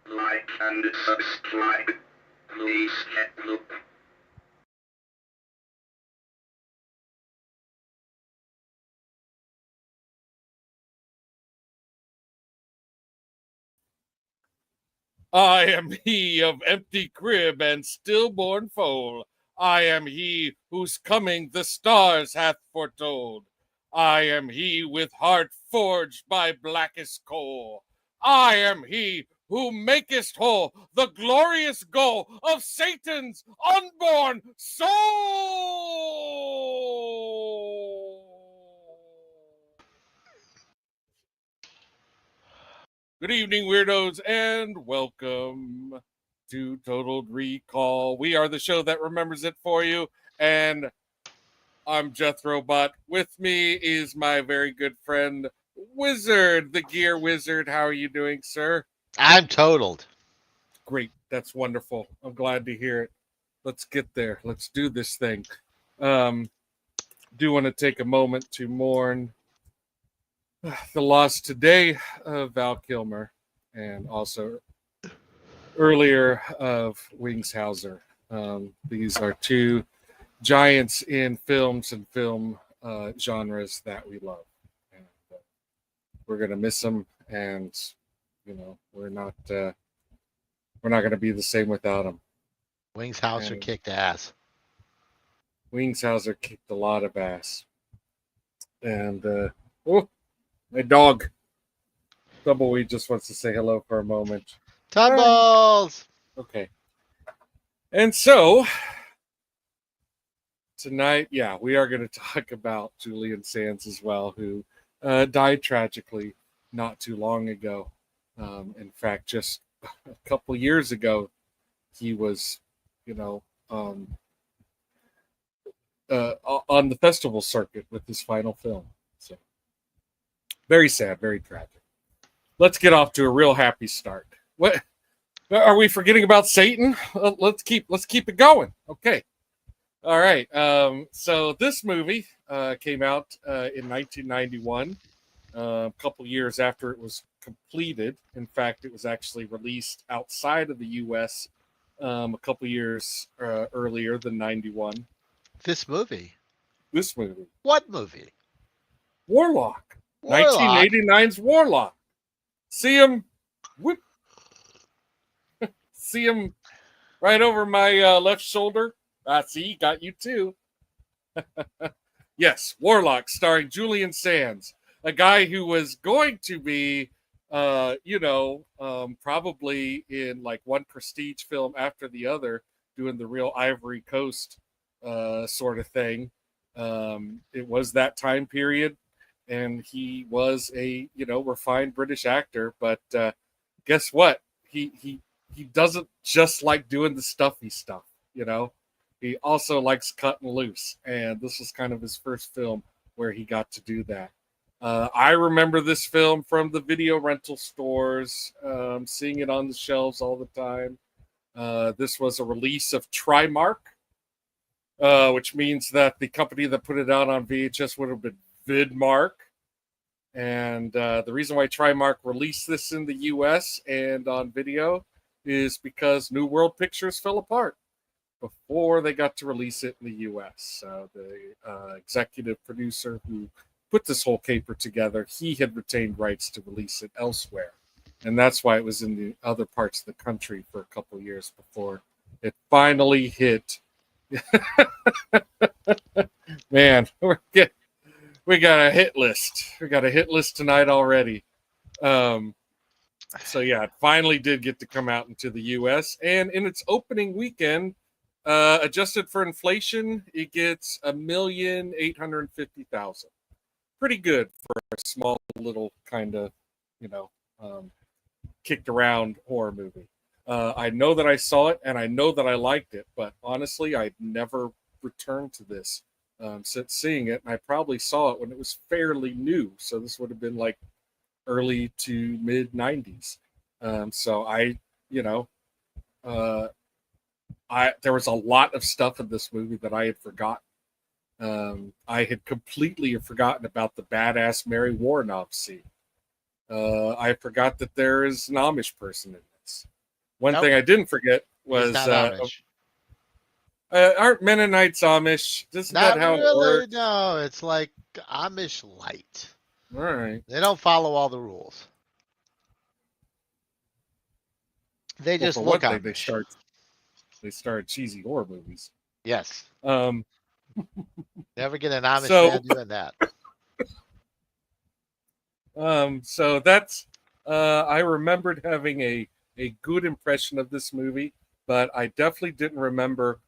Like and subscribe. Please get look. I am he of empty crib and stillborn foal. I am he whose coming the stars hath foretold. I am he with heart forged by blackest coal. I am he who makest whole the glorious goal of Satan's unborn soul. Good evening, weirdos, and welcome to Total Recall. We are the show that remembers it for you, and I'm Jethro-Bot. With me is my very good friend, Wizard, the Gear Wizard. How are you doing, sir? I'm totaled. Great. That's wonderful. I'm glad to hear it. Let's get there. Let's do this thing. Do want to take a moment to mourn the loss today of Val Kilmer and also earlier of Wings Hauser. These are two giants in films and film genres that we love. And, we're going to miss them, and we're not going to be the same without them. Wings Hauser kicked ass. Wings Hauser kicked a lot of ass. And my dog, Tumbleweed, just wants to say hello for a moment. Tumbles! Okay. And so, tonight, we are going to talk about Julian Sands as well, who died tragically not too long ago. In fact, just a couple years ago, he was, on the festival circuit with his final film. So, very sad, very tragic. Let's get off to a real happy start. What are we forgetting about Satan? Let's keep it going. Okay. All right. So this movie came out in 1991, a couple years after it was completed. In fact, it was actually released outside of the U.S. A couple years earlier than 91. This movie? What movie? Warlock. 1989's Warlock. See him? Whoop. See him right over my left shoulder? See, got you too. Yes, Warlock, starring Julian Sands, a guy who was going to be, probably in like one prestige film after the other, doing the real Ivory Coast sort of thing. It was that time period, and he was a refined British actor. But guess what? He doesn't just like doing the stuffy stuff. He also likes cutting loose, and this was kind of his first film where he got to do that. I remember this film from the video rental stores, seeing it on the shelves all the time. This was a release of Trimark, which means that the company that put it out on VHS would have been Vidmark. And the reason why Trimark released this in the US and on video is because New World Pictures fell apart before they got to release it in the US. So the executive producer who put this whole caper together, he had retained rights to release it elsewhere. And that's why it was in the other parts of the country for a couple years before it finally hit Man, we got a hit list. We got a hit list tonight already. So yeah, it finally did get to come out into the U.S. and in its opening weekend, adjusted for inflation, it gets 1,850,000. Pretty good for a small little kind of, you know, kicked around horror movie. I know that I saw it and I know that I liked it, but honestly, I'd never returned to this since seeing it. And I probably saw it when it was fairly new, so this would have been like early to mid 90s. So you know, there was a lot of stuff in this movie that I had forgotten. I had completely forgotten about the badass Mary Woronov scene. I forgot that there is an Amish person in this. One Nope. thing I didn't forget was He's not Amish. aren't Mennonites Amish? Isn't Not that how it really. works? No, it's like Amish light. All right. They don't follow all the rules. They Well, just for look one thing, Amish. they start cheesy horror movies. Yes. Um, Never get an Amish So- man doing that. So that's I remembered having a good impression of this movie, but I definitely didn't remember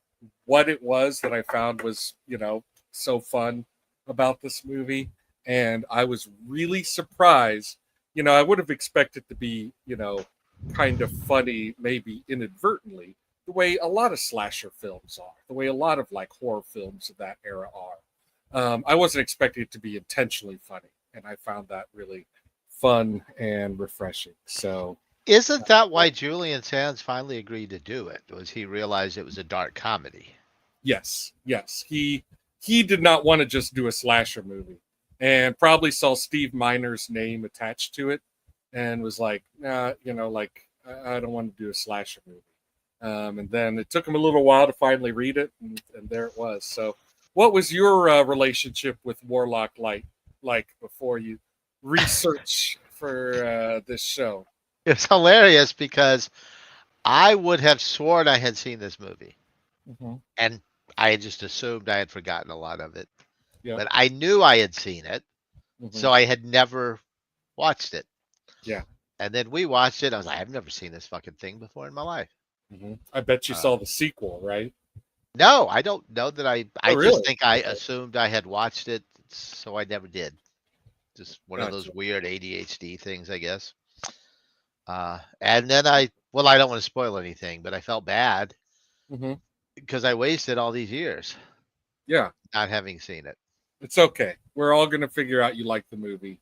what it was that I found was, you know, so fun about this movie. And I was really surprised. You know, I would have expected to be, you know, kind of funny, maybe inadvertently, the way a lot of slasher films are, the way a lot of like horror films of that era are. I wasn't expecting it to be intentionally funny, and I found that really fun and refreshing. So, Isn't that why Julian Sands finally agreed to do it? Was he realized it was a dark comedy? yes, he did not want to just do a slasher movie, and probably saw Steve Miner's name attached to it, and was like, nah, you know, like I don't want to do a slasher movie. And then it took him a little while to finally read it, and there it was. So, what was your relationship with Warlock like before you research for this show? It's hilarious because I would have sworn I had seen this movie, and I had just assumed I had forgotten a lot of it. Yeah. But I knew I had seen it, so I had never watched it. Yeah. And then we watched it. I was like, I've never seen this fucking thing before in my life. I bet you saw the sequel, right? No, I don't know that I really? just think I assumed I had watched it, so I never did. Just one of those Gotcha. weird ADHD things, I guess. And then I don't want to spoil anything, but I felt bad because I wasted all these years Yeah, not having seen it. it's okay. We're all going to figure out you like the movie.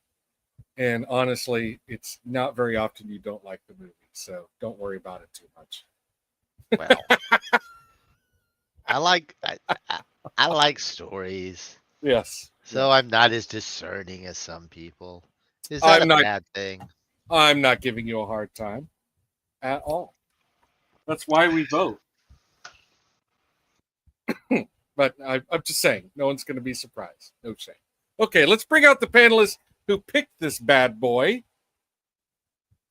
And honestly, it's not very often you don't like the movie. So don't worry about it too much. Well, I like stories, Yes. so I'm not as discerning as some people. Is that I'm a not- bad thing? I'm not giving you a hard time at all. That's why we vote. But I'm just saying, no one's going to be surprised. No shame. Okay, let's bring out the panelists who picked this bad boy.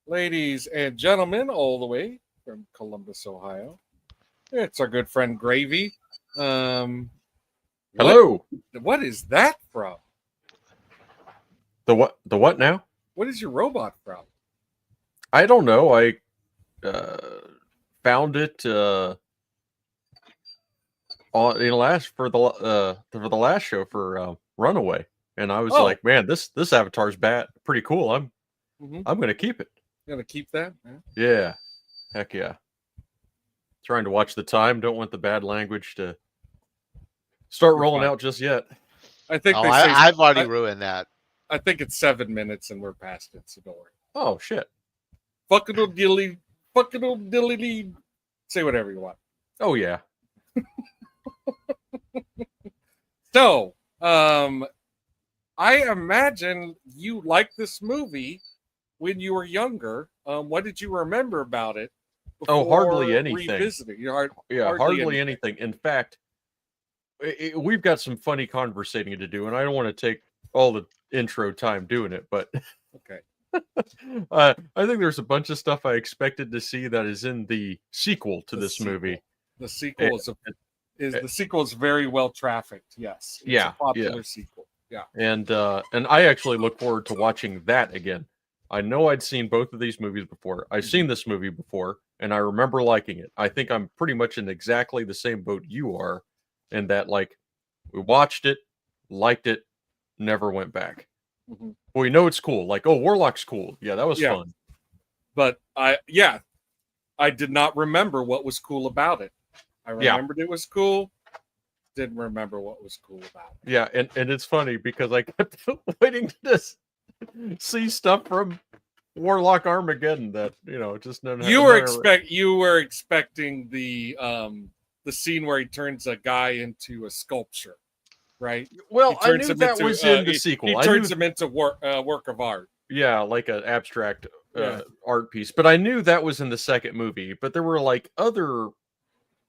Ladies and gentlemen, all the way from Columbus, Ohio. It's our good friend Gravy. Hello. What is that from? The what? The what now? What is your robot from? I don't know. I found it on in last for the last show for Runaway, and I was Oh. like, man, this avatar's pretty cool. I'm gonna keep it. You gonna keep that? Yeah, heck yeah. Trying to watch the time. Don't want the bad language to start You're rolling fine. out just yet. I think Oh, they say I've already ruined that. I think it's 7 minutes and we're past it, so don't worry. Oh shit. Fucking dilly, dilly. Say whatever you want. Oh yeah. So, I imagine you liked this movie when you were younger. What did you remember about it? Oh, hardly before anything. Revisiting? Hardly anything. In fact, we've got some funny conversating to do, and I don't want to take all the intro time doing it, but Okay. I think there's a bunch of stuff I expected to see that is in the sequel to The this sequel. movie. The sequel is the sequel is very well trafficked. Yes, it's Yeah, a popular sequel. Yeah, and I actually look forward to watching that again. I know I'd seen both of these movies before. I've seen this movie before, and I remember liking it. I think I'm pretty much in exactly the same boat you are, in that like we watched it, liked it, never went back. Mhm. Well, we know it's cool. Like, oh, Warlock's cool. Yeah, that was Yeah. fun. but I did not remember what was cool about it. I remembered it was cool. Didn't remember what was cool about it. Yeah, and it's funny because I kept waiting to just see stuff from Warlock Armageddon that just never. You were expecting the scene where he turns a guy into a sculpture, right? Well, I knew that was in the sequel. He turns him into work of art. Yeah, like an abstract art piece. But I knew that was in the second movie. But there were like other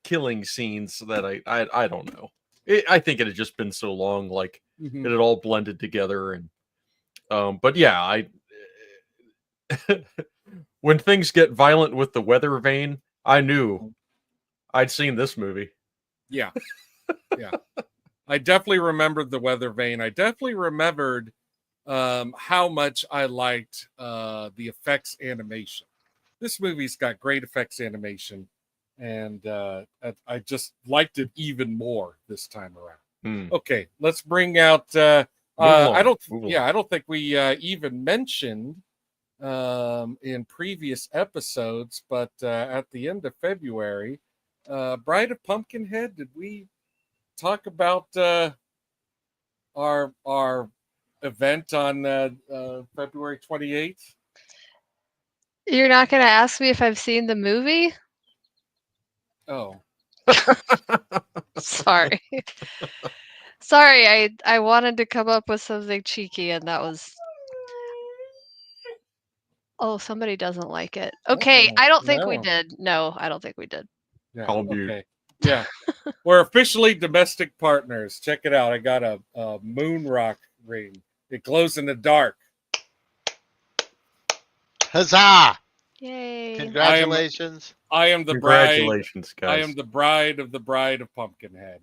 killing scenes that I don't know. I think it had just been so long, like it had all blended together. And but yeah, I when things get violent with the weather vane, I knew I'd seen this movie. Yeah, yeah. I definitely remembered the weather vane. I definitely remembered how much I liked the effects animation. This movie's got great effects animation, and I just liked it even more this time around. Okay, let's bring out. I don't think we even mentioned in previous episodes, but at the end of February, Bride of Pumpkinhead. Did we talk about our event on February 28th? You're not going to ask me if I've seen the movie? Oh. Sorry. Sorry, I wanted to come up with something cheeky, and that was... Oh, somebody doesn't like it. Okay, I don't think we did. No, I don't think we did. Yeah, okay. Yeah. We're officially domestic partners. Check it out. I got a moon rock ring. It glows in the dark. Huzzah! Yay. Congratulations. I am the bride. Congratulations, guys. I am the bride of Pumpkinhead.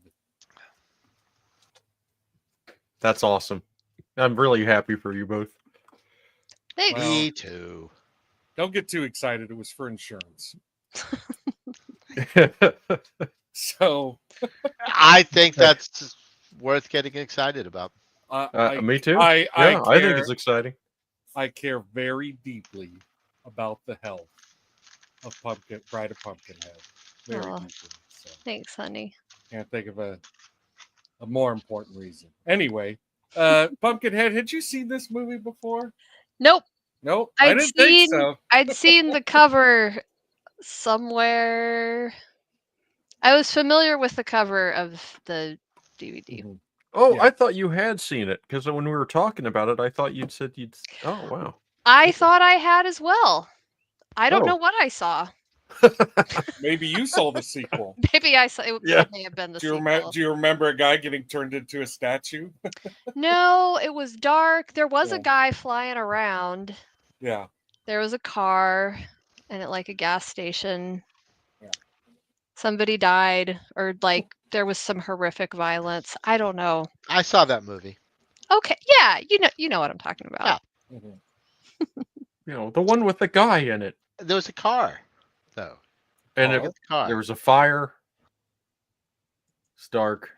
That's awesome. I'm really happy for you both. Thanks. Me too. Don't get too excited. It was for insurance. So I think that's worth getting excited about. Me too. I think it's exciting. I care very deeply about the health of Bride of Pumpkinhead. Very deeply. So. Thanks, honey. Can't think of a more important reason. Anyway, Pumpkinhead, had you seen this movie before? Nope. Nope. I didn't think so. I'd seen the cover somewhere. I was familiar with the cover of the DVD. Mm-hmm. Oh, yeah. I thought you had seen it because when we were talking about it, I thought you'd said you'd. Oh, wow. I thought I had as well. I don't know what I saw. Maybe you saw the sequel. Maybe I saw it. Yeah. May have been the sequel. Do you remember a guy getting turned into a statue? No, it was dark. There was a guy flying around. Yeah. There was a car and at like a gas station. Yeah. Somebody died, or like there was some horrific violence. I don't know. I saw that movie. Okay, yeah, you know what I'm talking about. Yeah. Mm-hmm. The one with the guy in it. There was a car, though. And there was a fire. It's dark.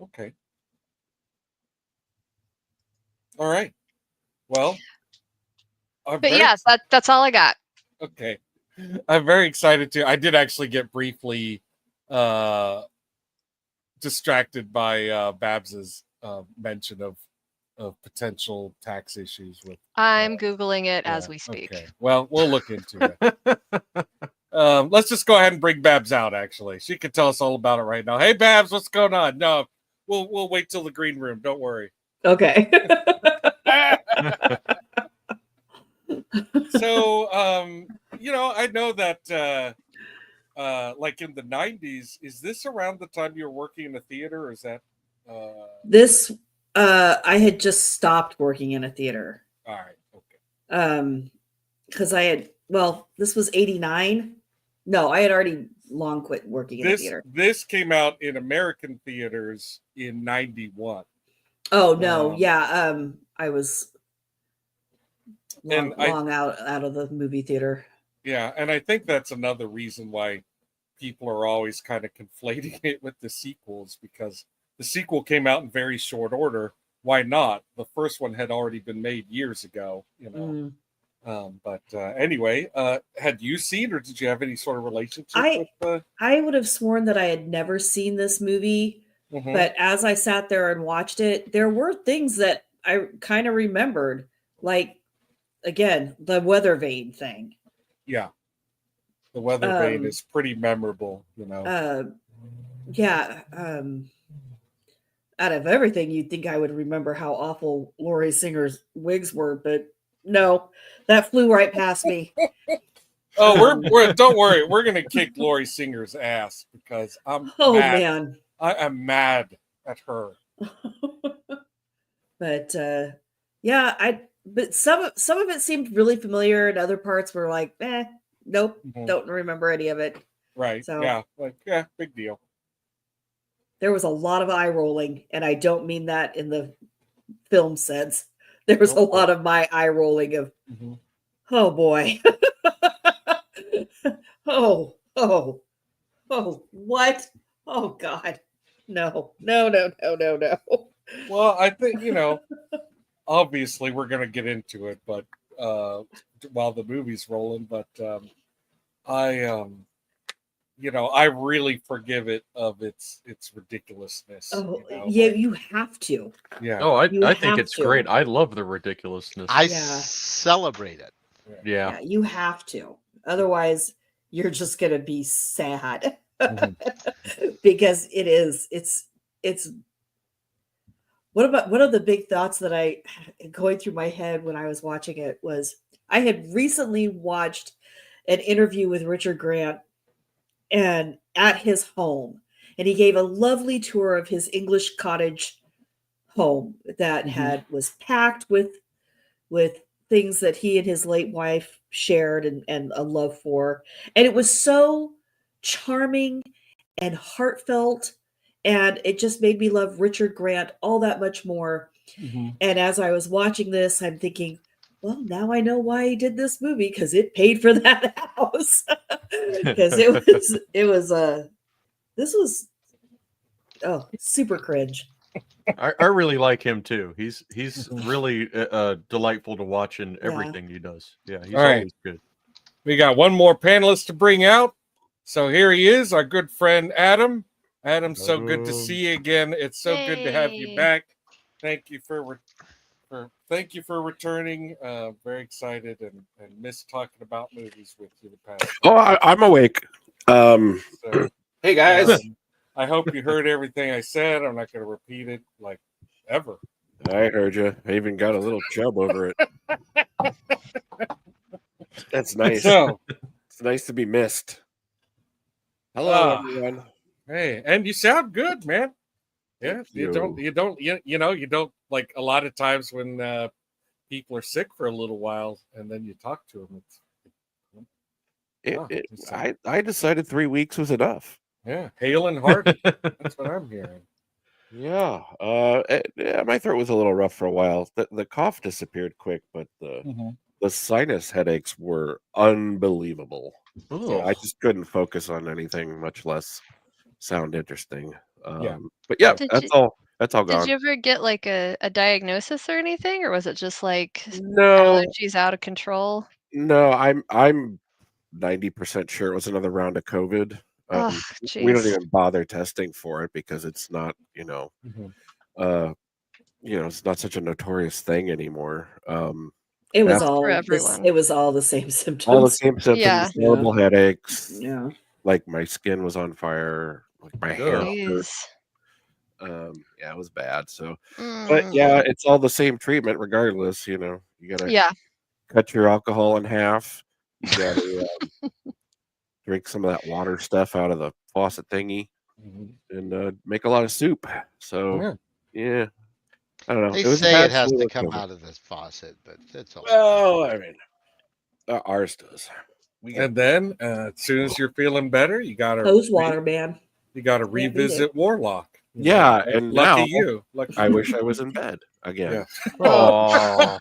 Okay. All right. Well, but yes, that's all I got. Okay. I'm very excited to. I did actually get briefly distracted by Babs's mention of potential tax issues with. I'm Googling it as we speak. Okay. Well, we'll look into it. Let's just go ahead and bring Babs out. Actually, she can tell us all about it right now. Hey, Babs, what's going on? No, we'll wait till the green room. Don't worry. Okay. So, I know that, like in the 90s, is this around the time you were working in a theater, or is that? This, I had just stopped working in a theater. All right. Okay. Because this was 89. No, I had already long quit working in a This theater. this came out in American theaters in '91. Oh no, Um, yeah. I was And long out of the movie theater. Yeah, and I think that's another reason why people are always kind of conflating it with the sequels, because the sequel came out in very short order. Why not? The first one had already been made years ago, you know. But anyway, had you seen, or did you have any sort of relationship with? I would have sworn that I had never seen this movie, but as I sat there and watched it, there were things that I kind of remembered, like again the weather vane thing. Yeah, the weather vane is pretty memorable, you know. Yeah. Out of everything, you'd think I would remember how awful Laurie Singer's wigs were, but no, that flew right past me. Oh, we're don't worry, we're gonna kick Laurie Singer's ass because I'm mad. Man, I am mad at her. But yeah, but some of it seemed really familiar, and other parts were like, nope, don't remember any of it. Right? So yeah, like big deal. There was a lot of eye rolling, and I don't mean that in the film sense. There was a lot of my eye rolling of, oh boy, oh, what? Oh God, no. Well, I think, obviously we're going to get into it, but while the movie's rolling, but I really forgive it of its ridiculousness. Oh, yeah, you have to. Yeah. Oh, I think it's great. I love the ridiculousness. I celebrate it. Yeah. You have to. Otherwise, you're just going to be sad. Because it's one of the big thoughts that I going through my head when I was watching it was I had recently watched an interview with Richard Grant and at his home, and he gave a lovely tour of his English cottage home that was packed with things that he and his late wife shared and a love for, and it was so charming and heartfelt, and it just made me love Richard Grant all that much more. And as I was watching this, I'm thinking, well, now I know why he did this movie, because it paid for that house. Because this was super cringe. I really like him too. He's really delightful to watch in everything he does. Yeah, he's always good. We got one more panelist to bring out. So here he is, our good friend Adam. Adam, so good to see you again. It's so good to have you back. Thank you for returning. Very excited and miss talking about movies with you the past. Oh, I'm awake. Hey guys. I hope you heard everything I said. I'm not going to repeat it like ever. I heard you. I even got a little chub over it. That's nice. So, it's nice to be missed. Hello, everyone. Hey, and you sound good, man. Yeah, you don't like a lot of times when people are sick for a little while and then you talk to them. I decided 3 weeks was enough. Yeah, hale and hearty. That's what I'm hearing. Yeah. My throat was a little rough for a while. The cough disappeared quick, but the sinus headaches were unbelievable. So I just couldn't focus on anything, much less sound interesting. But yeah, that's all gone. Did you ever get like a diagnosis or anything, or was it just like No allergies out of control? No, I'm 90% sure it was another round of COVID. We don't even bother testing for it because it's not, it's not such a notorious thing anymore. It was all the same symptoms. All the same symptoms, horrible headaches. Yeah. Like my skin was on fire, like my hair. It was bad. So, but yeah, it's all the same treatment regardless. You gotta cut your alcohol in half. You gotta drink some of that water stuff out of the faucet thingy, and make a lot of soup. So yeah. I don't know. They say it has to come out of this faucet, but that's all. Well, I mean, ours does. And then as soon as you're feeling better, you got to hose water, man. You got to revisit Warlock. Yeah, and lucky now you. Lucky I you. wish I was in bed again. Oh,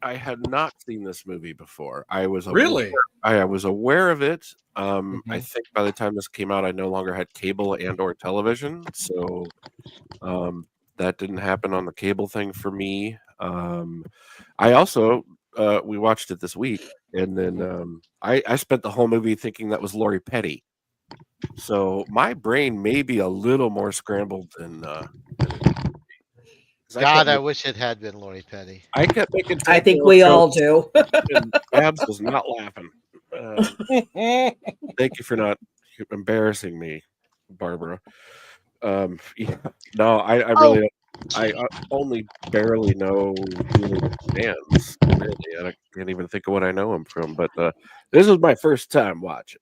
I had not seen this movie before. I was really I was aware of it. I think by the time this came out, I no longer had cable and or television, so that didn't happen on the cable thing for me. I also we watched it this week, and then I spent the whole movie thinking that was Lori Petty. So my brain may be a little more scrambled than. God, I wish it had been Lori Petty. I kept making. I think we all do. And Babs was not laughing. Thank you for not embarrassing me, Barbara. Yeah, no, I really don't. I only barely know Julian Sands. Really, I can't even think of what I know him from. But this is my first time watching.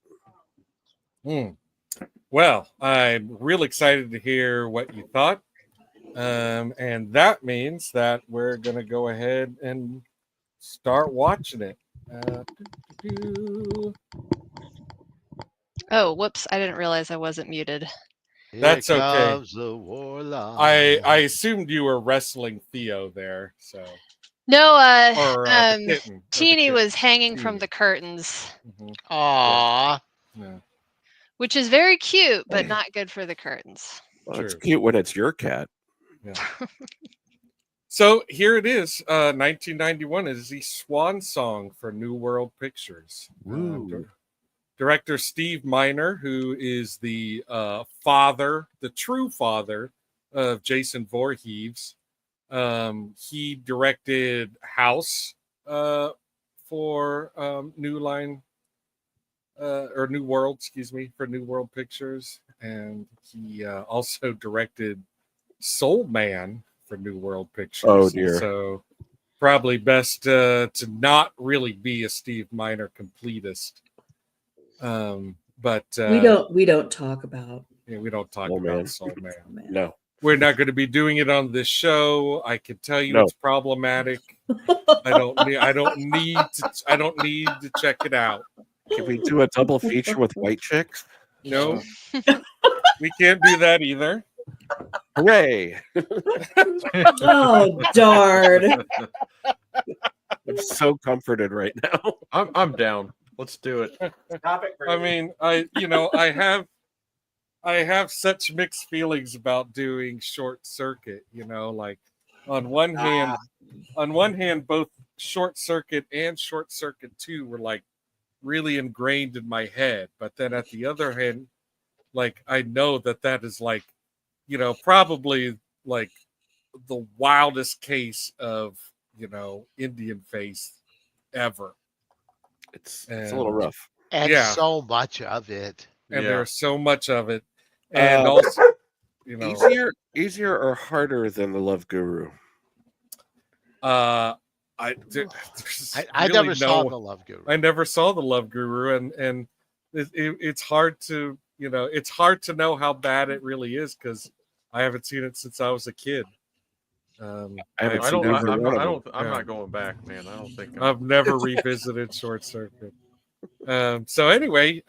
Well, I'm real excited to hear what you thought. And that means that we're going to go ahead and start watching it. Oh, whoops. I didn't realize I wasn't muted. That's Here okay. comes the warlock. I assumed you were wrestling Theo there, so. No, Teeny was hanging from the curtains. Aww. Yeah. Which is very cute, but not good for the curtains. Well, it's cute when it's your cat. Yeah. So here it is. 1991 is the swan song for New World Pictures. Director Steve Miner, who is the father, the true father of Jason Voorhees. He directed House for New World, for New World Pictures. And he also directed Soul Man for New World Pictures. Oh dear. So probably best to not really be a Steve Miner completist. But we don't talk about. Yeah, we don't talk about Soul Man. No. We're not going to be doing it on this show. I can tell you it's problematic. I don't need to check it out. Can we do a double feature with White Chicks? No. We can't do that either. Hooray! Oh darn! I'm so comforted right now. I'm down. Let's do it. Stop it, I mean, I have such mixed feelings about doing Short Circuit. Like on one hand, both Short Circuit and Short Circuit 2 were like really ingrained in my head, but then at the other hand, like I know that is like, probably like the wildest case of Indian face ever. It's a little rough. And so much of it. And there's so much of it. And also, easier or harder than the Love Guru? I never saw the Love Guru. I never saw the Love Guru, and it's hard to it's hard to know how bad it really is because I haven't seen it since I was a kid. I'm not going back, man. I don't think I've never revisited Short Circuit. So anyway,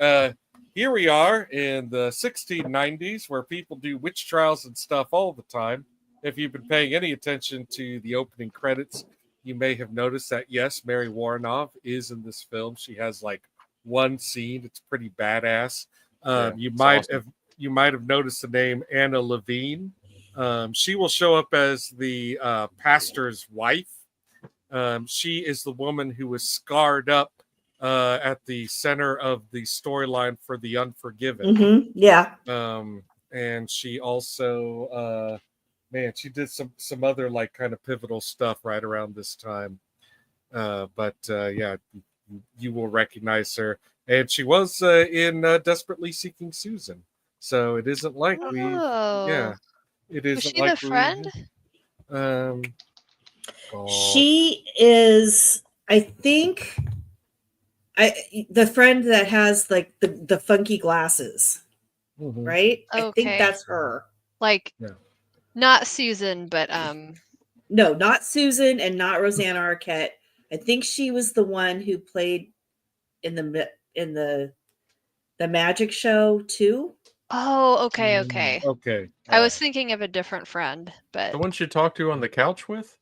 here we are in the 1690s where people do witch trials and stuff all the time. If you've been paying any attention to the opening credits, you may have noticed that, yes, Mary Woronov is in this film. She has like one scene. It's pretty badass. You might have noticed the name Anna Levine. She will show up as the pastor's wife. She is the woman who was scarred up at the center of the storyline for The Unforgiven. Yeah. And she also, she did some other like kind of pivotal stuff right around this time. But you will recognize her. And she was in Desperately Seeking Susan. So it isn't like it isn't. Was she like the friend? She is, I think, the friend that has like the funky glasses, right? Okay. I think that's her. Like, not Susan, but No, not Susan and not Rosanna Arquette. I think she was the one who played in the magic show too. Oh, okay. Okay. I was thinking of a different friend, but The one she talked to on the couch with?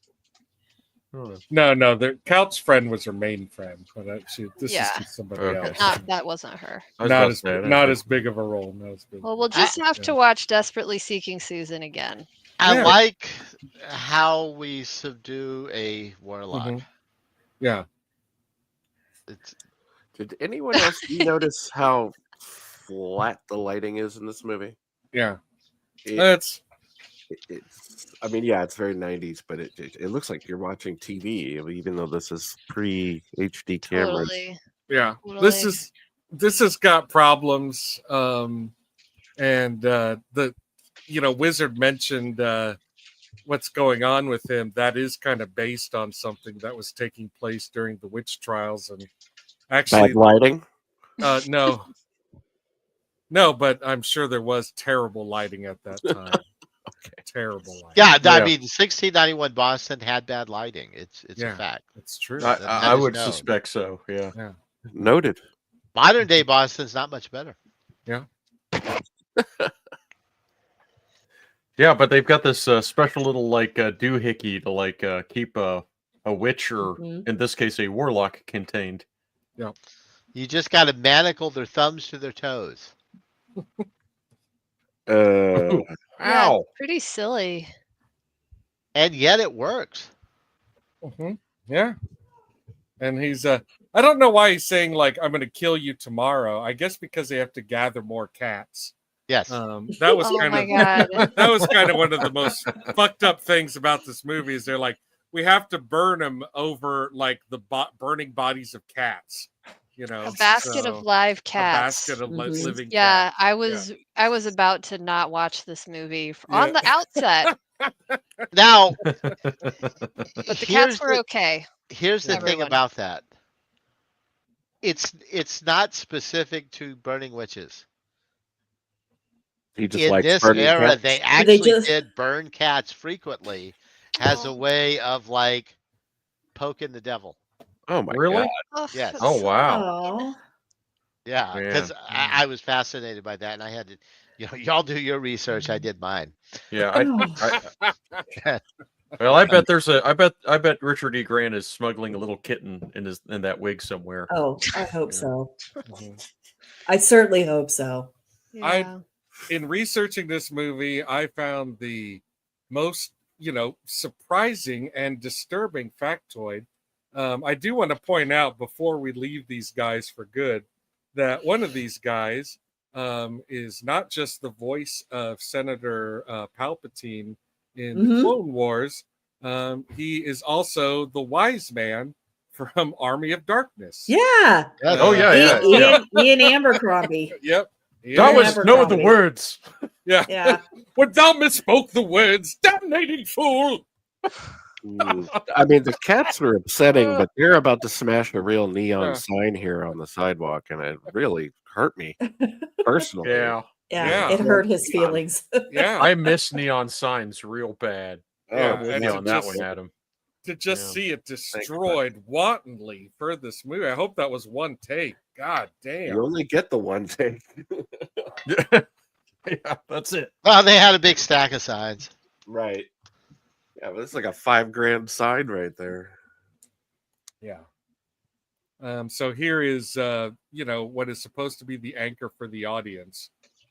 No, the couch friend was her main friend, but this is just somebody else. that wasn't her. Not as big of a role. Not as big. Well, we'll just have to watch Desperately Seeking Susan again. I like how we subdue a warlock. Mm-hmm. Yeah. Did anyone else notice how flat the lighting is in this movie? Yeah. It's I mean, yeah, it's very 90s, but it looks like you're watching TV, even though this is pre-HD cameras. Totally. Yeah. Totally. This has got problems. And the Wizard mentioned what's going on with him. That is kind of based on something that was taking place during the witch trials, and actually bad lighting. No, but I'm sure there was terrible lighting at that time. Okay. Terrible lighting. Yeah, I mean, 1691 Boston had bad lighting. It's a fact. It's true. I would suspect so. Yeah. Noted. Modern day Boston's not much better. Yeah. Yeah, but they've got this special little doohickey to keep a witch or in this case a warlock contained. Yeah. You just got to manacle their thumbs to their toes. Ow! Pretty silly. And yet it works. Mm-hmm. Yeah. And he's I don't know why he's saying I'm going to kill you tomorrow. I guess because they have to gather more cats. Yes. That was that was kind of one of the most fucked up things about this movie is they're like, we have to burn them over the burning bodies of cats. A basket of live cats. A basket of living cats. Yeah, I was about to not watch this movie on the outset. Now, but the cats were okay. Here's the thing about that. It's not specific to burning witches. In this era, cats. They actually did burn cats frequently as a way of poking the devil. Oh my really? God. Yes. Oh wow. Oh. Yeah, because I was fascinated by that, and I had to, y'all do your research. I did mine. Yeah. Well, I bet Richard E. Grant is smuggling a little kitten in that wig somewhere. Oh, I hope so. I certainly hope so. Yeah. In researching this movie, I found the most, surprising and disturbing factoid. I do want to point out before we leave these guys for good that one of these guys is not just the voice of Senator Palpatine in the Clone Wars. He is also the wise man from Army of Darkness. Yeah. Ian Abercrombie. Yep. That was know the words. Yeah. Yeah. When thou misspoke the words, damnating fool. I mean, the cats were upsetting, but they're about to smash a real neon sign here on the sidewalk, and it really hurt me personally. Yeah, it hurt his feelings. Yeah, I miss neon signs real bad. On that one, Adam. To just see it destroyed wantonly for this movie. I hope that was one take. God damn. You only get the one take. Yeah, that's it. Well, they had a big stack of signs. Right. Yeah, but it's like a $5,000 sign right there. Yeah. So here is, what is supposed to be the anchor for the audience,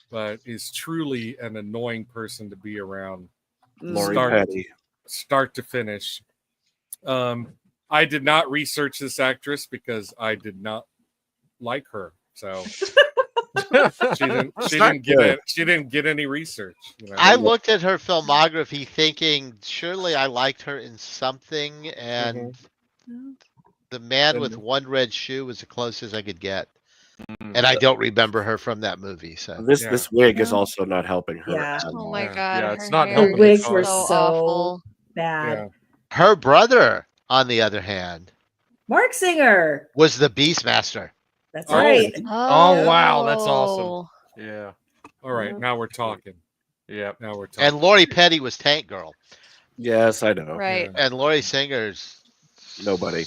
but is truly an annoying person to be around. Start to finish. I did not research this actress because I did not like her. So she didn't get any research. I looked at her filmography thinking surely I liked her in something, and The Man with One Red Shoe was the closest I could get. And I don't remember her from that movie. So this wig is also not helping her. Yeah. Oh my God. Yeah, it's not Her helping. wigs were so awful. bad. Yeah. Her brother, on the other hand, Mark Singer was the Beastmaster. That's right. Oh wow, that's awesome. Yeah. All right, now we're talking. Yeah. Now we're talking. And Lori Petty was Tank Girl. Yes, I know. Right. And Lori Singer's Nobody.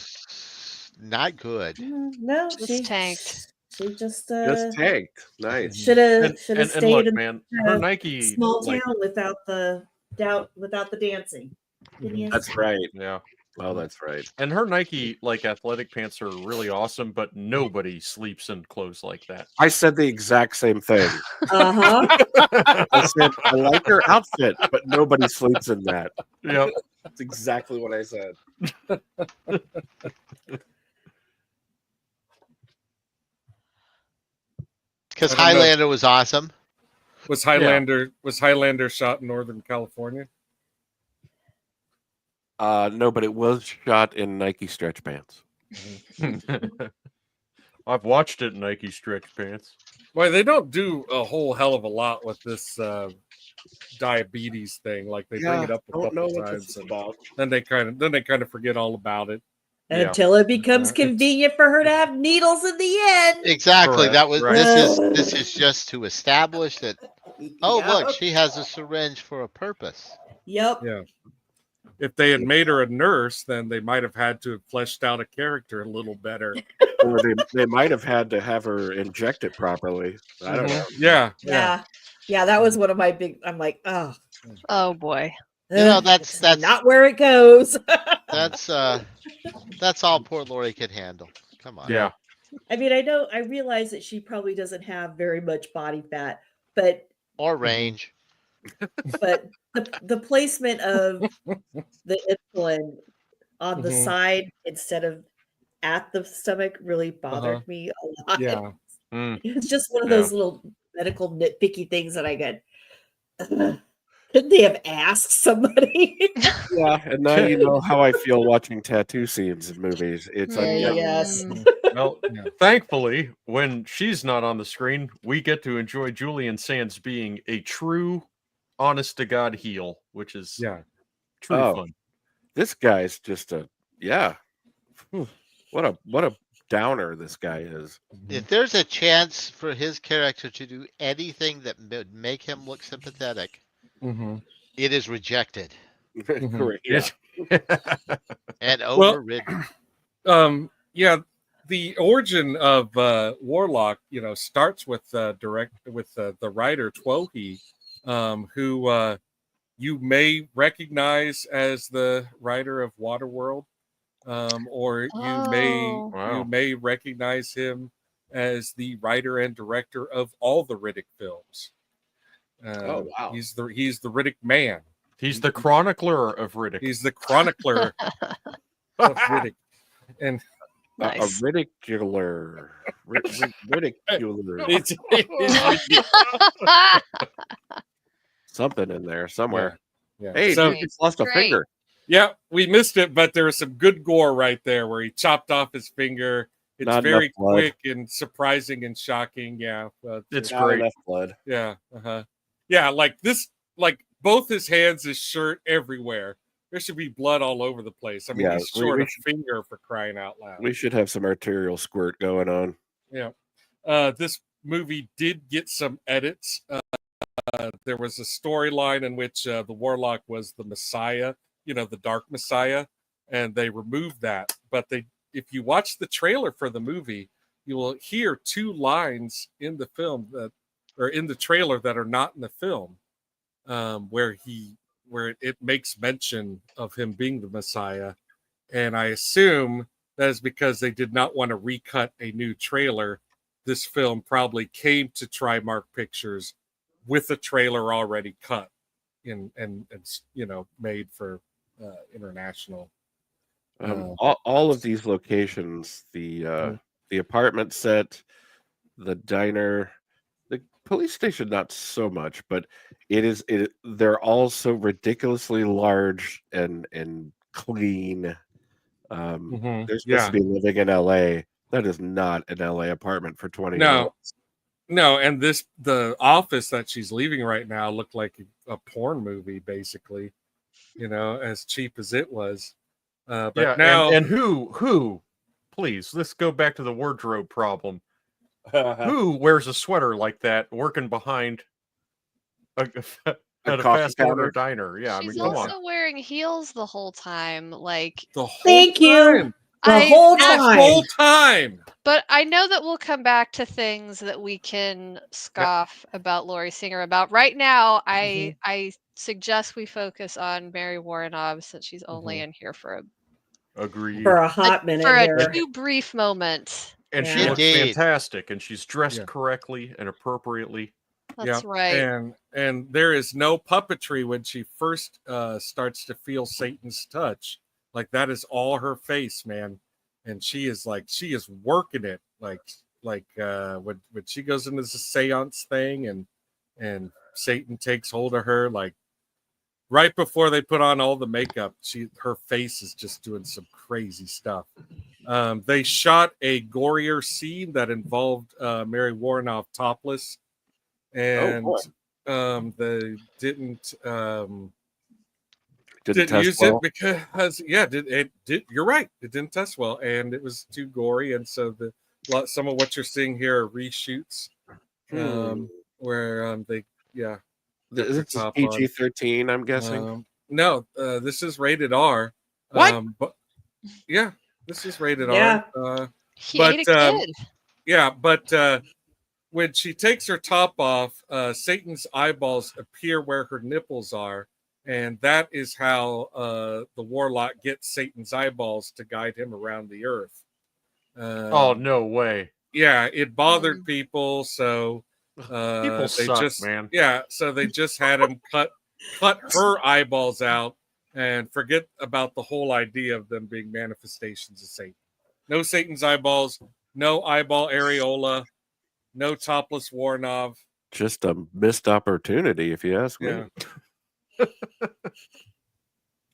not good. No, Just tanked. She just tanked. Nice. should have And stayed look, in man, her Nike small like town without the dancing. That's right. yeah. Oh, that's right. And her Nike like athletic pants are really awesome, but nobody sleeps in clothes like that. I said the exact same thing. I said I like her outfit, but nobody sleeps in that. Yep. That's exactly what I said. Because Highlander was awesome. Was Highlander shot in Northern California? No, but it was shot in Nike stretch pants. I've watched it in Nike stretch pants. Well, they don't do a whole hell of a lot with this diabetes thing. Like they bring it up a couple times, and then they kind of forget all about it until it becomes convenient for her to have needles in the end. Exactly. Correct. That was Right. this is just to establish that. Oh, look, she has a syringe for a purpose. Yep. Yeah. If they had made her a nurse, then they might have had to have fleshed out a character a little better. Or they might have had to have her inject it properly. I don't know. Yeah. That was one of my big. I'm like, oh boy. You know, that's not where it goes. that's all poor Lori could handle. Come on. Yeah. I mean, I realize that she probably doesn't have very much body fat, but or range. But the placement of the insulin on the side instead of at the stomach really bothered me a lot. Yeah. It's just one of those little medical nitpicky things that I get. Couldn't they have asked somebody? Yeah, and now you know how I feel watching tattoo scenes in movies. It's yes. Well, thankfully, when she's not on the screen, we get to enjoy Julian Sands being a true, honest to God heel, which is true fun. This guy's just what a downer this guy is. If there's a chance for his character to do anything that would make him look sympathetic, it is rejected. Correct. And overridden. The origin of Warlock, starts with the writer Twohy, who you may recognize as the writer of Waterworld, or you may recognize him as the writer and director of all the Riddick films. Oh wow! He's the Riddick man. He's the chronicler of Riddick. He's the chronicler of Riddick, and nice. A ridiculer. Something in there somewhere. Yeah. Hey, so he just lost a finger. Yeah, we missed it, but there was some good gore right there where he chopped off his finger. It's Not very enough blood. quick and surprising and shocking. Yeah, it's Not great. enough blood. Yeah, yeah, like this, like both his hands, his shirt, everywhere. There should be blood all over the place. I mean, he's short a finger for crying out loud. We should have some arterial squirt going on. Yeah, this movie did get some edits. There was a storyline in which the Warlock was the Messiah, the Dark Messiah, and they removed that. But if you watch the trailer for the movie, you will hear two lines in the film in the trailer that are not in the film, where it makes mention of him being the Messiah. And I assume that is because they did not want to recut a new trailer. This film probably came to Trimark Pictures with a trailer already cut and made for international. All of these locations, the apartment set, the diner, the police station, not so much, but they're all so ridiculously large and clean. They're supposed to be living in LA. That is not an LA apartment for 20 years. No, and the office that she's leaving right now looked like a porn movie, basically, as cheap as it was. But now, and who, please, let's go back to the wardrobe problem. Who wears a sweater like that working behind at a coffee fast order counter. diner. Yeah, She's I mean, come also on. wearing heels the whole time. Like The whole Thank you. time. The whole time. Whole time. But I know that we'll come back to things that we can scoff about Lori Singer about. Right now, I suggest we focus on Mary Woronov since she's only in here for a hot minute for here. a too brief moment. And she looks fantastic, and she's dressed correctly and appropriately. That's right. And there is no puppetry when she first starts to feel Satan's touch. Like that is all her face, man. And she is working it like when she goes into the seance thing and Satan takes hold of her, like right before they put on all the makeup, her face is just doing some crazy stuff. They shot a gorier scene that involved Mary Woronov topless, and they didn't use it because you're right, it didn't test well, and it was too gory, and so some of what you're seeing here are reshoots where this is PG-13, I'm guessing. No, this is rated R. What? But yeah, this is rated R. He ate a kid. But when she takes her top off, Satan's eyeballs appear where her nipples are. And that is how the warlock gets Satan's eyeballs to guide him around the earth. Oh, no way. Yeah, it bothered people, so people suck, man. Yeah, so they just had him cut her eyeballs out and forget about the whole idea of them being manifestations of Satan. No Satan's eyeballs, no eyeball areola, no topless Woronov. Just a missed opportunity, if you ask me.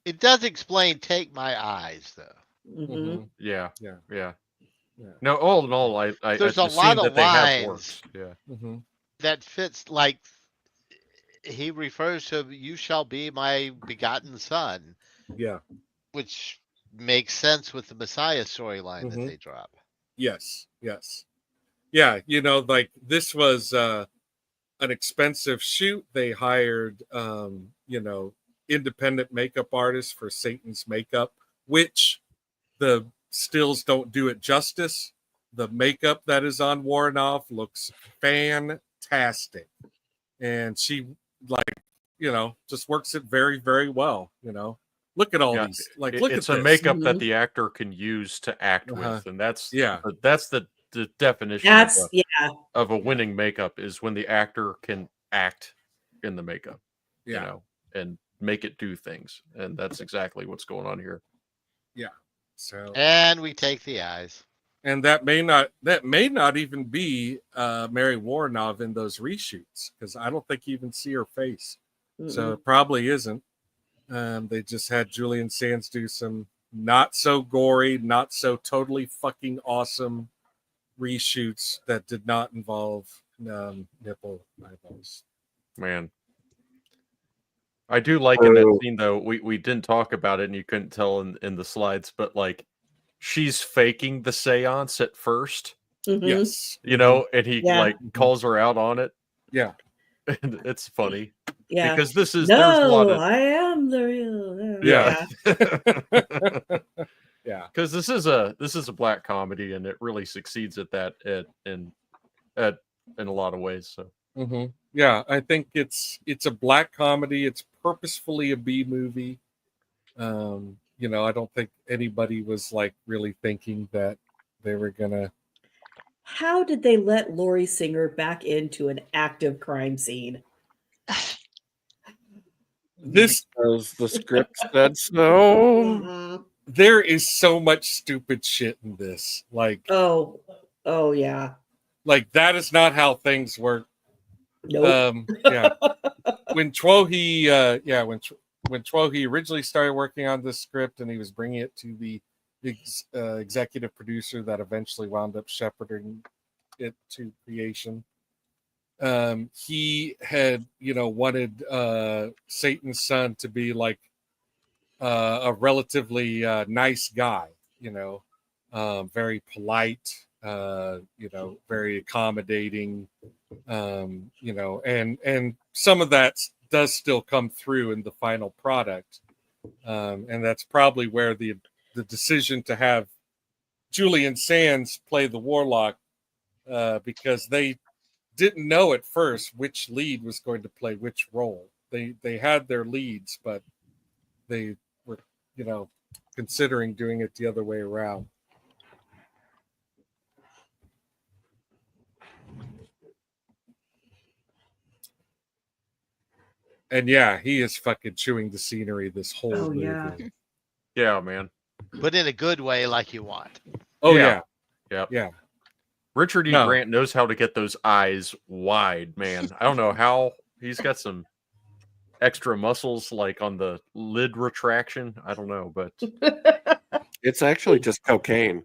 It does explain take my eyes, though. Mm-hmm. Yeah. No, all in all, there's a lot of lines that fits. Like he refers to, "You shall be my begotten son." Yeah, which makes sense with the Messiah storyline that they drop. Yes. Yeah, like this was an expensive shoot. They hired, independent makeup artists for Satan's makeup, which the stills don't do it justice. The makeup that is on Woronov looks fantastic. And she, just works it very, very well, Look at all these. Look at this. It's a makeup that the actor can use to act with. And that's the definition of a winning makeup is when the actor can act in the makeup, and make it do things. And that's exactly what's going on here. Yeah. So and we take the eyes. And that may not even be Mary Woronov in those reshoots, because I don't think you even see her face. So it probably isn't. They just had Julian Sands do some not so gory, not so totally fucking awesome reshoots that did not involve nipple eyeballs. Man, I do like in that scene though. We didn't talk about it, and you couldn't tell in the slides, but like she's faking the seance at first. Yes, and he calls her out on it. Yeah, and it's funny. Yeah, because there's a lot of I am the real. Yeah. Because this is a black comedy, and it really succeeds at that in a lot of ways. So yeah, I think it's a black comedy. It's purposefully a B movie. I don't think anybody was like really thinking that they were gonna. How did they let Lori Singer back into an active crime scene? Because the script said so. There is so much stupid shit in this. Like, oh yeah. Like that is not how things work. Nope. When Trohe, when Trohe originally started working on this script, and he was bringing it to the executive producer that eventually wound up shepherding it to creation. He had, wanted Satan's son to be like a relatively nice guy, very polite, very accommodating, and some of that's does still come through in the final product. And that's probably where the decision to have Julian Sands play the Warlock, because they didn't know at first which lead was going to play which role. They had their leads, but they were, considering doing it the other way around. And yeah, he is fucking chewing the scenery this whole movie. Yeah. Yeah, man. But in a good way, like you want. Oh yeah. Yeah. Richard E. Grant knows how to get those eyes wide, man. I don't know how he's got some extra muscles like on the lid retraction. I don't know, but it's actually just cocaine.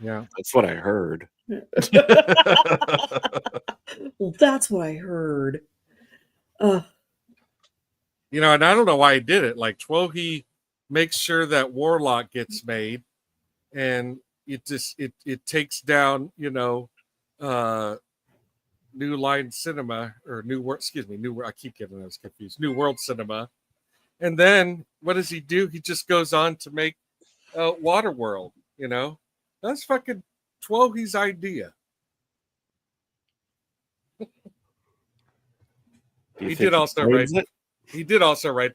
Yeah. That's what I heard. Well, that's what I heard. And I don't know why he did it. Like Twohy makes sure that Warlock gets made, and it takes down, New Line Cinema or New World. Excuse me, I keep getting those confused. New World Cinema, and then what does he do? He just goes on to make Waterworld. That's fucking Twohy's idea. He did also write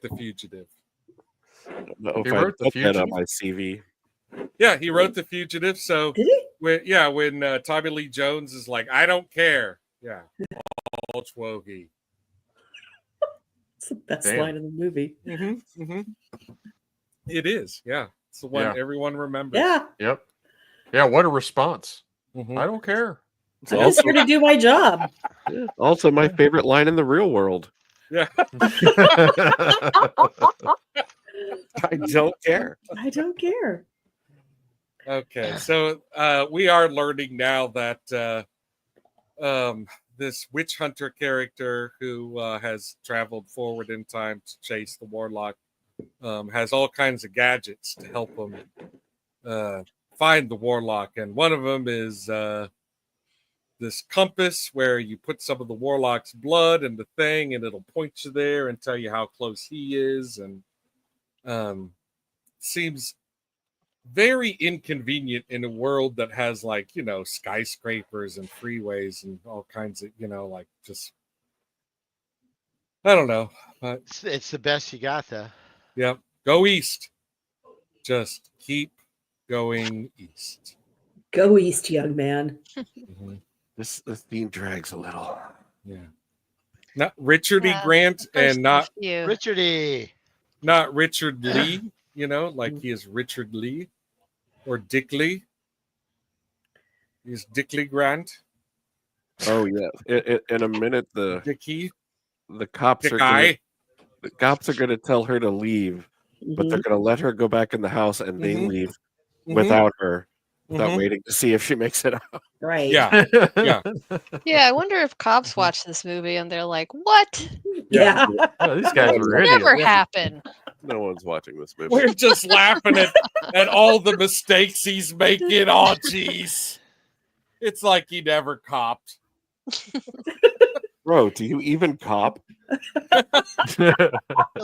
The Fugitive. He wrote The Fugitive on my CV. Yeah, he wrote The Fugitive. So did he? When Tommy Lee Jones is like, I don't care. Yeah, all Twohy. It's the best line in the movie. Mm-hmm, mm-hmm. It is. Yeah, it's the one everyone remembers. Yeah. Yep. Yeah. What a response. Mm-hmm. I don't care. I'm just here to do my job. Also, my favorite line in the real world. Yeah. I don't care. I don't care. Okay, so we are learning now that this witch hunter character who has traveled forward in time to chase the Warlock has all kinds of gadgets to help him find the Warlock, and one of them is this compass where you put some of the Warlock's blood in the thing, and it'll point you there and tell you how close he is, and seems very inconvenient in a world that has skyscrapers and freeways and all kinds of just I don't know, but it's the best you got though. Yep. Go east. Just keep going east. Go east, young man. Mm-hmm. This theme drags a little. Yeah. Not Richard E. Grant and not Richard E. Not Richard Lee, like he is Richard Lee or Dick Lee. He's Dick Lee Grant. Oh yeah. In a minute the cops Dick are gonna tell her to leave, but they're gonna let her go back in the house, and they leave without her. Without waiting to see if she makes it out. Right. Yeah. Yeah. Yeah, I wonder if cops watch this movie and they're like, what? Yeah. Oh, these guys Would are never happen. No one's watching this movie. We're just laughing at all the mistakes he's making. Oh, jeez. It's like he never copped. Bro, do you even cop? Well,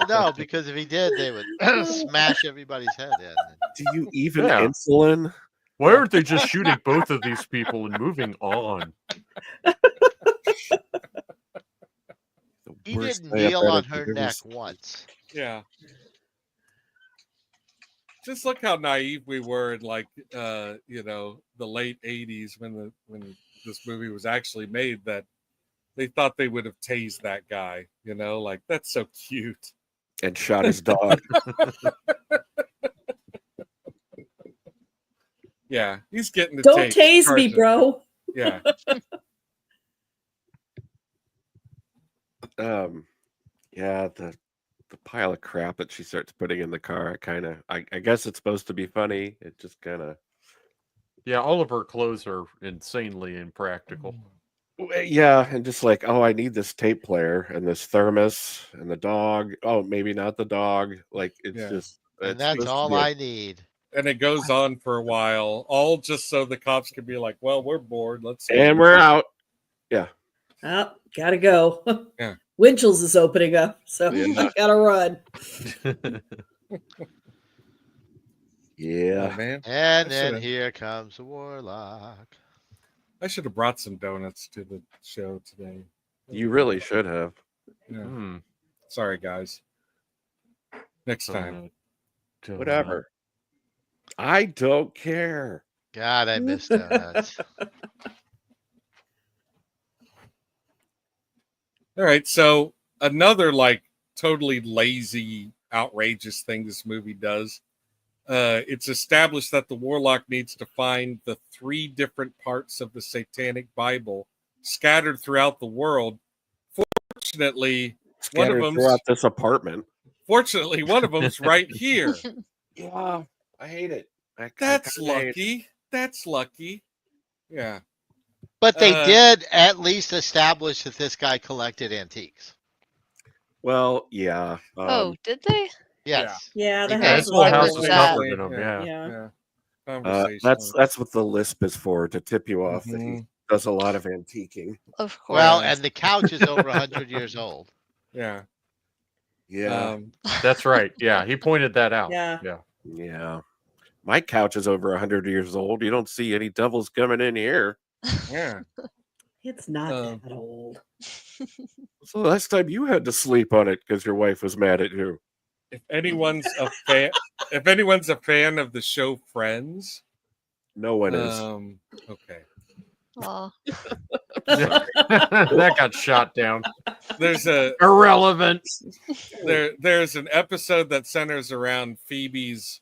no, because if he did, they would smash everybody's head in. Do you even insulin? Why aren't they just shooting both of these people and moving on? He didn't kneel on her neck once. Yeah. Just look how naive we were in the late 80s when this movie was actually made, that they thought they would have tased that guy, that's so cute. And shot his dog. Yeah, he's getting the Don't tase me, bro. Yeah. Yeah, the pile of crap that she starts putting in the car, I guess it's supposed to be funny. It just kind of... Yeah, all of her clothes are insanely impractical. Yeah, and just like, oh, I need this tape player and this thermos and the dog. Oh, maybe not the dog. Like, it's just... And that's all I need. and it goes on for a while, all just so the cops can be like, "Well, we're bored. Let's." And we're out. Yeah. Oh, gotta go. Yeah. Winchell's is opening up, so Yeah. I gotta run. Yeah. Oh, man. And then here comes the Warlock. I should have brought some donuts to the show today. You really should have. Yeah. Sorry, guys. Next time. Whatever. I don't care. God, I miss donuts. All right, so another like totally lazy, outrageous thing this movie does. It's established that the Warlock needs to find the 3 different parts of the Satanic Bible scattered throughout the world. Fortunately, Scattered throughout this apartment. Fortunately, one of them's right here. Yeah, I hate it. That's lucky. That's lucky. Yeah. But they did at least establish that this guy collected antiques. Well, yeah. Oh, did they? Yes. Yeah, the Yeah, house his whole is house covered is in covered that. in them. Yeah. That's what the lisp is for, to tip you off that he does a lot of antiquing. Of course. Well, and the couch is over 100 years old. Yeah. Yeah. That's right. Yeah, he pointed that out. Yeah. Yeah. My couch is over 100 years old. You don't see any devils coming in here. Yeah. It's not that old. So last time you had to sleep on it because your wife was mad at you. If anyone's a fan of the show Friends, no one is. Okay. Aw. That got shot down. There's a irrelevant. There's an episode that centers around Phoebe's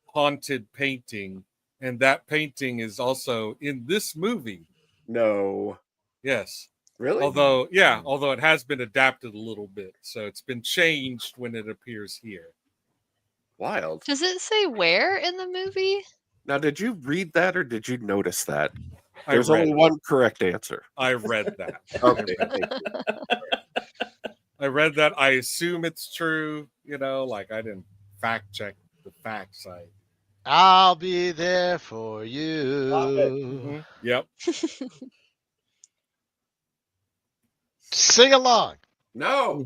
haunted painting, and that painting is also in this movie. No. Yes. Really? Although it has been adapted a little bit, so it's been changed when it appears here. Wild. Does it say where in the movie? Now, did you read that or did you notice that? I There's read only one correct answer. I read that. Okay. I read that. I assume it's true. Like I didn't fact check the fact site. I'll be there for you. Yep. Sing along. No.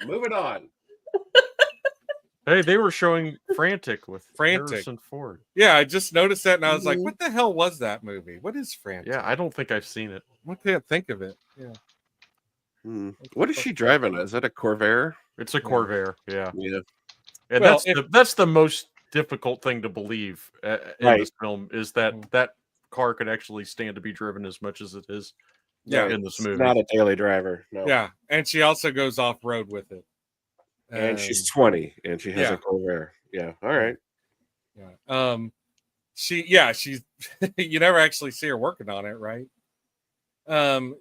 Moving on. Hey, they were showing Frantic with Harrison Ford. Yeah, I just noticed that, and I was like, "What the hell was that movie? What is Frantic?" Yeah, I don't think I've seen it. I can't think of it. Yeah. What is she driving? Is that a Corvair? It's a Corvair. Yeah. And Well, that's the most difficult thing to believe in this film is that car could actually stand to be driven as much as it is. Yeah, in this movie. Not a daily driver. No. Yeah, and she also goes off road with it. And she's 20, and she has a Corvair. Yeah. All right. Yeah. She's. You never actually see her working on it, right?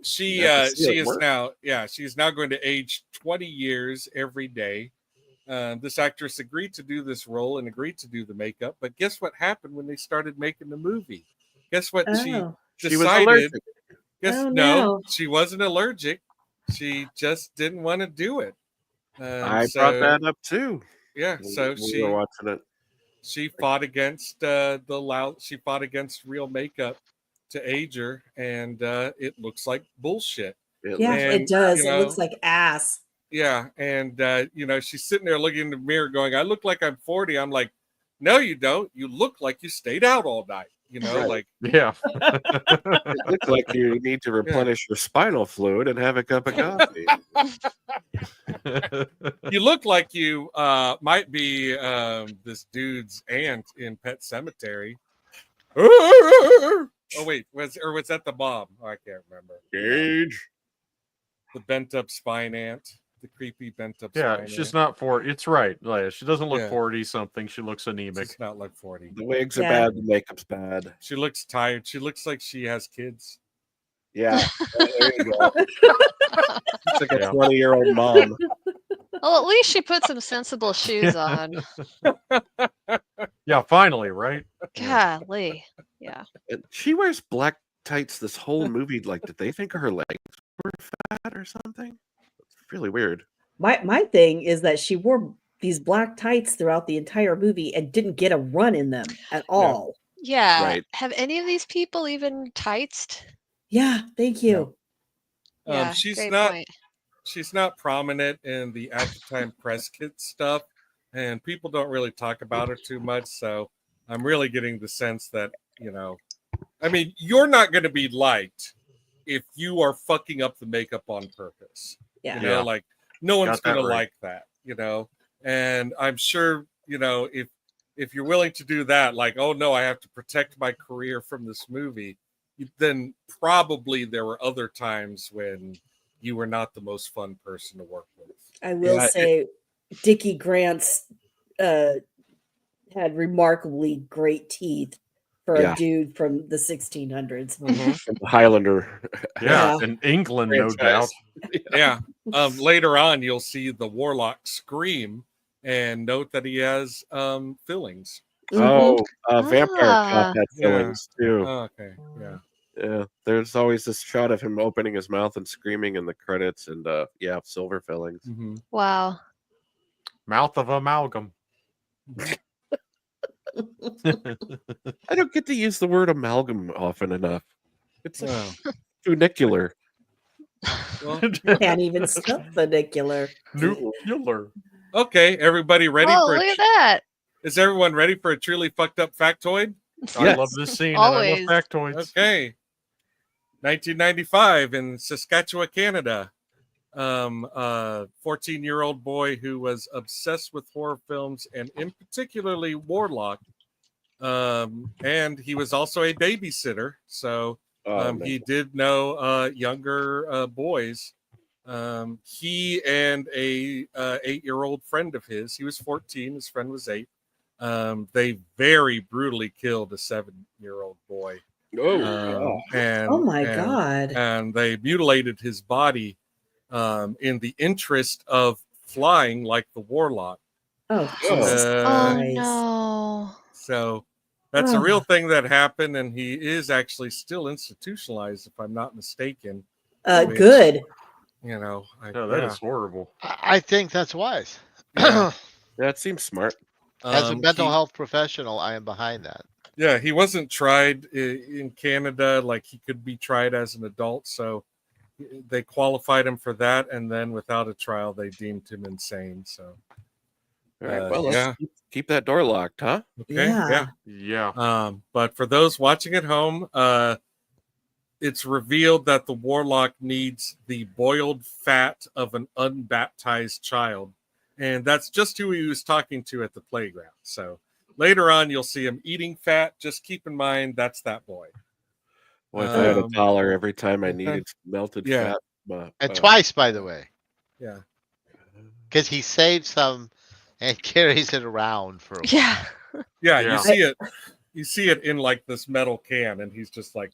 She is now. Yeah, she's now going to age 20 years every day. This actress agreed to do this role and agreed to do the makeup, but guess what happened when they started making the movie? Guess what she decided? Was allergic. No, she wasn't allergic. She just didn't want to do it. I brought that up too. Yeah, so we were watching it. She fought against She fought against real makeup to age her, and it looks like bullshit. It does. It looks like ass. Yeah, and she's sitting there looking in the mirror, going, "I look like I'm 40." I'm like, "No, you don't. You look like you stayed out all night." Like yeah. It looks like you need to replenish your spinal fluid and have a cup of coffee. You look like you might be this dude's aunt in Pet Sematary. Oh wait, was that the mom? Oh, I can't remember. Gage. The bent up spine aunt. The creepy bent up. Yeah, she's not 40. It's right. Like, she doesn't look 40 something. She looks anemic. She's not like 40. The wigs are bad. The makeup's bad. She looks tired. She looks like she has kids. Yeah. There you go. It's like a 20-year-old mom. Well, at least she put some sensible shoes on. Yeah, finally, right? Golly. Yeah. And she wears black tights this whole movie. Like, did they think her legs were fat or something? It's really weird. My thing is that she wore these black tights throughout the entire movie and didn't get a run in them at all. Yeah. Right. Have any of these people even tightsed? Yeah, thank you. Yeah, she's great point. she's not prominent in the at the time press kit stuff, and people don't really talk about her too much. So I'm really getting the sense that, I mean, you're not going to be liked if you are fucking up the makeup on purpose. Yeah. Like no one's Got that going to right. like that, and I'm sure, if you're willing to do that, like, oh no, I have to protect my career from this movie, then probably there were other times when you were not the most fun person to work with. I will say Dickie Grant's had remarkably great teeth for a dude from the 1600s. From the Highlander. Yeah, in England, no doubt. Yeah. Later on, you'll see the Warlock scream and note that he has fillings. Oh, Vampire Cop had fillings too. Oh, okay, yeah. Yeah, there's always this shot of him opening his mouth and screaming in the credits, and silver fillings. Wow. Mouth of amalgam. I don't get to use the word amalgam often enough. It's funicular. Well, can't even spell funicular. Nuclear. Okay, everybody ready Oh, for look at that. Is everyone ready for a truly fucked up factoid? I love this scene. Always. And I love factoids. Okay. 1995 in Saskatchewan, Canada. A 14-year-old boy who was obsessed with horror films and in particularly Warlock. And he was also a babysitter. So he did know younger boys. He and a 8-year-old friend of his, he was 14, his friend was 8. They very brutally killed a 7-year-old boy. Oh my God. And they mutilated his body in the interest of flying like the Warlock. Oh, Jesus Christ. No. So that's a real thing that happened, and he is actually still institutionalized, if I'm not mistaken. Good. That is horrible. I think that's wise. That seems smart. As a mental health professional, I am behind that. Yeah, he wasn't tried in Canada like he could be tried as an adult, so they qualified him for that, and then without a trial, they deemed him insane. So, all right, well, let's keep that door locked, huh? Okay, yeah. But for those watching at home, it's revealed that the Warlock needs the boiled fat of an unbaptized child, and that's just who he was talking to at the playground. So. Later on, you'll see him eating fat. Just keep in mind, that's that boy. Well, if I had $1 every time I needed melted fat. And twice, by the way. Yeah. Because he saves some and carries it around for a while. Yeah, you see it in like this metal can, and he's just like,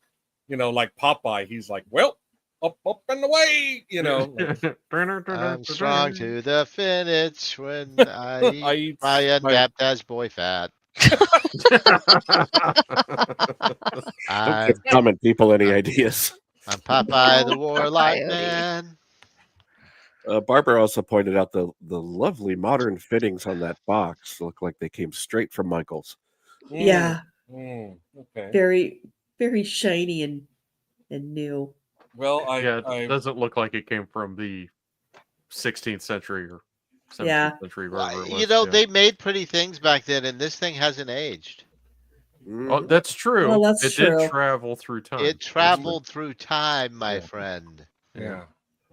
like Popeye. He's like, well, up and away, I'm strong to the finish when I eat my unbaptized boy fat. Comment, people, any ideas? I'm Popeye the Warlock Man. Barbara also pointed out the lovely modern fittings on that box look like they came straight from Michael's. Yeah. Okay. Very, very shiny and new. Well, it doesn't look like it came from the 16th century or 17th century. They made pretty things back then, and this thing hasn't aged. Oh, that's true. Well, that's true. Did travel through time. It traveled through time, my friend. Yeah.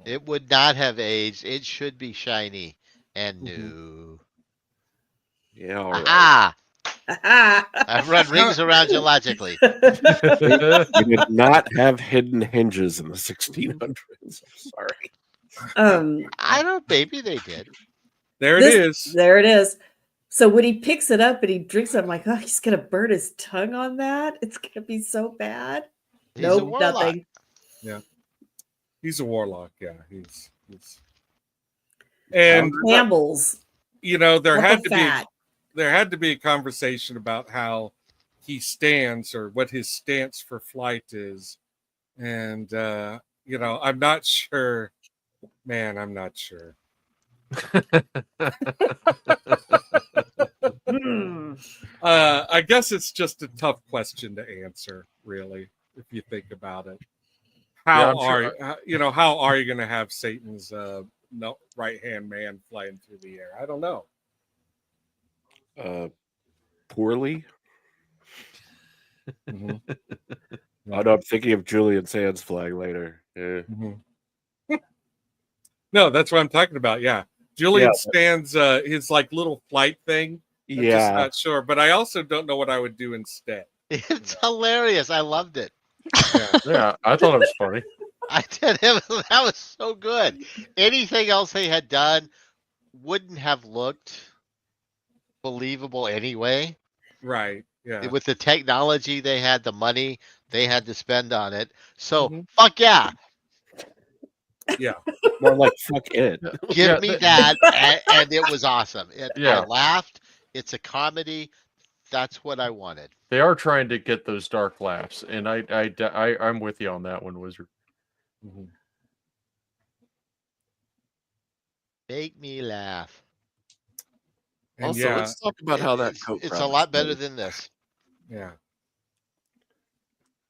It would not have aged. It should be shiny and new. Yeah, all right. I've run rings around you logically. We did not have hidden hinges in the 1600s. Sorry. I don't. Maybe they did. There it is. There it is. So when he picks it up and he drinks it, I'm like, oh, he's gonna burn his tongue on that. It's gonna be so bad. Nope, nothing. Yeah, he's a warlock. Yeah, he's and Campbell's. There had to be a conversation about how he stands or what his stance for flight is. And, I'm not sure, man, I'm not sure. I guess it's just a tough question to answer, really, if you think about it. How are you going to have Satan's right hand man flying through the air? I don't know. Poorly. Oh, no, I'm thinking of Julian Sands flying later. Yeah. No, that's what I'm talking about. Yeah, Julian Sands, his like little flight thing. I'm just not sure, but I also don't know what I would do instead. It's hilarious. I loved it. Yeah, I thought it was funny. I did. That was so good. Anything else they had done wouldn't have looked believable anyway. Right. Yeah. With the technology they had, the money they had to spend on it. So fuck yeah. Yeah. More like fuck it. Give me that, and it was awesome. I laughed. It's a comedy. That's what I wanted. They are trying to get those dark laughs, and I'm with you on that one, Wizard. Make me laugh. And also, let's talk about how that coat. It's a lot better than this. Yeah.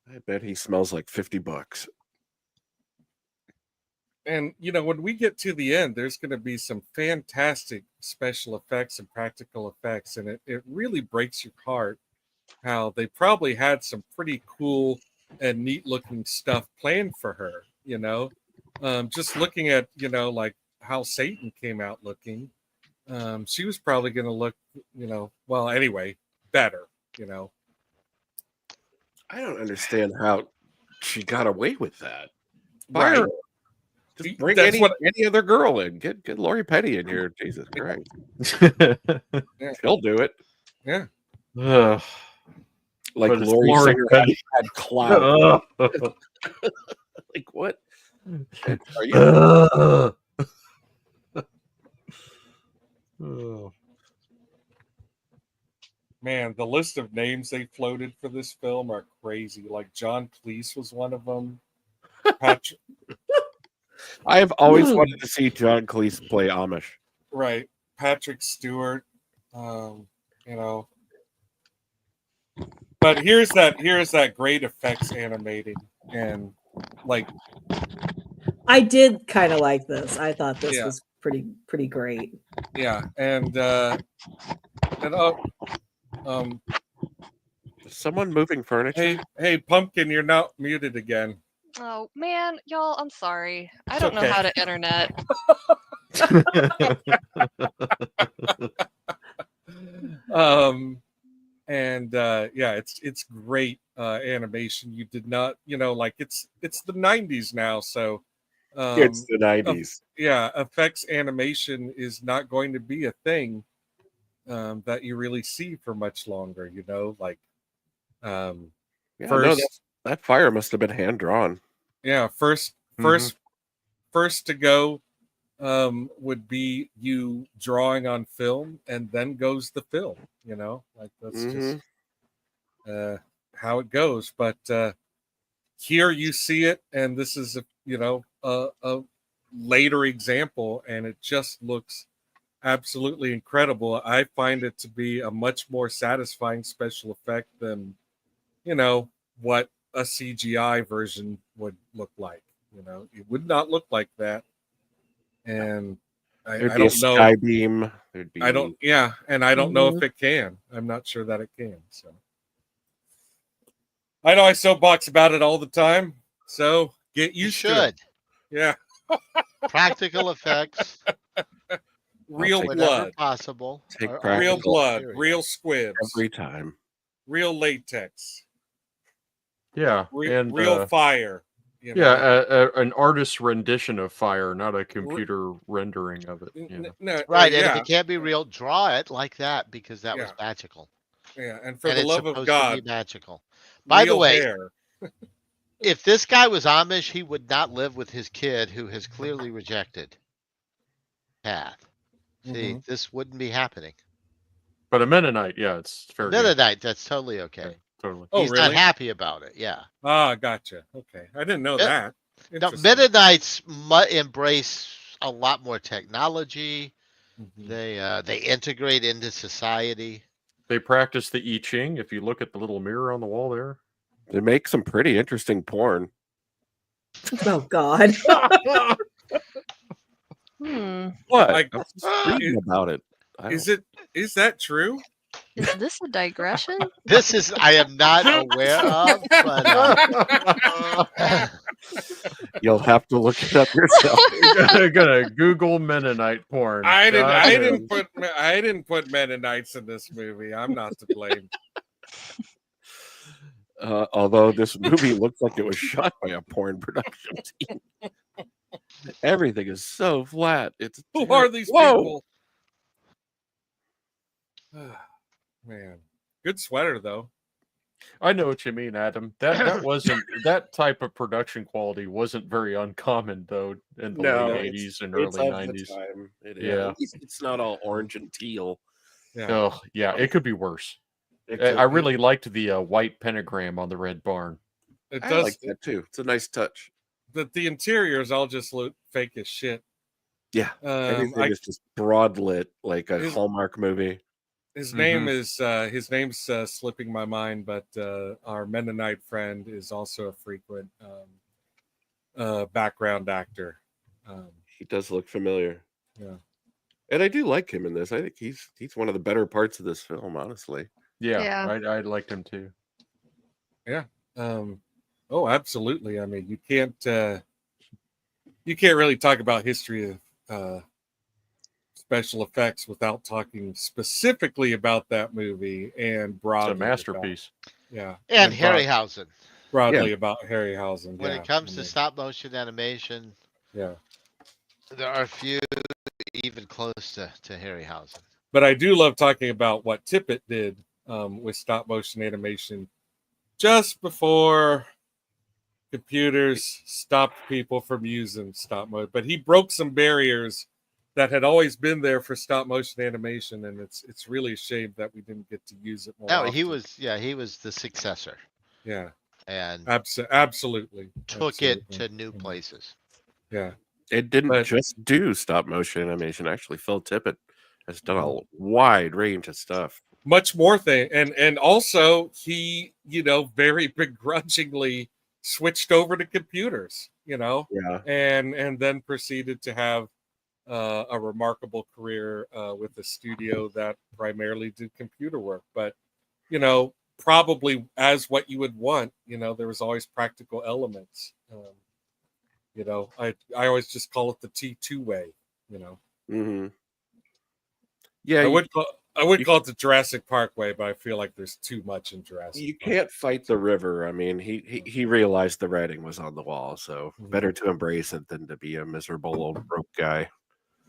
I bet he smells like $50. And when we get to the end, there's going to be some fantastic special effects and practical effects, and it really breaks your heart how they probably had some pretty cool and neat looking stuff planned for her. Just looking at like how Satan came out looking, she was probably going to look better. I don't understand how she got away with that. Right. Just bring any other girl in. Get Lori Petty in here. Jesus Christ. She'll do it. Yeah. Like Lori Petty had clout. Like what? Are you? Man, the list of names they floated for this film are crazy. Like John Cleese was one of them. Patrick. I have always wanted to see John Cleese play Amish. Right. Patrick Stewart. But here's that great effects animating, and like I did kind of like this. I thought this was pretty great. Yeah, and someone moving furniture. Hey, Pumpkin, you're now muted again. Oh man, y'all, I'm sorry. I don't know how to internet. It's great animation. You did not, it's the 90s now, so it's the 90s. Effects animation is not going to be a thing that you really see for much longer. That fire must have been hand drawn. Yeah, first to go would be you drawing on film, and then goes the film. That's just how it goes. But here you see it, and this is a later example, and it just looks absolutely incredible. I find it to be a much more satisfying special effect than what a CGI version would look like. It would not look like that, and I don't know. Sky beam. I don't know if it can. I'm not sure that it can. So I know I soapbox about it all the time. So get used to it. Yeah. Practical effects. Real blood. Possible. Real blood. Real squibs. Every time. Real latex. Yeah. And real fire. An artist's rendition of fire, not a computer rendering of it. Right, and if it can't be real, draw it like that, because that was magical. Yeah, and for the love of God, to be magical. By the way, if this guy was Amish, he would not live with his kid, who has clearly rejected path. See, this wouldn't be happening. But a Mennonite, it's fair. Mennonite, that's totally okay. Yeah, totally. He's not happy about it. Yeah. Ah, gotcha. Okay, I didn't know that. No, Mennonites embrace a lot more technology. Mhm. They integrate into society. They practice the I Ching. If you look at the little mirror on the wall there, They make some pretty interesting porn. Oh God. What? I- I'm just reading about it. Is that true? Is this a digression? This is I am not aware of, but You'll have to look it up yourself. You're gonna Google Mennonite porn. I didn't Goddamn. put Mennonites in this movie. I'm not to blame. Although this movie looks like it was shot by a porn production team. Everything is so flat. It's Who are these Whoa! people? Man, good sweater though. I know what you mean, Adam. That wasn't that type of production quality wasn't very uncommon though in the late 80s and early 90s. Yeah, it's not all orange and teal. Yeah. Oh yeah, it could be worse. I really liked the white pentagram on the red barn. It I does like that too. It's a nice touch. But the interiors all just look fake as shit. Yeah, everything is just broad lit like a Hallmark movie. His name's slipping my mind, but our Mennonite friend is also a frequent background actor. He does look familiar. Yeah, and I do like him in this. I think he's one of the better parts of this film, honestly. Yeah. I liked him too. Yeah. Oh, absolutely. I mean, you can't really talk about history of special effects without talking specifically about that movie and broadly. It's a masterpiece. And Harryhausen. Broadly about Harryhausen. When it comes to stop motion animation, there are few even close to Harryhausen. But I do love talking about what Tippett did with stop motion animation just before computers stopped people from using stop motion. But he broke some barriers that had always been there for stop motion animation, and it's really a shame that we didn't get to use it more. No, often. he was the successor. Yeah, and absolutely took it to new places. Yeah, it didn't just do stop motion animation. Actually, Phil Tippett has done a wide range of stuff. Much more thing, and also he, very begrudgingly switched over to computers. And then proceeded to have a remarkable career with a studio that primarily did computer work. But, probably as what you would want, there was always practical elements. I always just call it the T2 way, Mm-hmm. Yeah. I would call it the Jurassic Park way, but I feel like there's too much in Jurassic You Park. can't fight the river. I mean, he realized the writing was on the wall, so better to embrace it than to be a miserable old broke guy.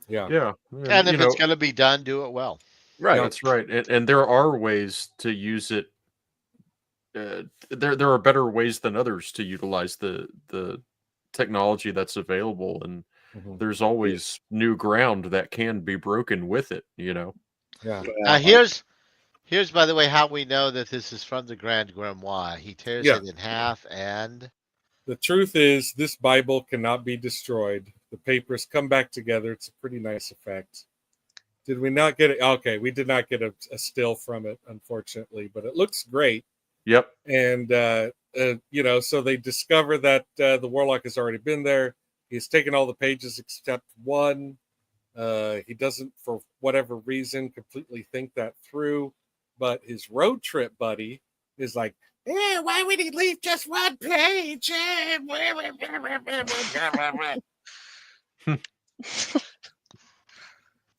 Yeah. And if it's going to be done, do it well. Right. That's right. And there are ways to use it. There are better ways than others to utilize the technology that's available, and there's always new ground that can be broken with it. Yeah. Now here's by the way how we know that this is from the Grand Grimoire. He tears it in half, and the truth is this Bible cannot be destroyed. The papers come back together. It's a pretty nice effect. Did we not get it? Okay, we did not get a still from it, unfortunately, but it looks great. Yep. And so they discover that the Warlock has already been there. He's taken all the pages except one. He doesn't, for whatever reason, completely think that through. But his road trip buddy is like, "Yeah, why would he leave just one page?"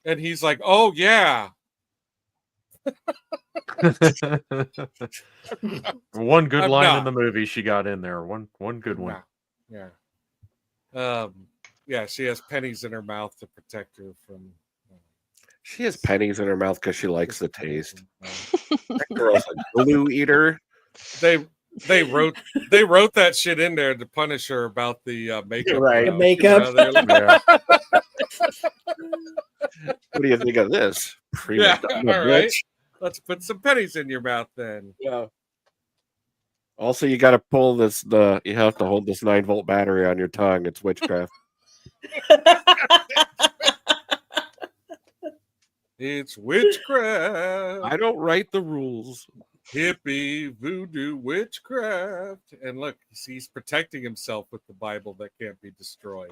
And he's like, "Oh yeah." One good line in the movie she got in there. One good one. Yeah. Yeah, she has pennies in her mouth to protect her from. She has pennies in her mouth because she likes the taste. That girl's a glue eater. They wrote that shit in there to punish her about the makeup. Right, the makeup. What do you think of this? All right. Let's put some pennies in your mouth then. Yeah. Also, you got to pull this. You have to hold this 9-volt battery on your tongue. It's witchcraft. It's witchcraft. I don't write the rules. Hippie voodoo witchcraft. And look, he's protecting himself with the Bible that can't be destroyed.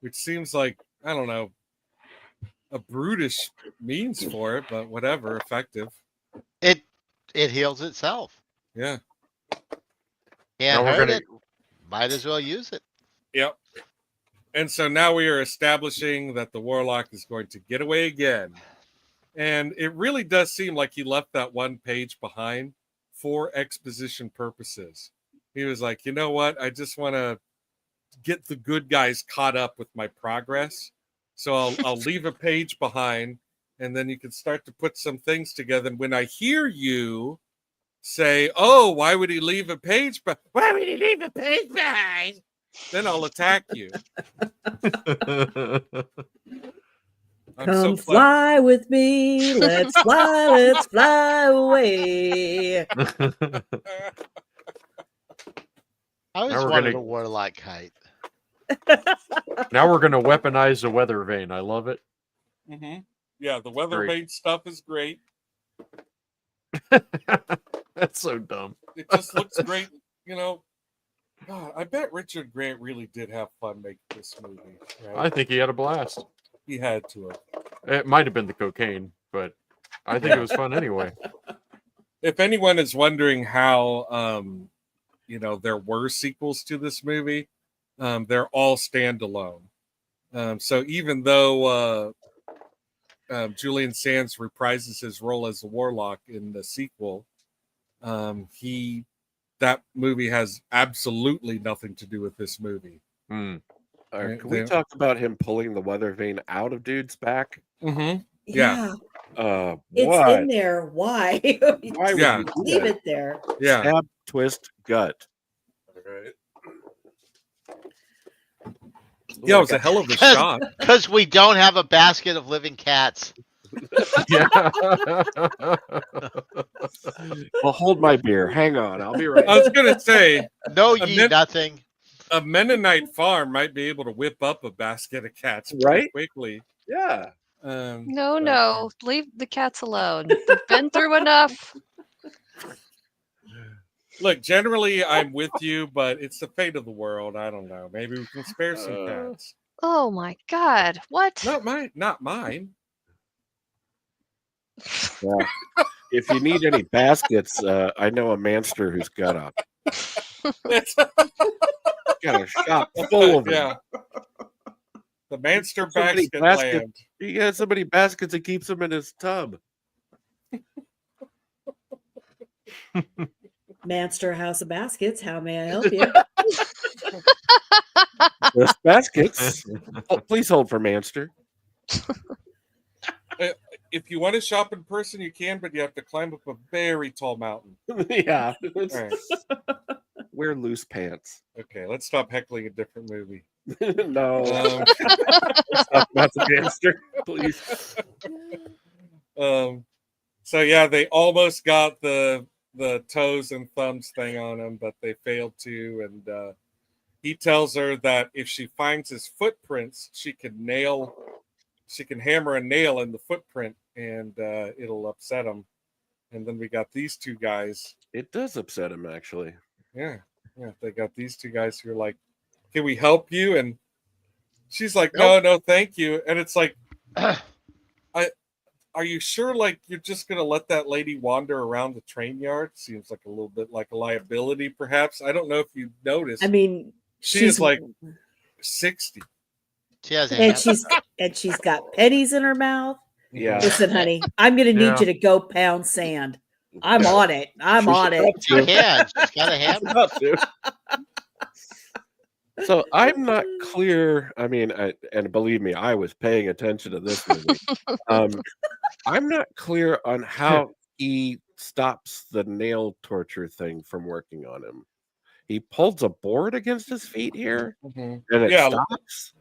Which seems like, I don't know, a brutish means for it, but whatever, effective. It heals itself. Yeah. Can't hurt it. Might as well use it. Yep. And so now we are establishing that the Warlock is going to get away again. And it really does seem like he left that one page behind for exposition purposes. He was like, you know what? I just want to get the good guys caught up with my progress. So I'll leave a page behind, and then you can start to put some things together. And when I hear you say, oh, why would he leave a page behind? Why would he leave a page behind? Then I'll attack you. Come fly with me. Let's fly away. I always wanted a warlock kite. Now we're going to weaponize the weather vane. I love it. Mm-hmm. Yeah, the weather vane stuff is great. That's so dumb. It just looks great, you know. God, I bet Richard Grant really did have fun making this movie. Right? I think he had a blast. He had to have. It might have been the cocaine, but I think it was fun anyway. If anyone is wondering how, there were sequels to this movie, they're all standalone. So even though Julian Sands reprises his role as the Warlock in the sequel, that movie has absolutely nothing to do with this movie. Can we talk about him pulling the weather vane out of dude's back? Mm-hmm. Yeah. It's in there. Why? Why would you leave it there? Yeah. Stab, twist, gut. All right. Yeah, it was a hell of a shot. Because we don't have a basket of living cats. Yeah. Well, hold my beer. Hang on. I'll be right back. I was going to say, nothing. A Mennonite farm might be able to whip up a basket of cats right quickly. Yeah. No. Leave the cats alone. They've been through enough. Look, generally I'm with you, but it's the fate of the world. I don't know. Maybe we can spare some cats. Oh my God! What? Not mine. Yeah. If you need any baskets, I know a manster who's got a shop full of them. Yeah. The manster basket land. He has so many baskets he keeps them in his tub. Manster House of Baskets. How may I help you? Those baskets. Please hold for Manster. If you want to shop in person, you can, but you have to climb up a very tall mountain. Yeah. Right. Wear loose pants. Okay, let's stop heckling a different movie. No. Let's talk about the Manster, please. So yeah, they almost got the toes and thumbs thing on him, but they failed to. And he tells her that if she finds his footprints, she can hammer a nail in the footprint, and it'll upset him. And then we got these two guys. It does upset him, actually. Yeah. They got these two guys who are like, "Can we help you?" And she's like, "No, thank you." And it's like, are you sure? Like, you're just gonna let that lady wander around the train yard? Seems like a little bit like a liability, perhaps. I don't know if you noticed. I mean, she's like 60. She has she's got pennies in her mouth. Yeah. Listen, honey, I'm gonna need you to go pound sand. I'm on it. She can. She's got a hammer. So I'm not clear. I mean, and believe me, I was paying attention to this movie. I'm not clear on how he stops the nail torture thing from working on him. He pulls a board against his feet here, and it stops.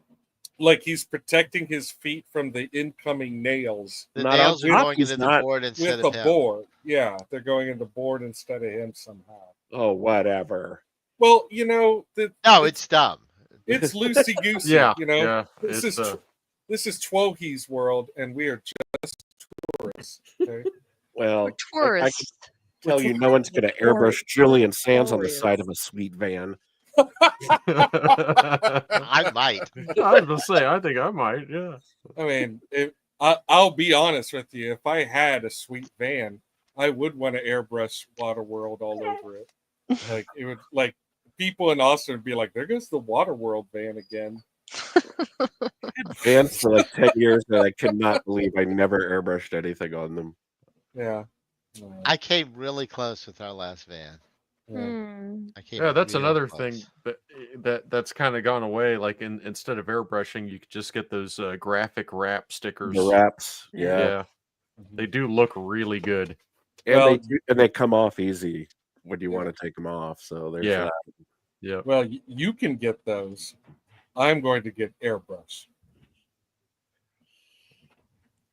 Like he's protecting his feet from the incoming nails. The nails are going into the board instead of him. Board. Yeah, they're going into the board instead of him somehow. Oh, whatever. Well, you know, it's dumb. It's loosey goosey. Yeah, you know, yeah, this is Twohe's world, and we are just Okay. Well, I Tourists. can tell you, no one's going to airbrush Julian Sands on the side of a sweet van. I might. I was gonna say, I think I might. Yeah. I mean, I'll be honest with you. If I had a sweet van, I would want to airbrush Waterworld all over it. Like it would, like people in Austin would be like, "There goes the Waterworld van again." I had vans for like 10 years, and I could not believe I never airbrushed anything on them. Yeah. I came really close with our last van. I came that's real another close. thing that's kind of gone away. Like instead of airbrushing, you could just get those graphic wrap stickers. The wraps, Yeah, they do look really good. And they come off easy when you want to take them off. So there's that. Yeah. Well, you can get those. I'm going to get airbrush.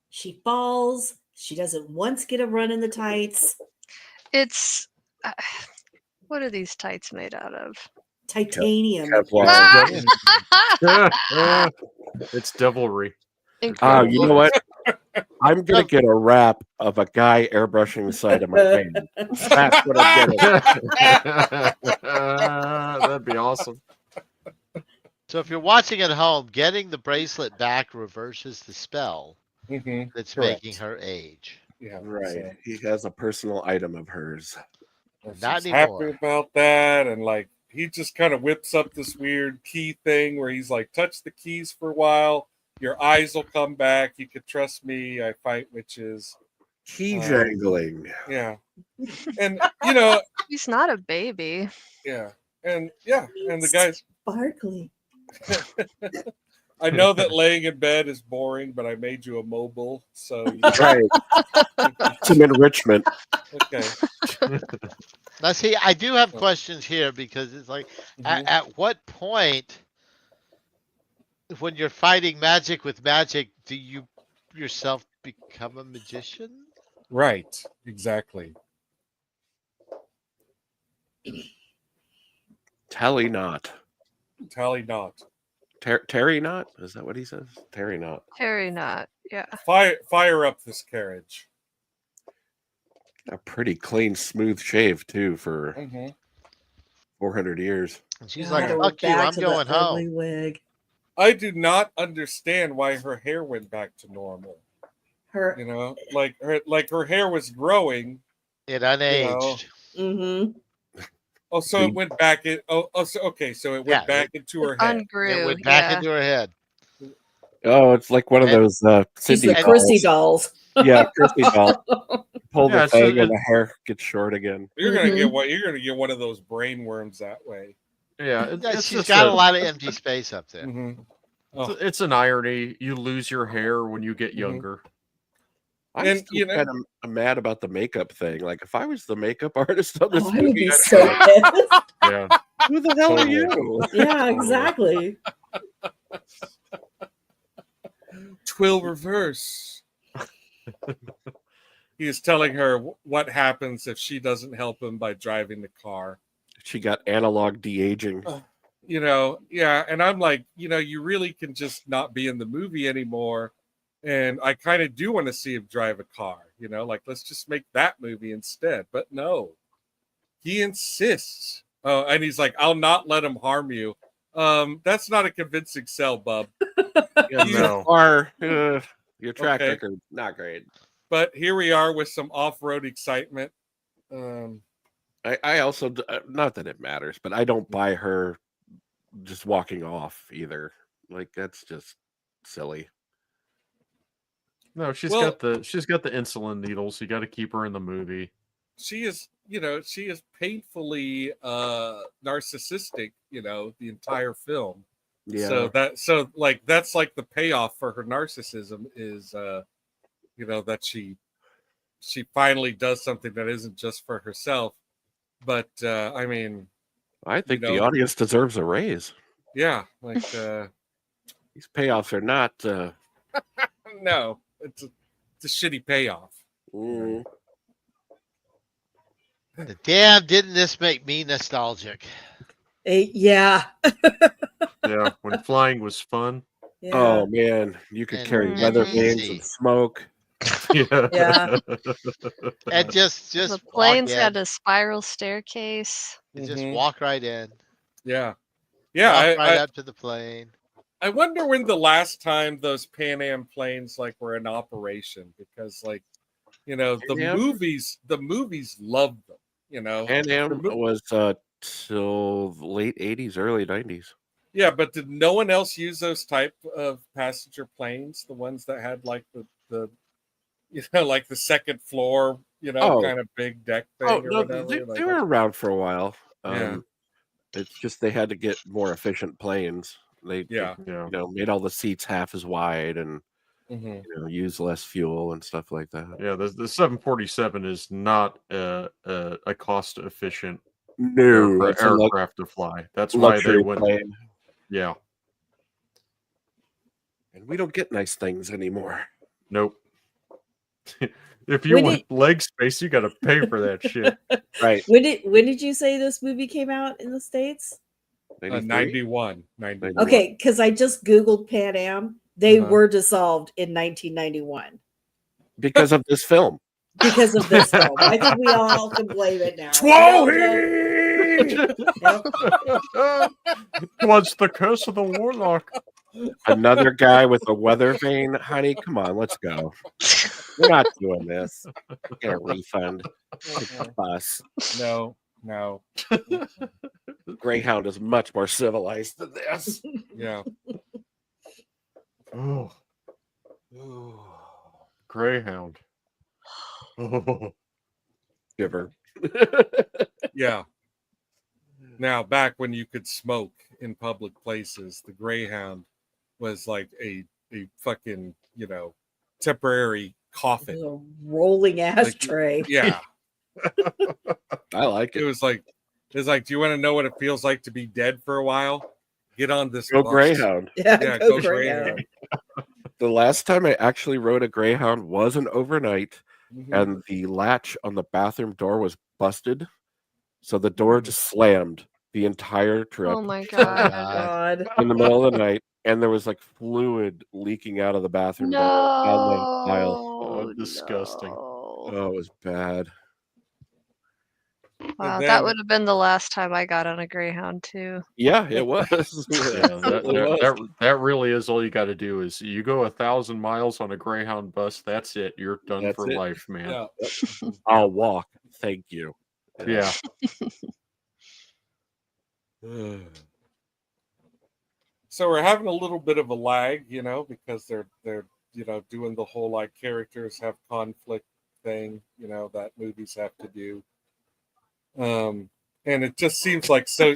She falls. She doesn't once get a run in the tights. It's what are these tights made out of? Titanium. It's devilry. Oh, you know what? I'm gonna get a wrap of a guy airbrushing the side of my van. That's what I'm getting. That'd be awesome. So if you're watching at home, getting the bracelet back reverses the spell that's Correct. making her age. Yeah, Right. so He has a personal item of hers. Not she's anymore. happy about that, and like he just kind of whips up this weird key thing where he's like, touch the keys for a while, your eyes will come back. You could trust me. I fight witches. Key jangling. Yeah, and you know He's not a baby. yeah, and the guys. Sparkly. I know that laying in bed is boring, but I made you a mobile, so Right. Some enrichment. Okay. Now, see, I do have questions here because it's like, at what point, when you're fighting magic with magic, do you yourself become a magician? Right. Exactly. Tally not. Tally not. Terry not? Is that what he says? Terry not. Terry not. Yeah. Fire up this carriage. A pretty clean, smooth shave too for 400 years. And she's like, "Fuck you! I'm going home." Wig. I do not understand why her hair went back to normal. You know, like her hair was growing. It unaged. Oh, so it went back in. So it went back into her head. It went back into her head. Oh, it's like one of those She's Cindy the Chrissy dolls. Yeah, Chrissy doll. Pull the Yeah, thing so and the hair gets short again. You're gonna get what? You're gonna get one of those brain worms that way. Yeah, She's got a lot of empty space up there. It's an irony. You lose your hair when you get younger. I'm still kind of mad about the makeup thing. Like, if I was the makeup artist on this I movie, would be I'd so pissed. Yeah. Who the hell are you? Yeah, exactly. Twill reverse. He is telling her what happens if she doesn't help him by driving the car. She got analog de-aging. You know, yeah. And I'm like, you know, you really can just not be in the movie anymore. And I kind of do want to see him drive a car, you know, like let's just make that movie instead. But no, he insists. Oh, and he's like, I'll not let him harm you. That's not a convincing sell, bub. Your track record, not great. But here we are with some off-road excitement. I also, not that it matters, but I don't buy her just walking off either. Like, that's just silly. No, she's got the insulin needles. You got to keep her in the movie. She is, you know, she is painfully narcissistic, you know, the entire film. Yeah. So that's like the payoff for her narcissism is you know, that she finally does something that isn't just for herself. But I mean, I think the audience deserves a raise. Yeah, like these payoffs are not no, it's a shitty payoff. Damn, didn't this make me nostalgic? Yeah. Yeah, when flying was fun. Yeah. Oh man, you could carry weather vanes and smoke. Yeah. And just The walk plane's in. got a spiral staircase. Just walk right in. Yeah. Walk right up to the plane. I wonder when the last time those Pan Am planes like were in operation, because like, you know, the movies loved them, you know. Pan Am was till late 80s, early 90s. Yeah, but did no one else use those type of passenger planes? The ones that had like the you know, like the second floor, you know, kind of big deck thing or whatever. They were around for a while. Yeah. It's just they had to get more efficient planes. They you know, made all the seats half as wide and you know, use less fuel and stuff like that. Yeah, the 747 is not a cost efficient aircraft to fly. That's why they went. Plane. Yeah, and we don't get nice things anymore. Nope. If you want leg space, you got to pay for that shit. Right. When did you say this movie came out in the States? 91. Okay, because I just Googled Pan Am. They were dissolved in 1991. Because of this film. Because of this film. I think we all can blame it now. What's the curse of the warlock? Another guy with a weather vane, honey. Come on, let's go. We're not doing this. Get a refund. Bus. No. Greyhound is much more civilized than this. Yeah. Oh. Greyhound. Giver. Yeah. Now, back when you could smoke in public places, the Greyhound was like a fucking, you know, temporary coffin. A rolling ashtray. Like, yeah. I like it. It was like, do you want to know what it feels like to be dead for a while? Get on this Go bus. Greyhound. Yeah, go Greyhound. The last time I actually rode a Greyhound was an overnight, and the latch on the bathroom door was busted. So the door just slammed the entire trip. Oh my god. In the middle of the night, and there was like fluid leaking out of the bathroom door down the aisle. Oh, disgusting. Oh, it was bad. Wow, that would have been the last time I got on a Greyhound too. Yeah, it was. That really is all you got to do. Is you go 1,000 miles on a Greyhound bus. That's it. You're done for life, man. Yeah. I'll walk. Thank you. Yeah. So we're having a little bit of a lag, you know, because they're you know, doing the whole like characters have conflict thing, you know, that movies have to do. And it just seems like so.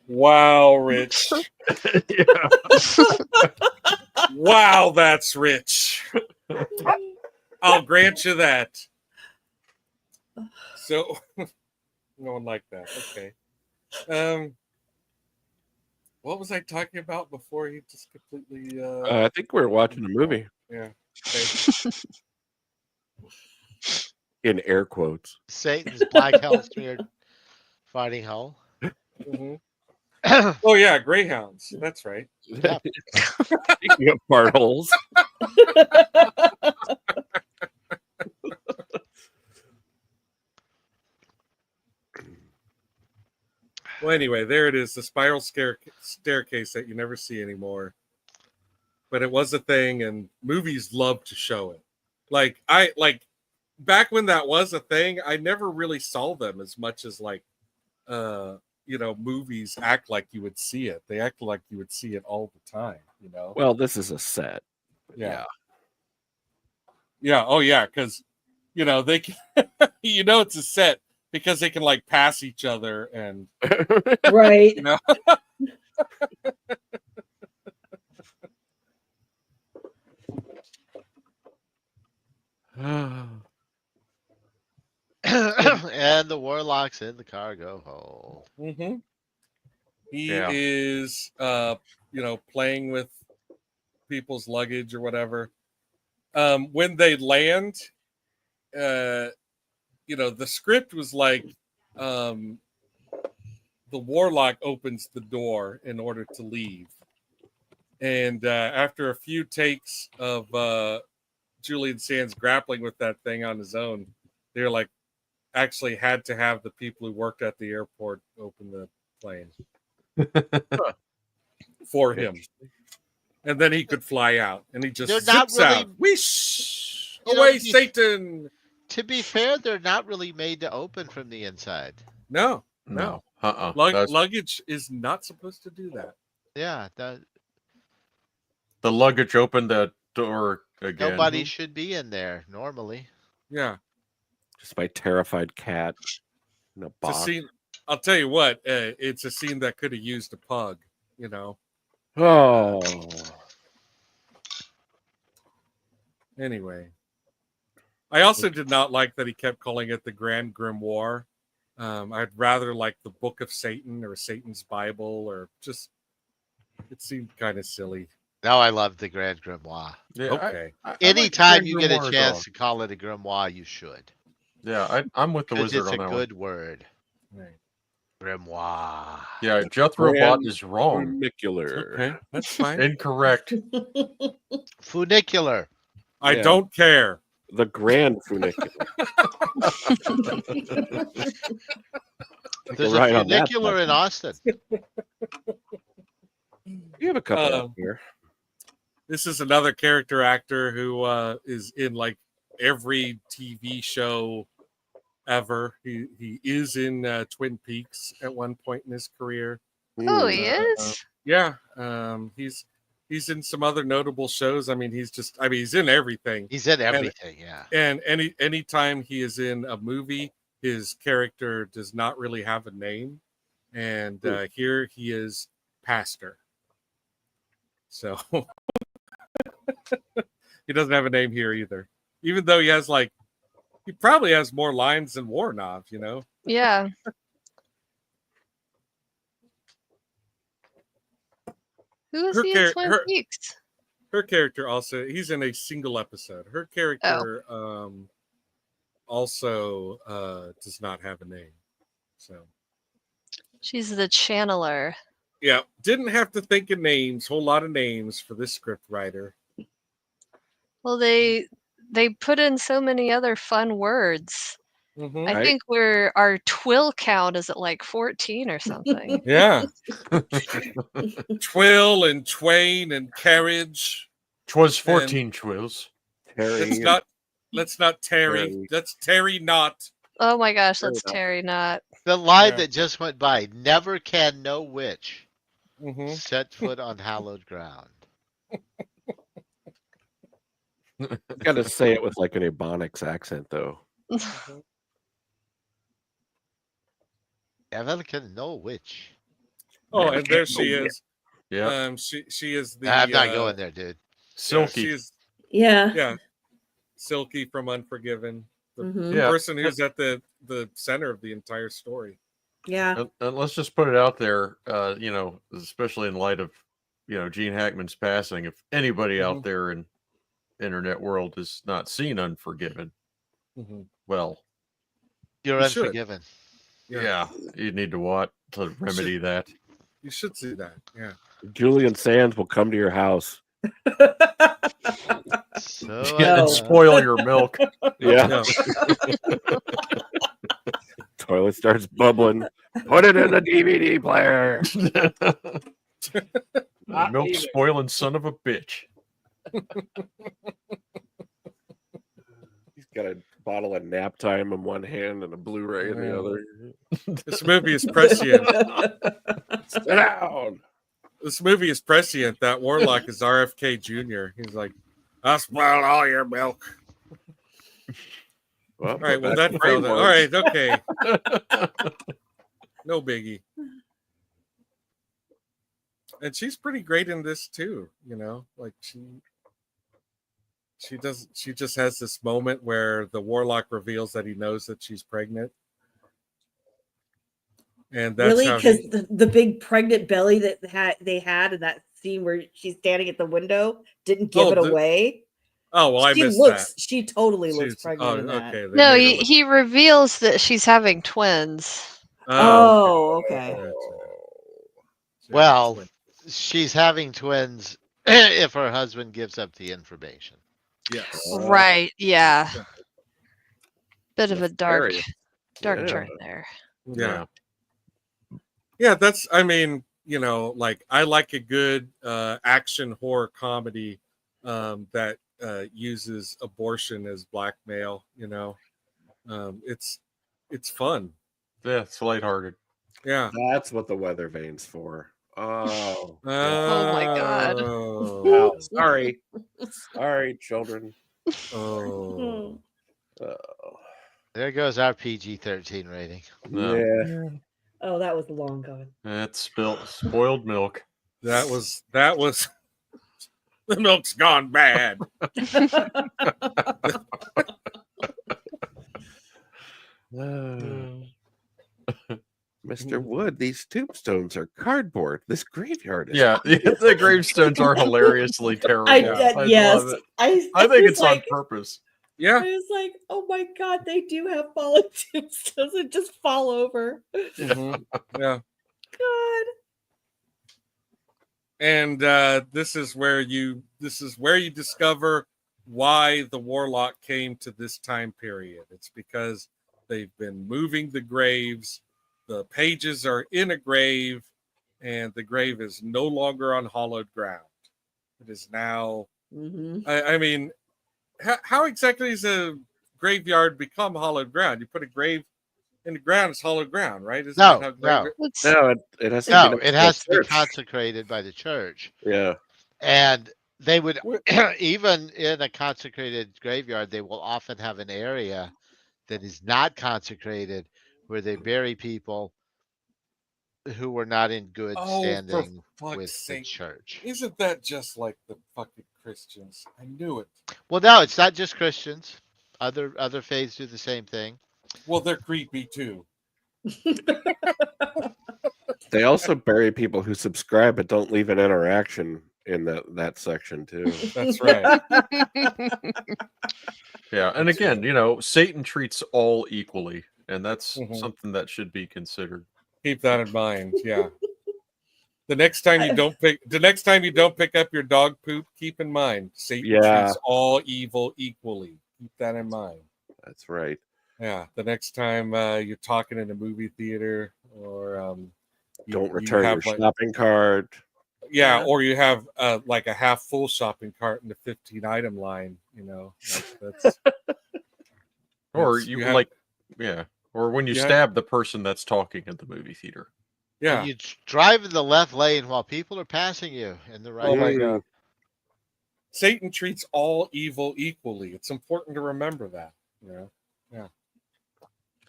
Wow, Rich. Wow, that's rich. I'll grant you that. So, no one liked that. Okay. What was I talking about before he just completely? I think we were watching a movie. Yeah. Okay. In air quotes. Satan's Black Hell Smeared Fighting Hole. Oh yeah, Greyhounds. That's right. Yep. Speaking of fart holes. Well, anyway, there it is, the spiral staircase that you never see anymore. But it was a thing, and movies love to show it. Like back when that was a thing, I never really saw them as much as like you know, movies act like you would see it. They act like you would see it all the time, you know. Well, this is a set. Yeah. Oh yeah, because you know they can you know it's a set because they can like pass each other and right. You know? And the warlock's in the cargo hold. He is you know, playing with people's luggage or whatever. When they land, you know, the script was like the warlock opens the door in order to leave. And after a few takes of Julian Sands grappling with that thing on his own, they're like, actually had to have the people who worked at the airport open the plane for him. And then he could fly out. And he just zips out. Whoosh! Away, Satan! To be fair, they're not really made to open from the inside. No. Luggage is not supposed to do that. Yeah. The luggage opened the door again. Nobody should be in there normally. Yeah. Just my terrified cat in a box. It's a scene, I'll tell you what, it's a scene that could have used a pug, you know. Oh. Anyway. I also did not like that he kept calling it the Grand Grimoire. I'd rather like the Book of Satan or Satan's Bible, or just, it seemed kind of silly. No, I love the Grand Grimoire. Yeah, okay. Anytime you get a chance to call it a grimoire, you should. Yeah, I'm with the wizard on that one. It's a good word. Right. Grimoire. Yeah, Jethro Bot is wrong. Funicular. Okay, that's fine. Incorrect. Funicular. I don't care. The Grand Funicular. There's a funicular in Austin. You have a couple up here. This is another character actor who is in like every TV show ever. He is in Twin Peaks at one point in his career. Oh, he is? Yeah. He's in some other notable shows. I mean, he's in everything. He's in everything, yeah. And anytime he is in a movie, his character does not really have a name. And here he is pastor. So he doesn't have a name here either. Even though he probably has more lines than Woronov, you know? Yeah. Who is he in Twin Peaks? Her character also, he's in a single episode. Her character also does not have a name. So she's the channeler. Yeah, didn't have to think of names, whole lot of names for this script writer. Well, they put in so many other fun words. Mm-hmm. I think our twill count is at like 14 or something. Yeah. Twill and twain and carriage. 'Twas 14 twills. Let's not tarry. Let's tarry not. Oh my gosh, let's tarry not. The line that just went by, never can no witch set foot on hallowed ground. Got to say it with like an Ebonics accent, though. Never can no witch. Oh, and there she is. Yeah. She is the. I'm not going there, dude. Silky. Yeah. Silky from Unforgiven. The person who's at the center of the entire story. Yeah. And let's just put it out there, especially in light of, Gene Hackman's passing. If anybody out there in internet world has not seen Unforgiven, well, you're unforgiven. Yeah, you need to watch to remedy that. You should see that. Yeah. Julian Sands will come to your house. And spoil your milk. Yeah. Toilet starts bubbling. Put it in the DVD player. Milk spoiling son of a bitch. He's got a bottle of nap time in one hand and a Blu-ray in the other. This movie is prescient. Sit down. This movie is prescient. That Warlock is RFK Jr. He's like, I spoiled all your milk. Well, all right, well, that failed. All right, okay. No biggie. And she's pretty great in this too, like she just has this moment where the Warlock reveals that he knows that she's pregnant. And that's really because the big pregnant belly that they had in that scene where she's standing at the window didn't give it away. Oh, well, I missed that. She totally looks pregnant in that. No, he reveals that she's having twins. Oh, okay. Well, she's having twins if her husband gives up the information. Yes. Right. Yeah. Bit of a dark Yeah. turn there. Yeah. Yeah, that's, I mean, you know, like I like a good action horror comedy that uses abortion as blackmail, you know. It's fun. Yeah, it's lighthearted. Yeah. That's what the weather vane's for. Oh. Oh my God. Oh, sorry. Sorry, children. Oh. There goes our PG-13 rating. No. Yeah. Oh, that was long gone. It's spoiled milk. That was the milk's gone bad. Mr. Wood, these tombstones are cardboard. This graveyard is. Yeah, the gravestones are hilariously terrible. Yes, love it. I I think was it's like, on purpose. Yeah. I was like, oh my God, they do have fallen tombstones that just fall over. Mhm. Yeah. God. And this is where you discover why the warlock came to this time period. It's because they've been moving the graves. The pages are in a grave, and the grave is no longer on hollowed ground. It is now. I mean, how exactly does a graveyard become hollowed ground? You put a grave in the ground, it's hollowed ground, right? Isn't that how it has to No, be it has to be consecrated by the church. Yeah. And they would, even in a consecrated graveyard, they will often have an area that is not consecrated where they bury people who were not in good standing with the church. Isn't that just like the fucking Christians? I knew it. Well, no, it's not just Christians. Other faiths do the same thing. Well, they're creepy too. They also bury people who subscribe but don't leave an interaction in that section too. That's right. Yeah, and again, you know, Satan treats all equally, and that's something that should be considered. Keep that in mind. Yeah. The next time you don't pick up your dog poop, keep in mind Satan treats all evil equally. Keep that in mind. That's right. Yeah. The next time you're talking in a movie theater, or don't return your shopping cart. Yeah, or you have like a half full shopping cart in the 15-item line. You know, that's or you have, like, yeah, or when you stab the person that's talking at the movie theater. Yeah, when you drive in the left lane while people are passing you in the right. Oh my God! Satan treats all evil equally. It's important to remember that. You know? Yeah.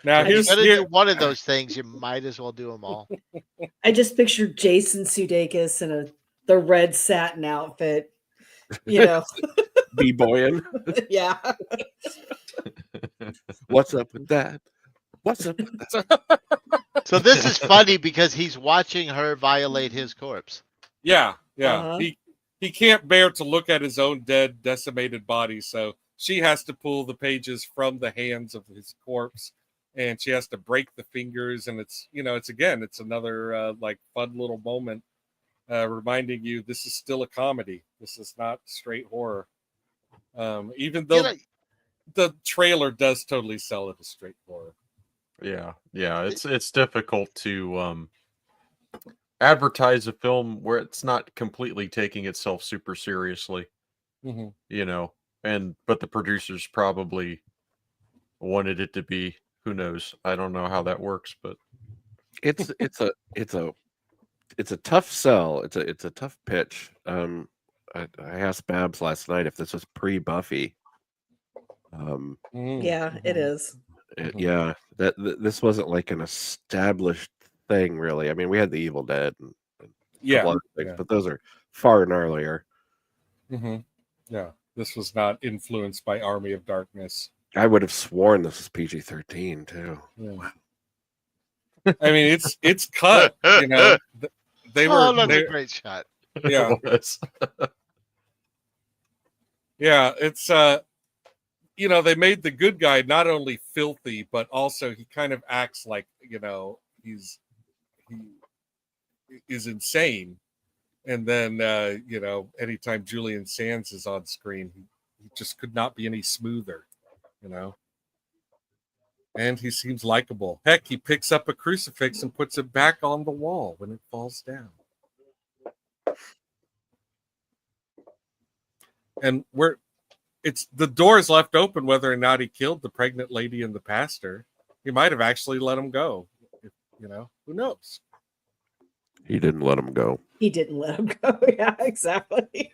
Now, here's do one of those things. You might as well do them all. I just pictured Jason Sudeikis in the red satin outfit. You know, b-boying. Yeah. What's up with that? What's up with that? So this is funny because he's watching her violate his corpse. Yeah, yeah. He can't bear to look at his own dead, decimated body, so she has to pull the pages from the hands of his corpse, and she has to break the fingers, and it's another like fun little moment, reminding you this is still a comedy. This is not straight horror. Even though the trailer does totally sell it as straight horror. Yeah, it's difficult to advertise a film where it's not completely taking itself super seriously. You know, but the producers probably wanted it to be. Who knows? I don't know how that works, but it's a tough sell. It's a tough pitch. I asked Babs last night if this was pre-Buffy. Yeah, it is. Yeah, this wasn't like an established thing, really. I mean, we had The Evil Dead and a couple other things, but those are far gnarlier. Yeah, this was not influenced by Army of Darkness. I would have sworn this was PG-13 too. Yeah. I mean, it's cut. You know, they were. That's a great shot. Yeah. Yeah, it's you know, they made the good guy not only filthy, but also he kind of acts like, you know, he is insane. And then anytime Julian Sands is on screen, he just could not be any smoother, And he seems likable. Heck, he picks up a crucifix and puts it back on the wall when it falls down. And the door is left open whether or not he killed the pregnant lady and the pastor. He might have actually let him go. Who knows? He didn't let him go. He didn't let him go. Yeah, exactly.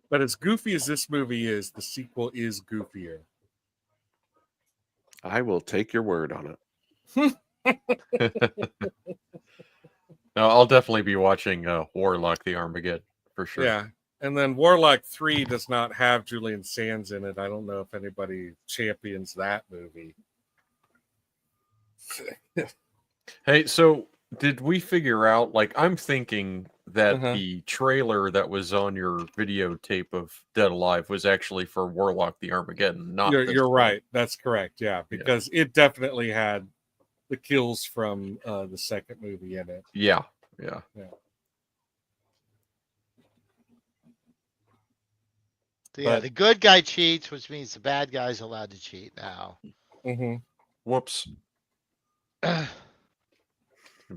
But as goofy as this movie is, the sequel is goofier. I will take your word on it. No, I'll definitely be watching Warlock the Armageddon for sure. Yeah. And then Warlock 3 does not have Julian Sands in it. I don't know if anybody champions that movie. Hey, so did we figure out, I'm thinking that the trailer that was on your videotape of Dead Alive was actually for Warlock the Armageddon, not You're right. That's correct. Yeah, because it definitely had the kills from the second movie in it. Yeah. Yeah, the good guy cheats, which means the bad guy's allowed to cheat now. Mm-hmm. Whoops.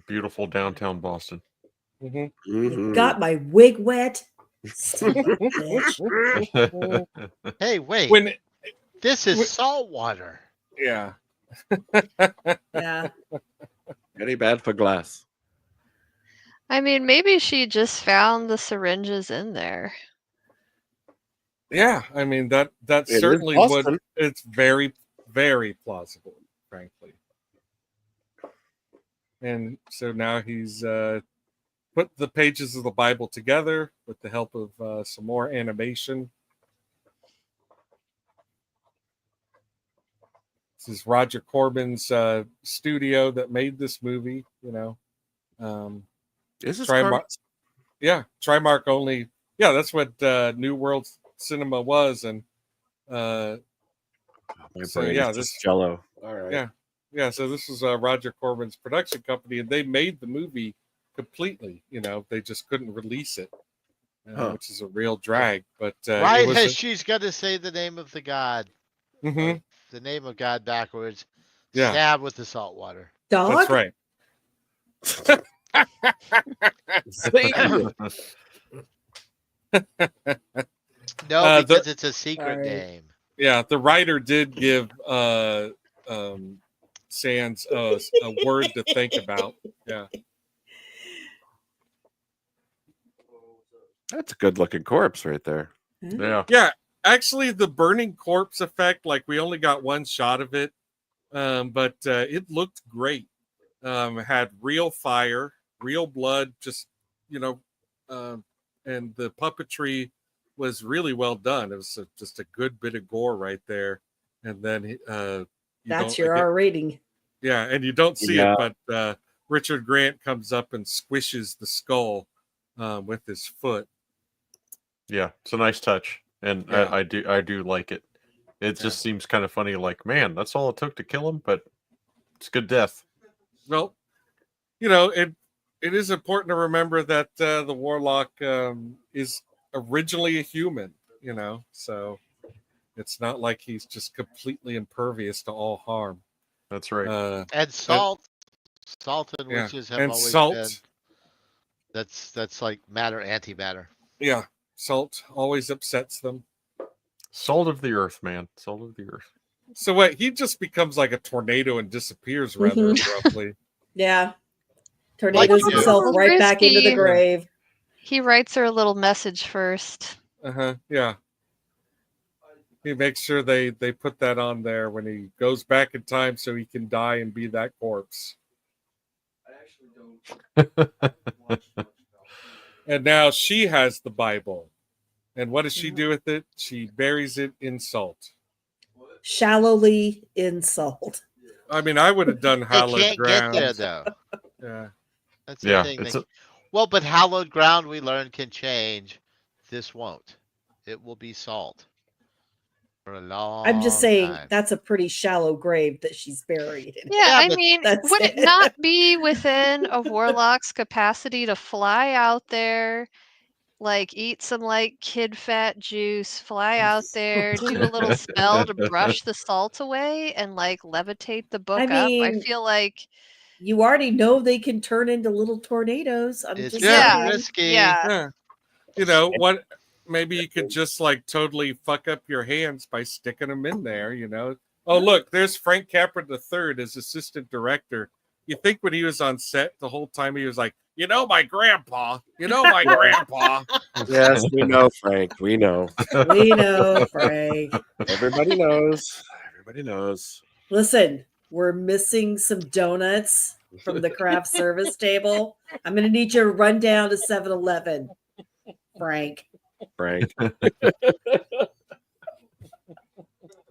Beautiful downtown Boston. Mm-hmm. You got my wig wet. Hey, wait. This is salt water. Yeah. Yeah. Very bad for glass. I mean, maybe she just found the syringes in there. Yeah, I mean that certainly would. It's very, very plausible, frankly. And so now he's put the pages of the Bible together with the help of some more animation. This is Roger Corman's studio that made this movie. Is this Trimark? Yeah, Trimark only. Yeah, that's what New World Cinema was, and this is Jello. All right. Yeah. So this was Roger Corman's production company, and they made the movie completely. They just couldn't release it, which is a real drag. But she's got to say the name of the god. Mm-hmm. The name of God backwards. Yeah. Stab with the salt water. Dog? That's right. No, because it's a secret name. Yeah, the writer did give Sands a word to think about. Yeah. That's a good looking corpse right there. Yeah. Yeah. Actually, the burning corpse effect, we only got one shot of it, but it looked great. It had real fire, real blood, just, and the puppetry was really well done. It was just a good bit of gore right there. And then that's your R rating. Yeah, and you don't see it, but Richard Grant comes up and squishes the skull with his foot. Yeah, it's a nice touch. And yeah. I do like it. It just seems kind of funny, man, that's all it took to kill him, but it's good death. Well, it is important to remember that the Warlock is originally a human, so it's not like he's just completely impervious to all harm. That's right. And salt and witches have always been. That's like matter, antimatter. Yeah. Salt always upsets them. Salt of the earth, man. Salt of the earth. So what? He just becomes like a tornado and disappears rather abruptly. Yeah. Tornadoes himself right back into the grave. He writes her a little message first. Yeah. He makes sure they put that on there when he goes back in time so he can die and be that corpse. I actually don't. And now she has the Bible. And what does she do with it? She buries it in salt. Shallowly in salt. I mean, I would have done hallowed ground. Get there, though. Yeah. That's the thing. Well, but hallowed ground, we learned, can change. this won't. It will be salt for a long I'm just saying time. that's a pretty shallow grave that she's buried in. Yeah, I mean, would it not be within a warlock's capacity to fly out there, like eat some like kid fat juice, fly out there, do a little spell to brush the salt away, and like levitate the book up? I feel like you already know they can turn into little tornadoes. I'm It's just yeah, risky. yeah. You know what? Maybe you could just like totally fuck up your hands by sticking them in there. You know. Oh look, there's Frank Capra III as assistant director. You think when he was on set the whole time he was like, you know, my grandpa. You know, my grandpa. Yes, we know, Frank. We know. We know, Frank. Everybody knows. Everybody knows. Listen, we're missing some donuts from the craft service table. I'm going to need you to run down to 7-Eleven, Frank. Frank.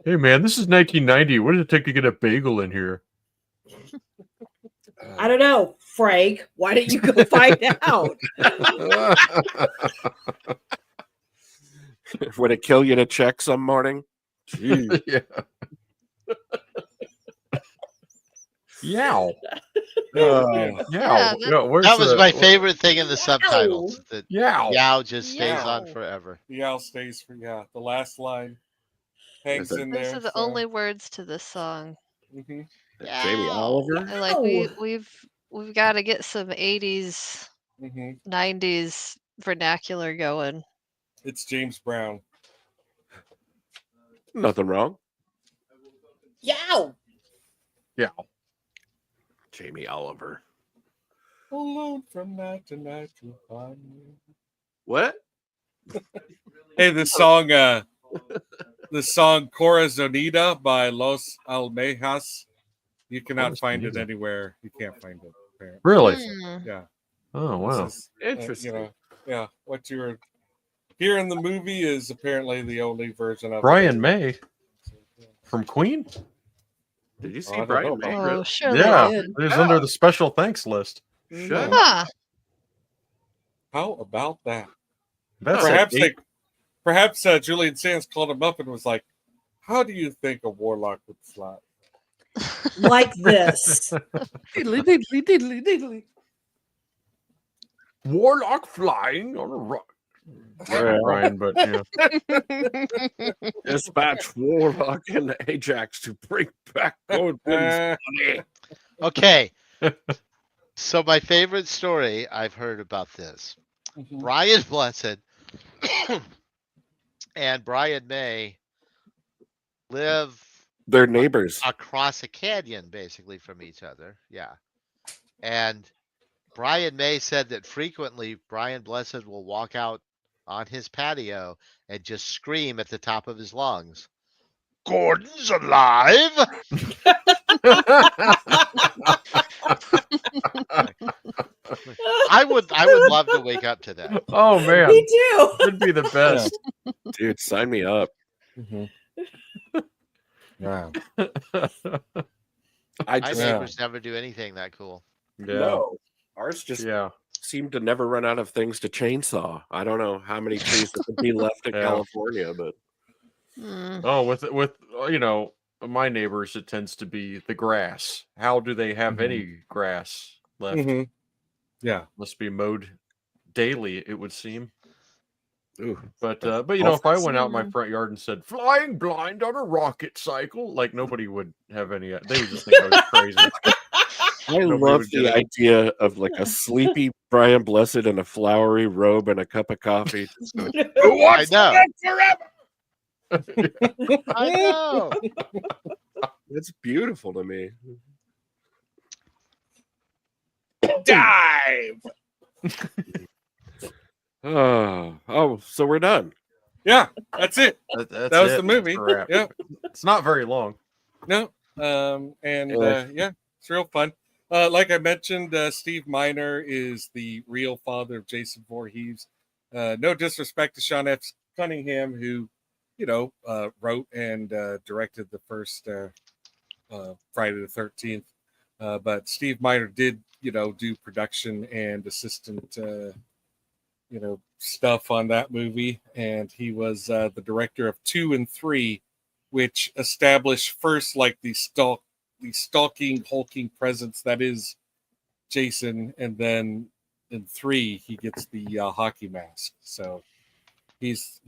Hey man, this is 1990. What does it take to get a bagel in here? I don't know, Frank. Why don't you go find out? Would it kill you to check some morning? Jeez. Yeah. Yow. Yeah, That was my favorite thing in the subtitles. That yow. Yow just stays on forever. Yow stays for the last line hangs in there. Those are the only words to this song. Mm-hmm. Jamie Oliver. And like we've got to get some 80s, 90s vernacular going. It's James Brown. Nothing wrong. Yow. Yow. Jamie Oliver. Alone from night to night to find you. What? Hey, the song Corazonita by Los Almejas. You cannot find it anywhere. You can't find it. Apparently. Really? Yeah. Oh wow. Interesting. Yeah. What you're hearing in the movie is apparently the only version of Brian May from Queen. Did you see Brian May? Oh, sure. Yeah, it was under the special thanks list. Huh. How about that? That's perhaps Julian Sands called him up and was like, "How do you think a warlock would fly?" Like this. Diddly, diddly, diddly, diddly. Warlock flying on a rock. Brian, but yeah. Dispatch Warlock and Ajax to bring back Odin's money. Okay. So my favorite story I've heard about this. Brian Blessed and Brian May live They're neighbors across a canyon basically from each other. Yeah. And Brian May said that frequently Brian Blessed will walk out on his patio and just scream at the top of his lungs, "Gordon's alive!" I would love to wake up to that. Oh man, Me too. It'd be the best. Dude, sign me up. Wow. My neighbors never do anything that cool. Yeah. No. Ours just seem to never run out of things to chainsaw. I don't know how many trees that could be left in California, but oh, with you know, my neighbors, it tends to be the grass. How do they have any grass left? Yeah, must be mowed daily, it would seem. Ooh. But you know, if I went out in my front yard and said "flying blind on a rocket cycle," like nobody would have any. They would just think I was crazy. I love the idea of like a sleepy Brian Blessed in a flowery robe and a cup of coffee. I know. I know. It's beautiful to me. Dive. Oh, so we're done. Yeah, that's it. That was the movie. Yeah, it's not very long. No, yeah, it's real fun. Like I mentioned, Steve Miner is the real father of Jason Voorhees. No disrespect to Sean F. Cunningham, who, you know, wrote and directed the first Friday the 13th. But Steve Miner did, you know, do production and assistant stuff on that movie, and he was the director of 2 and 3, which established first like the stalking, hulking presence that is Jason, and then in 3 he gets the hockey mask. So he's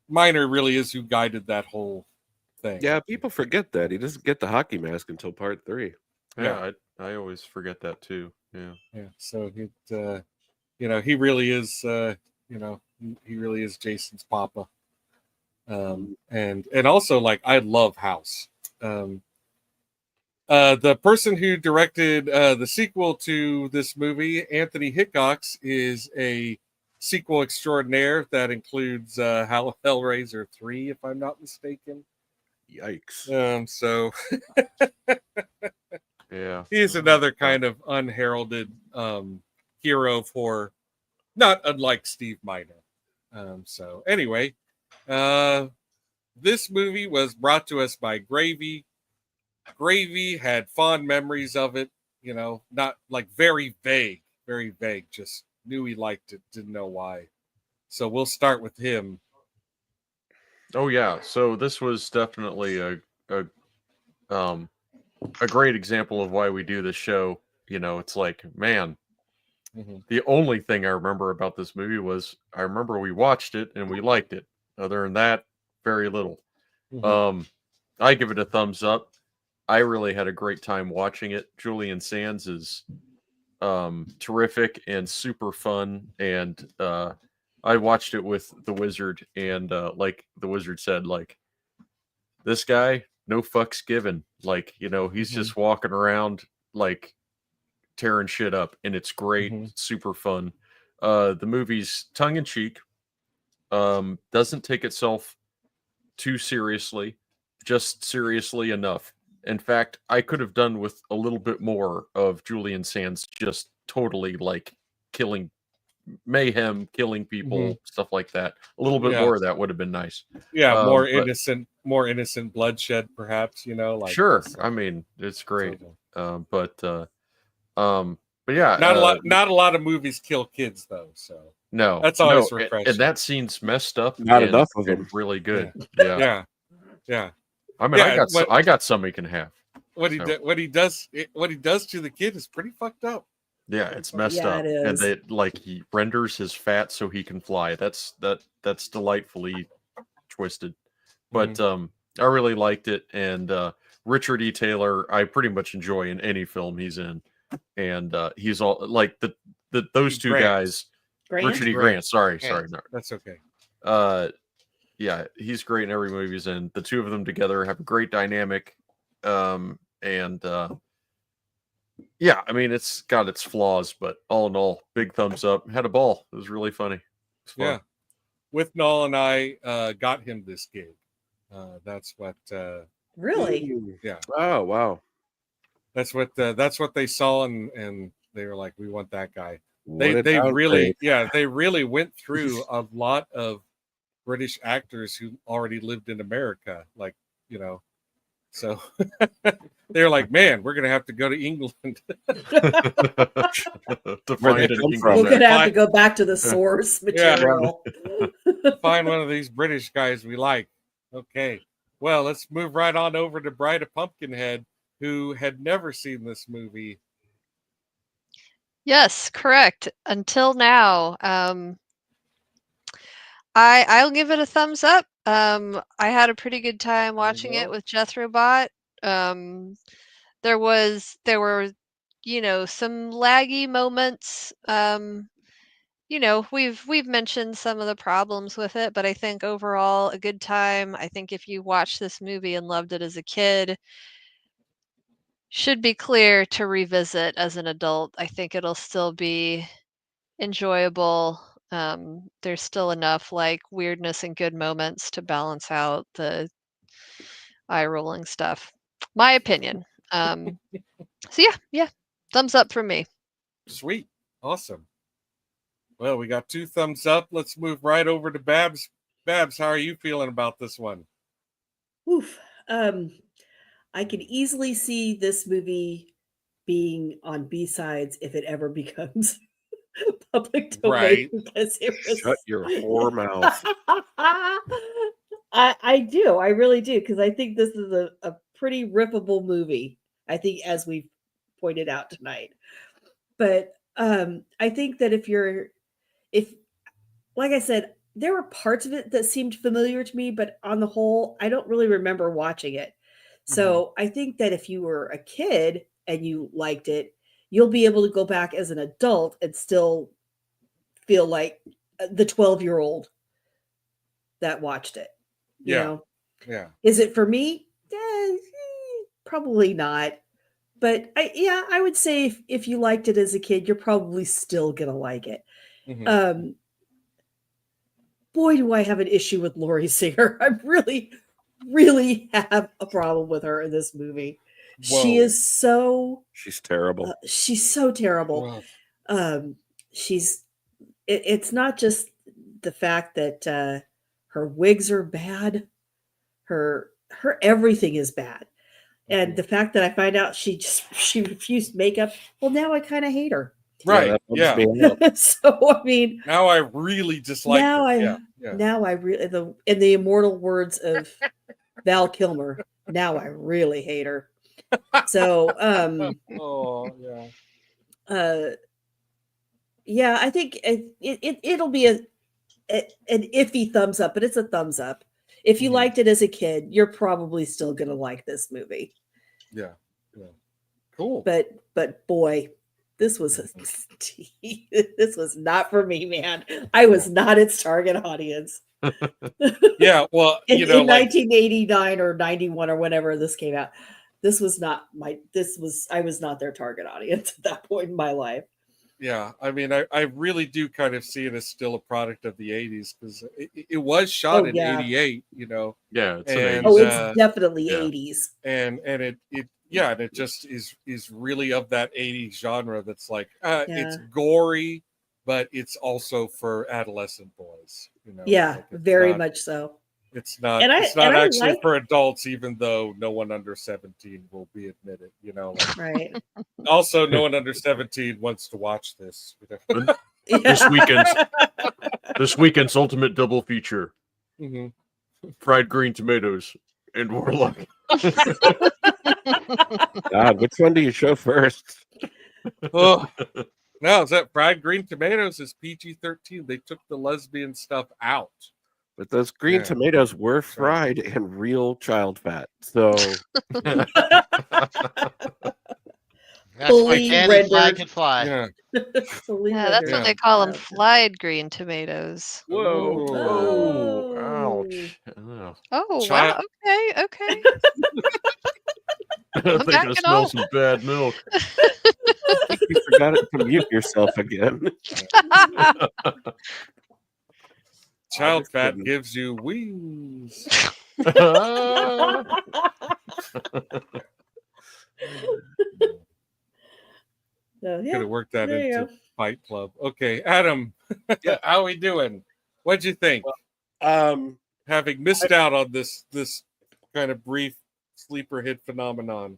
Miner really is who guided that whole thing. Yeah, people forget that he doesn't get the hockey mask until part 3. Yeah, I always forget that too. Yeah. So he really is. He really is Jason's papa. And also, like, I love House. The person who directed the sequel to this movie, Anthony Hickox, is a sequel extraordinaire that includes Hellraiser 3, if I'm not mistaken. Yikes. So yeah, he's another kind of unheralded hero of horror, not unlike Steve Miner. So anyway, this movie was brought to us by Gravy. Gravy had fond memories of it, not like very vague, just knew he liked it, didn't know why. So we'll start with him. Oh yeah, so this was definitely a great example of why we do this show. It's like, man, the only thing I remember about this movie was I remember we watched it and we liked it. Other than that, very little. I give it a thumbs up. I really had a great time watching it. Julian Sands is terrific and super fun, and I watched it with the Wizard, and like the Wizard said, like, this guy, no fucks given. Like, he's just walking around like tearing shit up, and it's great, super fun. The movie's tongue in cheek, doesn't take itself too seriously, just seriously enough. In fact, I could have done with a little bit more of Julian Sands just totally like killing mayhem, killing people, stuff like that. A little bit more of that would have been nice. Yeah, more innocent bloodshed, perhaps. Sure. I mean, it's great. But yeah, not a lot of movies kill kids though. So no, that's always refreshing. And that scene's messed up. Not enough of them. Really good. Yeah. I mean, I got some he can have. What he does to the kid is pretty fucked up. Yeah, it's messed up, and he renders his fat so he can fly. That's delightfully twisted. But I really liked it, and Richard E. Taylor, I pretty much enjoy in any film he's in, and he's all like those two guys. Richard E. Grant. Sorry, no, that's okay. Yeah, he's great in every movie he's in. The two of them together have a great dynamic, and yeah, I mean, it's got its flaws, but all in all, big thumbs up. Had a ball. It was really funny. Yeah, with Noel and I got him this gig. That's what. Really? Yeah. Oh wow. That's what they saw, and they were like, we want that guy. They really went through a lot of British actors who already lived in America, so they're like, man, we're gonna have to go to England to find it. We're gonna have to go back to the source material. Find one of these British guys we like. Okay, well, let's move right on over to Bride of Pumpkinhead, who had never seen this movie. Yes, correct. Until now, I'll give it a thumbs up. I had a pretty good time watching it with Jethro Bot. There were some laggy moments. We've mentioned some of the problems with it, but I think overall a good time. I think if you watched this movie and loved it as a kid, should be clear to revisit as an adult. I think it'll still be enjoyable. There's still enough like weirdness and good moments to balance out the eye-rolling stuff. My opinion. So yeah, thumbs up from me. Sweet, awesome. Well, we got 2 thumbs up. Let's move right over to Babs. Babs, how are you feeling about this one? Oof. I can easily see this movie being on B-sides if it ever becomes public domain Right. because it was. Shut your whore mouth. I do. I really do. Because I think this is a pretty rippable movie. I think, as we've pointed out tonight. But I think that if, like I said, there were parts of it that seemed familiar to me, but on the whole, I don't really remember watching it. So I think that if you were a kid and you liked it, you'll be able to go back as an adult and still feel like the 12-year-old that watched it. You know? Yeah. Is it for me? Probably not. But I would say if you liked it as a kid, you're probably still gonna like it. Boy, do I have an issue with Laurie Singer. I really, really have a problem with her in this movie. Whoa. She is so. She's terrible. She's so terrible. It's not just the fact that her wigs are bad. Her everything is bad. And the fact that I find out she refused makeup, well, now I kind of hate her. Right. Yeah. So I mean, now I really dislike her. Now I really, in the immortal words of Val Kilmer, now I really hate her. So yeah, I think it'll be an iffy thumbs up, but it's a thumbs up. If you liked it as a kid, you're probably still gonna like this movie. Yeah. Cool. But boy, this was this was not for me, man. I was not its target audience. Yeah, well, in 1989 or 91 or whenever this came out, I was not their target audience at that point in my life. Yeah, I mean, I really do kind of see it as still a product of the 80s because it was shot in 88, you know. Yeah, it's definitely 80s. And it just is really of that 80s genre that's like it's gory, but it's also for adolescent boys, you know. Yeah, like very much so. It's not actually for adults, even though no one under 17 will be admitted, you know. Like, right. Also, no one under 17 wants to watch this. You know? This weekend's ultimate double feature: fried green tomatoes and Warlock. God, which one do you show first? Oh, no, is that fried green tomatoes is PG-13. They took the lesbian stuff out. But those green tomatoes were fried in real child fat. So that's why Danny Fly can fly. Yeah, that's what they call them, fried green tomatoes. Whoa. Oh, Ouch. Oh, wow. Okay. I think I smell some bad milk. I think you forgot to mute yourself again. Child fat gives you wings. Yeah. Could have worked that into Fight Club. Okay, Adam, how are we doing? What'd you think? Having missed out on this kind of brief sleeper hit phenomenon.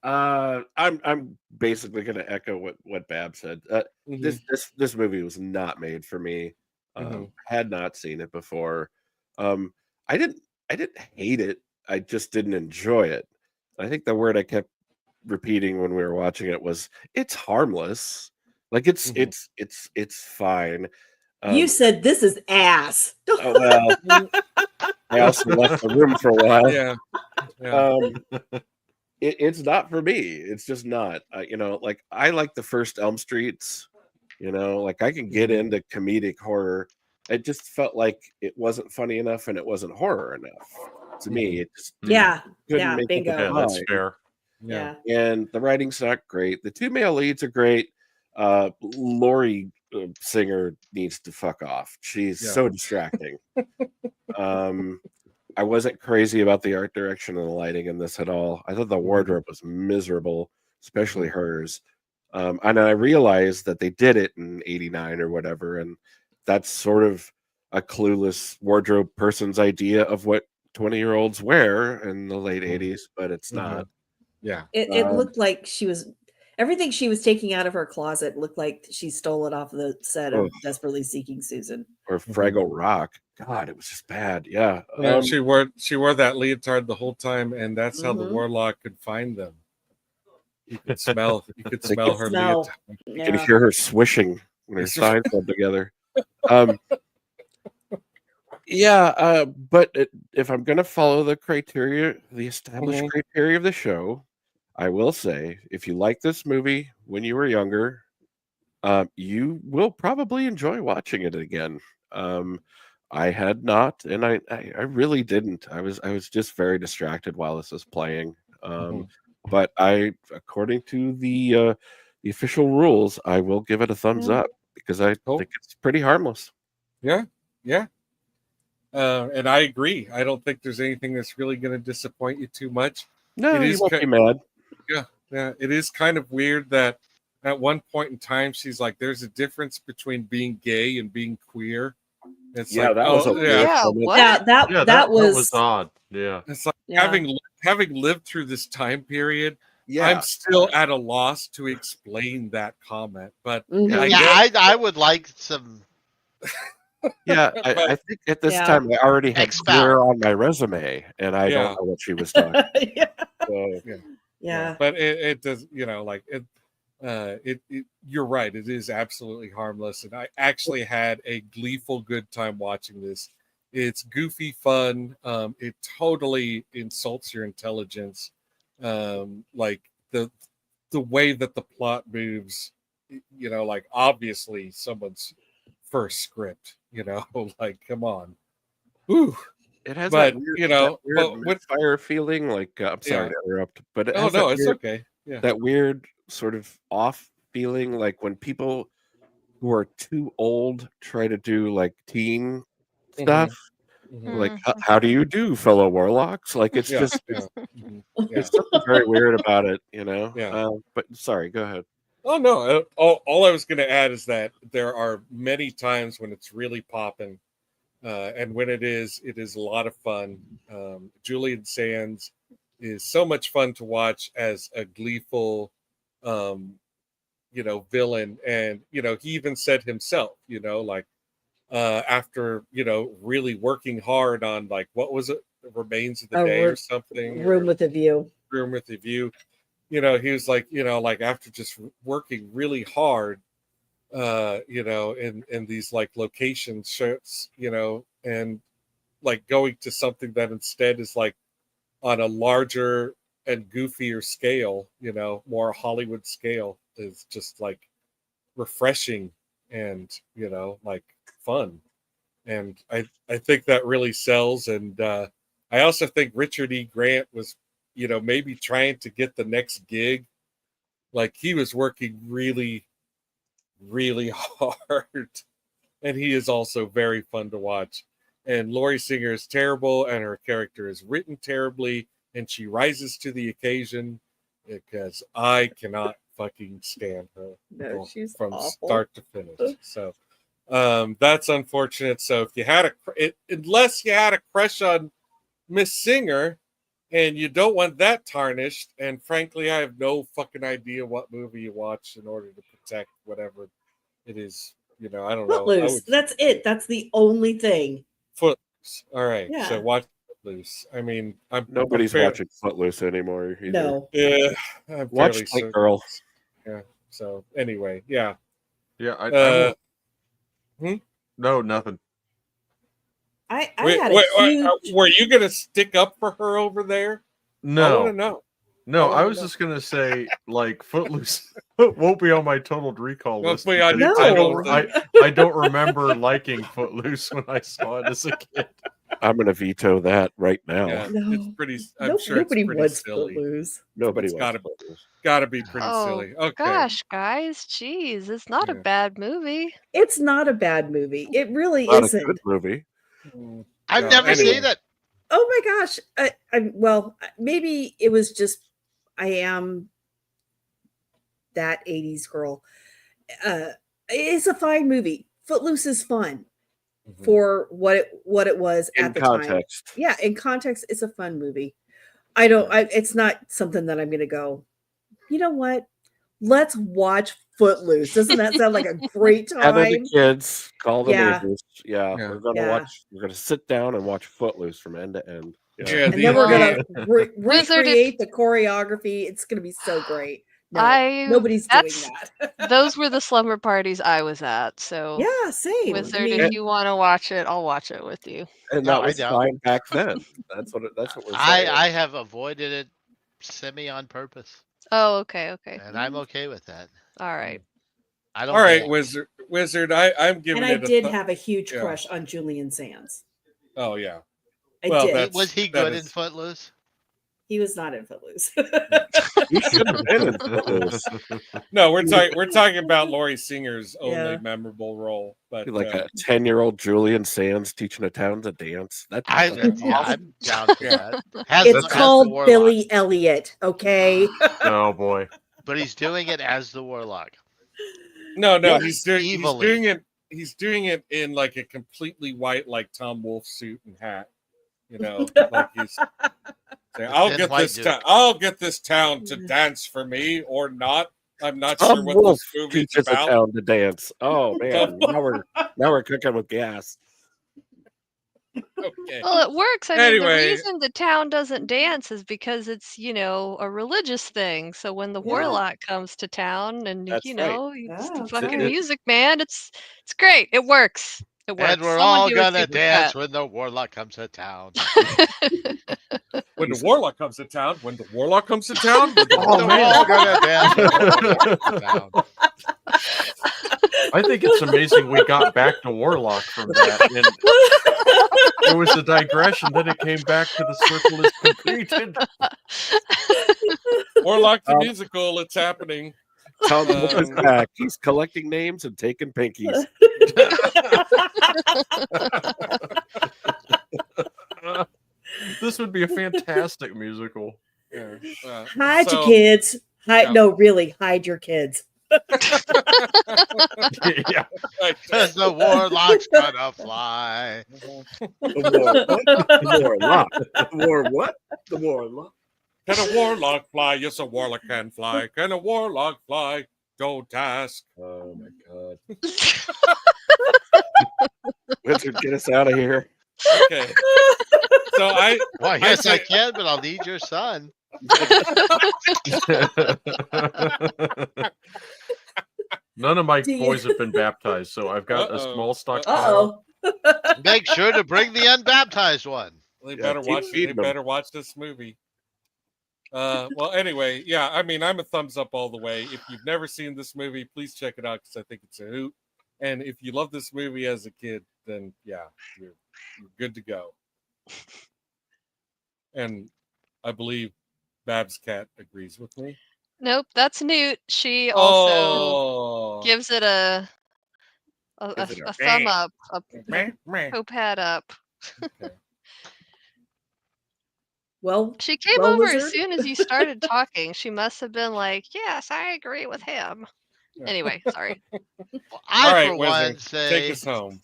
I'm basically going to echo what Bab said. This movie was not made for me. Had not seen it before. I didn't hate it. I just didn't enjoy it. I think the word I kept repeating when we were watching it was it's harmless. Like it's fine. You said this is ass. Oh, well, I also left the room for a while. Yeah. It's not for me. It's just not. Like I like the first Elm Streets. Like I can get into comedic horror. It just felt like it wasn't funny enough and it wasn't horror enough to me. It just bingo. Yeah, that's fair. Yeah. And the writing's not great. The two male leads are great. Laurie Singer needs to fuck off. She's so distracting. I wasn't crazy about the art direction and the lighting in this at all. I thought the wardrobe was miserable, especially hers. And I realized that they did it in 89 or whatever. And that's sort of a clueless wardrobe person's idea of what 20-year-olds wear in the late 80s, but it's not. Yeah. It looked like she was, Everything she was taking out of her closet looked like she stole it off the set of Desperately Seeking Susan. Or Fraggle Rock. God, it was just bad. Yeah. She wore that leotard the whole time, and that's how the warlock could find them. You could smell her leotard. You can hear her swishing when her thighs come together. But if I'm going to follow the criteria, the established criteria of the show, I will say, if you like this movie when you were younger, you will probably enjoy watching it again. I had not, and I really didn't. I was just very distracted while this was playing. But according to the official rules, I will give it a thumbs up because I think it's pretty harmless. Yeah. And I agree. I don't think there's anything that's really going to disappoint you too much. No, you won't be mad. Yeah. It is kind of weird that at one point in time she's like, "There's a difference between being gay and being queer." It's that was that was odd. Yeah, it's like having lived through this time period. I'm still at a loss to explain that comment, but I would like some. I think at this time I already had queer on my resume, and I don't know what she was talking about. But it does, you're right. It is absolutely harmless, and I actually had a gleeful good time watching this. It's goofy fun. It totally insults your intelligence. Like the way that the plot moves, like obviously someone's first script. Like come on. Ooh. It has that weird fire feeling. Like I'm sorry to interrupt, but it's okay. Yeah, that weird sort of off feeling, like when people who are too old try to do like teen stuff. Like, how do you do, fellow warlocks? Like, it's just there's something very weird about it, but sorry, go ahead. Oh no! All I was going to add is that there are many times when it's really popping. And when it is a lot of fun. Julian Sands is so much fun to watch as a gleeful, villain. And, he even said himself, after, really working hard on like, what was it? The Remains of the Day or something. Room with a View. He was like, after just working really hard, in these like location shots, and like going to something that instead is like on a larger and goofier scale, more Hollywood scale, is just like refreshing and, like fun. And I think that really sells. And I also think Richard E. Grant was, maybe trying to get the next gig. Like he was working really, really hard, and he is also very fun to watch. And Laurie Singer is terrible, and her character is written terribly, and she rises to the occasion because I cannot fucking stand her she's from awful. Start to finish. So that's unfortunate. So if you had unless you had a crush on Miss Singer, and you don't want that tarnished, and frankly, I have no fucking idea what movie you watch in order to protect whatever it is. I don't know. Footloose. That's it. That's the only thing. Footloose. All right. Yeah. So watch Footloose. I mean, nobody's watching Footloose anymore either. No. Yeah. Watch Tank Girl. Yeah. So anyway, yeah. Yeah. No, nothing. Were you gonna stick up for her over there? No. I want to know. No, I was just gonna say, like, Footloose won't be on my totaled recall list. I don't remember liking Footloose when I saw it as a kid. I'm gonna veto that right now. Yeah, it's pretty. I'm sure nobody it's pretty wants silly. Footloose. Nobody wants Footloose. Gotta be pretty silly. Okay. Gosh, guys, jeez, it's not a bad movie. It's not a bad movie. It really not isn't. A good movie. I've never seen it. Oh my gosh! Well, maybe it was just I am that 80s girl. It's a fine movie. Footloose is fun for what it was at the context. time. Yeah, in context, it's a fun movie. It's not something that I'm going to go, you know what? let's watch Footloose. Doesn't that sound like a great Gather the time? kids, call the Yeah. neighbors. Yeah, Yeah. we're gonna watch. We're gonna sit down and watch Footloose from end to end. Yeah, And then we're gonna recreate the choreography. It's gonna be so great. No, nobody's doing that. Those were the slumber parties I was at. So yeah, same. Wizard, if you want to watch it, I'll watch it with you. And that was fine back then. That's what we're saying. I have avoided it semi on purpose. Oh, okay. And I'm okay with that. All right. I don't. All right, Wizard. I'm giving and it. I did have a huge crush on Julian Sands. Oh yeah. I did. Was he good in Footloose? He was not in Footloose. He should have been in Footloose. No, we're talking about Laurie Singer's only memorable role, but like a 10-year-old Julian Sands teaching a town to dance. I'm down for that. It's called Billy Elliot. Okay. Oh boy. But he's doing it as the Warlock. No, he's doing it. He's doing it in like a completely white, like Tom Wolfe suit and hat. You know, like he's saying, I'll get this town to dance for me or not. I'm not Tom sure what Wolfe this movie's teaches about. a town to dance. Oh man, now we're cooking with gas. Okay. Well, it works. I mean, Anyway. the reason the town doesn't dance is because it's, a religious thing. So when the warlock comes to town and, That's it's the fucking music, man, it's great. It works. It works. And we're all gonna dance when the Warlock comes to town. When the Warlock comes to town. When the Warlock comes to town. We're all gonna dance when the Warlock comes to town. I think it's amazing we got back to Warlock from that. And it was a digression, then it came back to the circle is completed. Warlock the musical, it's happening. Tom Wolfe is back. He's collecting names and taking pinkies. This would be a fantastic musical. Yeah. Hide your kids. No, really, hide your kids. Yeah. Because the Warlock's gonna fly. The Warlock. The Warlock. Can a Warlock fly? Yes, a Warlock can fly. Can a Warlock fly? Don't ask. Oh my god. Wizard, get us out of here. Okay. So yes, I can, but I'll need your son. None of my boys have been baptized, so I've got a small stockpile. Make sure to bring the unbaptized one. They better watch this movie. Well, anyway, yeah, I mean, I'm a thumbs up all the way. If you've never seen this movie, please check it out because I think it's a hoot. And if you love this movie as a kid, then yeah, you're good to go. And I believe Babs Cat agrees with me. Nope, that's Newt. She also gives it a thumb up, a hope hat up. Okay. Well, she came over as soon as you started talking. She must have been like, "Yes, I agree with him." Yeah. Anyway, sorry. For one, say, take us home.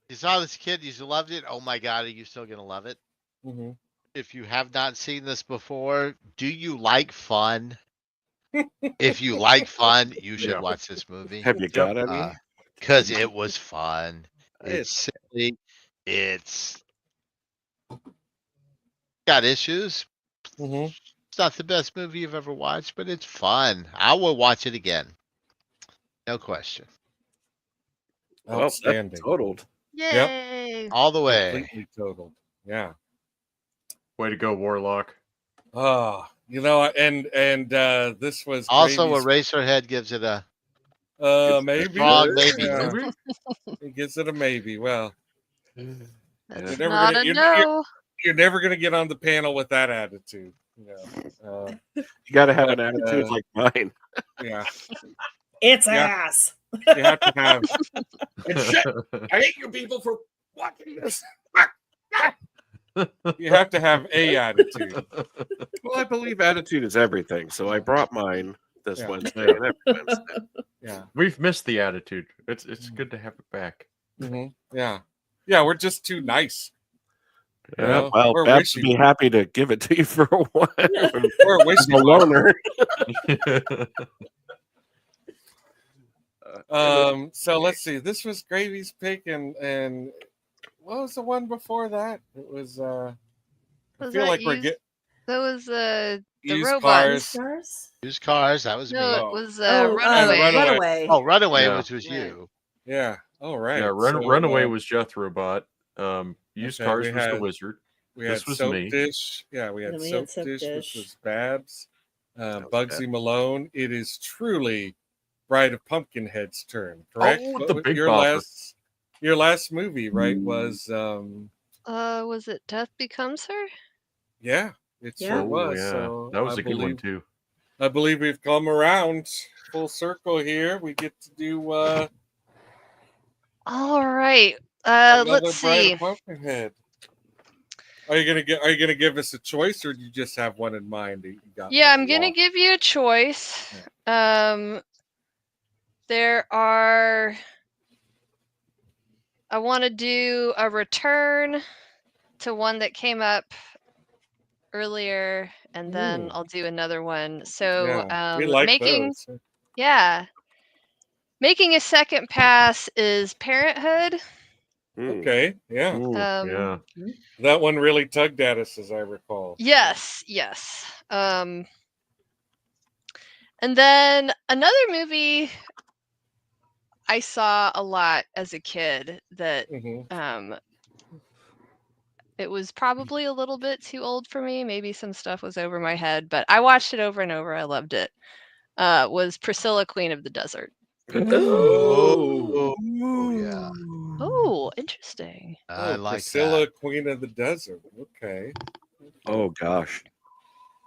You saw this kid, you loved it. Oh my god, are you still gonna love it? Mm-hmm. If you have not seen this before, do you like fun? If you like fun, you should watch this movie. Have you got any? Because it was fun. It's silly. It's got issues. Mm-hmm. It's not the best movie you've ever watched, but it's fun. I will watch it again. No question. Outstanding. Totaled. Yay! Yep. All the way. Completely totaled. Yeah. Way to go, Warlock. Oh, and this was also Gravy's... Eraserhead gives it a maybe. Strong maybe. It gives it a maybe. Well, that's not a no. You're never gonna get on the panel with that attitude. You got to have an attitude like mine. Yeah. It's ass. You have to have. I hate you people for watching this. You have to have a attitude. Well, I believe attitude is everything, so I brought mine this Wednesday and every Wednesday. Yeah, we've missed the attitude. It's good to have it back. Mm-hmm. Yeah, we're just too nice. Yeah, well, Babs would be happy to give it to you for a while. Or wish a loner. So let's see. This was Gravy's pick, and what was the one before that? It was. I feel like we're getting. That was the used robots. cars. Used cars. That was me. No, it was Runaway. Oh, Runaway Yeah. was you. Yeah. All right. Yeah, Runaway was Jethro-bot. Used Cars was the Wizard. We had Soap Dish. Yeah, we had Soap Dish, which was Babs. Bugsy Malone. It is truly Bride of Pumpkinhead's turn, correct? Oh, the big your last movie, right, was it Death Becomes Her? Yeah, it sure was. Yeah. So that was a good one too. I believe we've come around full circle here. We get to do all right. Let's see. Pumpkinhead. Are you gonna give us a choice, or do you just have one in mind that you got? Yeah, I'm gonna give you a choice. Yeah. There are. I want to do a return to one that came up earlier, and then I'll do another one. So we like those. Yeah. Making a second pass is Parenthood. Okay, yeah. Yeah. That one really tugged at us, as I recall. Yes. And then another movie I saw a lot as a kid that it was probably a little bit too old for me. Maybe some stuff was over my head, but I watched it over and over. I loved it. Was Priscilla, Queen of the Desert. Oh yeah. Oh, interesting. I like Priscilla, that. Queen of the Desert. Okay. Oh gosh.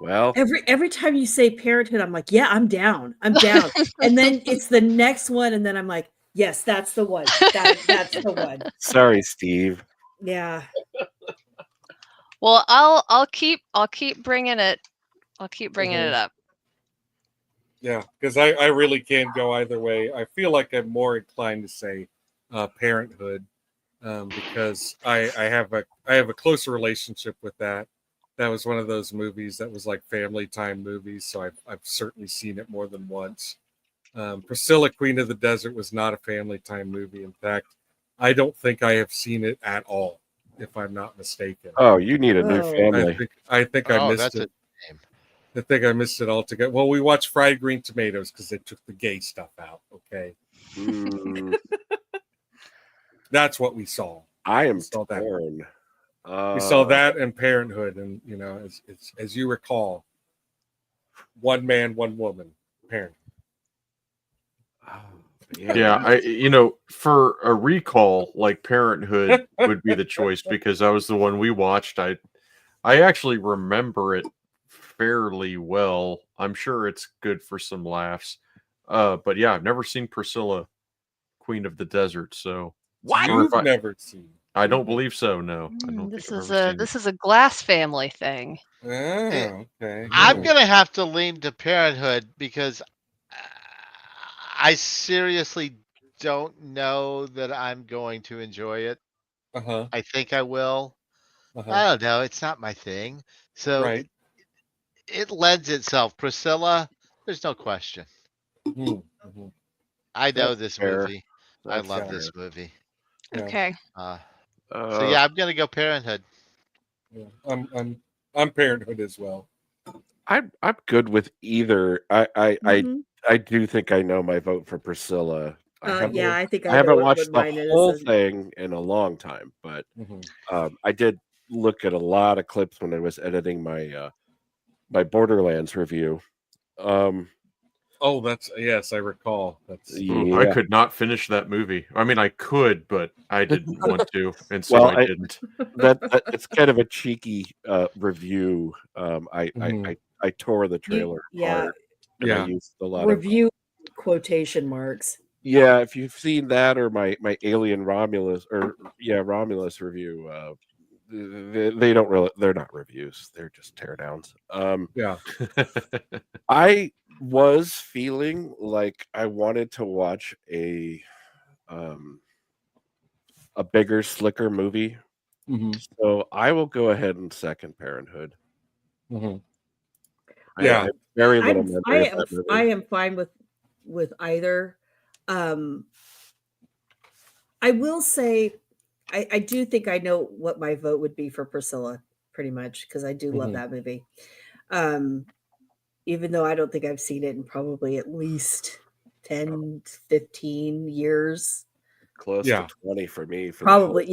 Well, every time you say Parenthood, I'm like, yeah, I'm down. And then it's the next one, and then I'm like, yes, that's the one. That's the one. Sorry, Steve. Yeah. Well, I'll keep bringing it. I'll keep bringing it up. Yeah, because I really can't go either way. I feel like I'm more inclined to say Parenthood because I have a closer relationship with that. That was one of those movies that was like family time movies, so I've certainly seen it more than once. Priscilla, Queen of the Desert was not a family time movie. In fact, I don't think I have seen it at all, if I'm not mistaken. Oh, you need a new family. I think I missed it. I think I missed it altogether. Well, we watched Fried Green Tomatoes because they took the gay stuff out. Okay. That's what we saw. I am torn. We saw that and Parenthood, and as you recall, one man, one woman, Parenthood. Yeah, for a recall, like Parenthood would be the choice because that was the one we watched. I actually remember it fairly well. I'm sure it's good for some laughs. But yeah, I've never seen Priscilla, Queen of the Desert. So what? You've never seen? I don't believe so. No, I don't. This is a Glass family thing. Oh, okay. I'm gonna have to lean to Parenthood because I seriously don't know that I'm going to enjoy it. I think I will. I don't know. It's not my thing. So it lends itself. Priscilla, there's no question. I know this movie. I love this movie. Okay. So yeah, I'm gonna go Parenthood. Yeah, I'm Parenthood as well. I'm good with either. I do think I know my vote for Priscilla. I think I haven't watched the whole thing in a long time, but I did look at a lot of clips when I was editing my my Borderlands review. Oh, yes, I recall. I could not finish that movie. I mean, I could, but I didn't want to, and so I didn't. It's kind of a cheeky review. I tore the trailer apart. Yeah, I used a lot review quotation marks. Yeah, if you've seen that or my Alien Romulus Romulus review, they don't really, they're not reviews, they're just teardowns. Yeah. I was feeling like I wanted to watch a bigger, slicker movie So I will go ahead and second Parenthood. Yeah, I very little memory of that movie. I am fine with either. I will say, I do think I know what my vote would be for Priscilla, pretty much, because I do love that movie. Even though I don't think I've seen it in probably at least 10, 15 years. Close to 20 for me. Probably,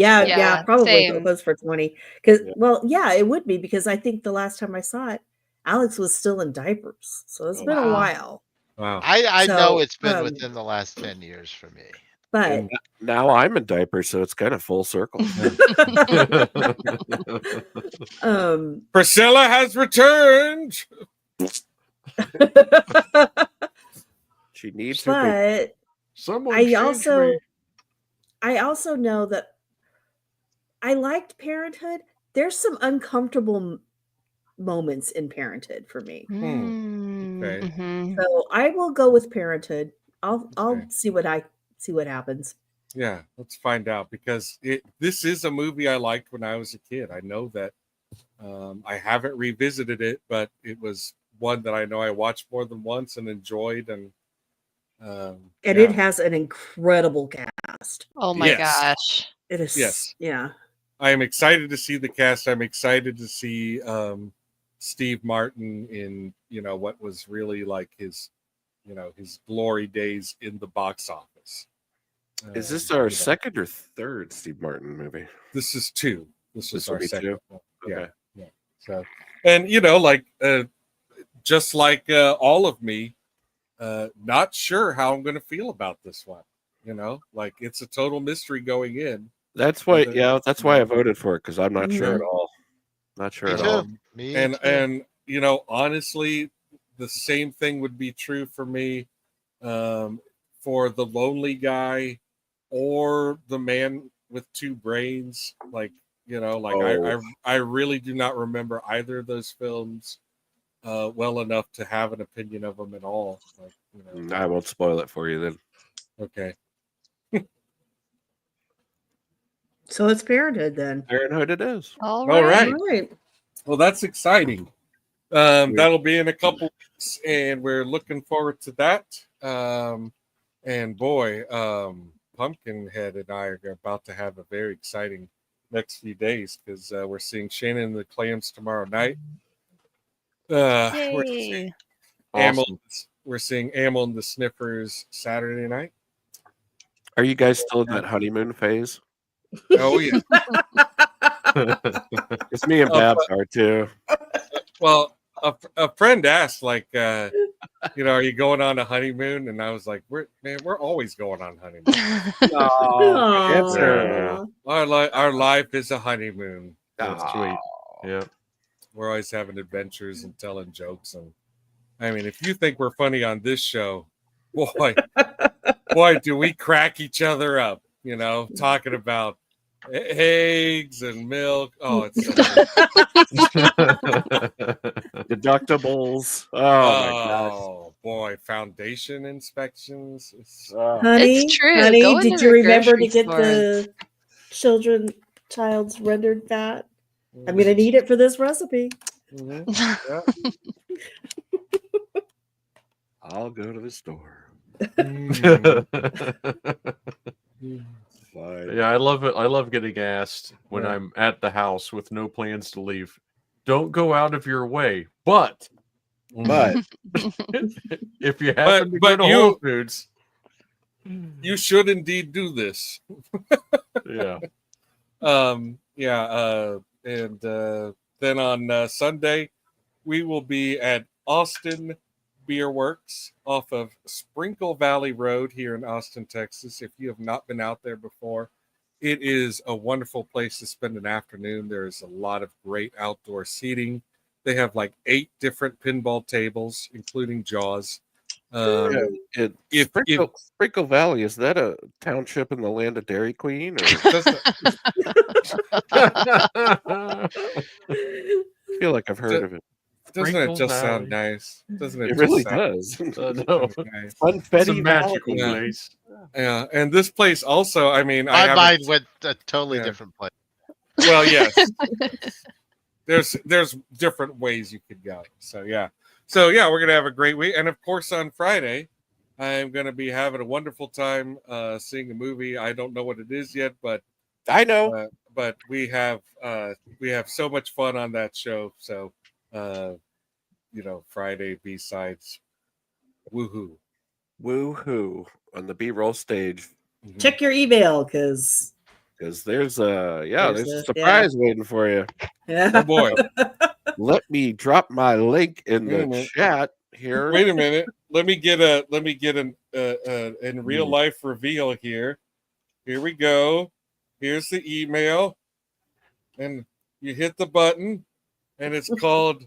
probably same. close for 20. Because, it would be, because I think the last time I saw it, Alex was still in diapers. So it's been a while. Wow. I know it's been within the last 10 years for me. But now I'm in diapers, so it's kind of full circle. Priscilla has returned. She needs her. But someone I also know that I liked Parenthood. There's some uncomfortable moments in Parenthood for me. Okay. So I will go with Parenthood. I'll see what happens. Yeah, let's find out, because this is a movie I liked when I was a kid. I know that I haven't revisited it, but it was one that I know I watched more than once and enjoyed, and it has an incredible cast. Oh my gosh. It is. Yes. Yeah. I am excited to see the cast. I'm excited to see Steve Martin in, what was really like his glory days in the box office. Is this our second or third Steve Martin movie? This is two. This is our second one. Okay. Yeah. So, and just like all of me, not sure how I'm going to feel about this one. Like it's a total mystery going in. That's why. That's why I voted for it, because I'm not sure at all. Not sure at all. And honestly, the same thing would be true for me for The Lonely Guy or The Man with Two Brains. I really do not remember either of those films well enough to have an opinion of them at all. I won't spoil it for you then. Okay. So it's Parenthood then. Parenthood it is. All right. All right. Well, that's exciting. That'll be in a couple weeks, and we're looking forward to that. And boy, Pumpkinhead and I are about to have a very exciting next few days, because we're seeing Shannon and the Clams tomorrow night. We're seeing Amel and the Sniffers Saturday night. Are you guys still in that honeymoon phase? Oh yeah. It's me and Babs are too. Well, a friend asked, are you going on a honeymoon? And I was like, we're always going on honeymoon. Our life is a honeymoon. That's sweet. Yeah. We're always having adventures and telling jokes. And I mean, if you think we're funny on this show, boy, do we crack each other up, talking about eggs and milk. Oh, it's so deductibles. Oh my gosh. Oh boy, foundation inspections. Honey, it's true. Honey, did you remember to get the child's rendered fat? I'm gonna need it for this recipe. Yeah. I'll go to the store. Yeah, I love it. I love getting asked when I'm at the house with no plans to leave. Don't go out of your way, but if you happen to go to Whole Foods, you should indeed do this. Yeah. And then on Sunday, we will be at Austin Beer Works off of Sprinkle Valley Road here in Austin, Texas. If you have not been out there before, it is a wonderful place to spend an afternoon. There's a lot of great outdoor seating. They have like 8 different pinball tables, including Jaws. Sprinkle Valley, is that a township in the land of Dairy Queen? Or I feel like I've heard of it. Doesn't it just sound nice? Doesn't it? It really does. No. Nice? It's a magical place. Yeah, and this place also. I mean, my mind went a totally different place. Well, yes. There's different ways you could go. So yeah, we're gonna have a great week, and of course on Friday, I'm gonna be having a wonderful time seeing a movie. I don't know what it is yet, but I know. But we have so much fun on that show. So Friday B-sides, woohoo on the B-roll stage. Check your email because there's a surprise waiting for you. Yeah. Oh boy. Let me drop my link in the chat here. Wait a minute. Let me get an in real life reveal here. Here we go. Here's the email, and you hit the button, and it's called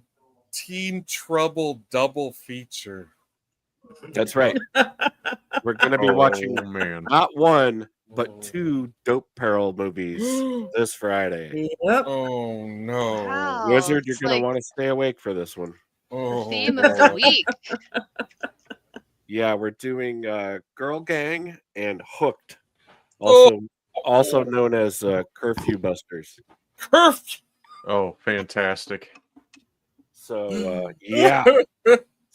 Teen Trouble Double Feature. That's right. We're going to be watching not one, but 2 Dope Peril movies this Friday. Yep. Oh, no. Wow. Wizard, you're going to want to stay awake for this one. The theme of the week. Yeah, we're doing Girl Gang and Hooked, also known as Curfew Busters. Curfew! Oh, fantastic. So,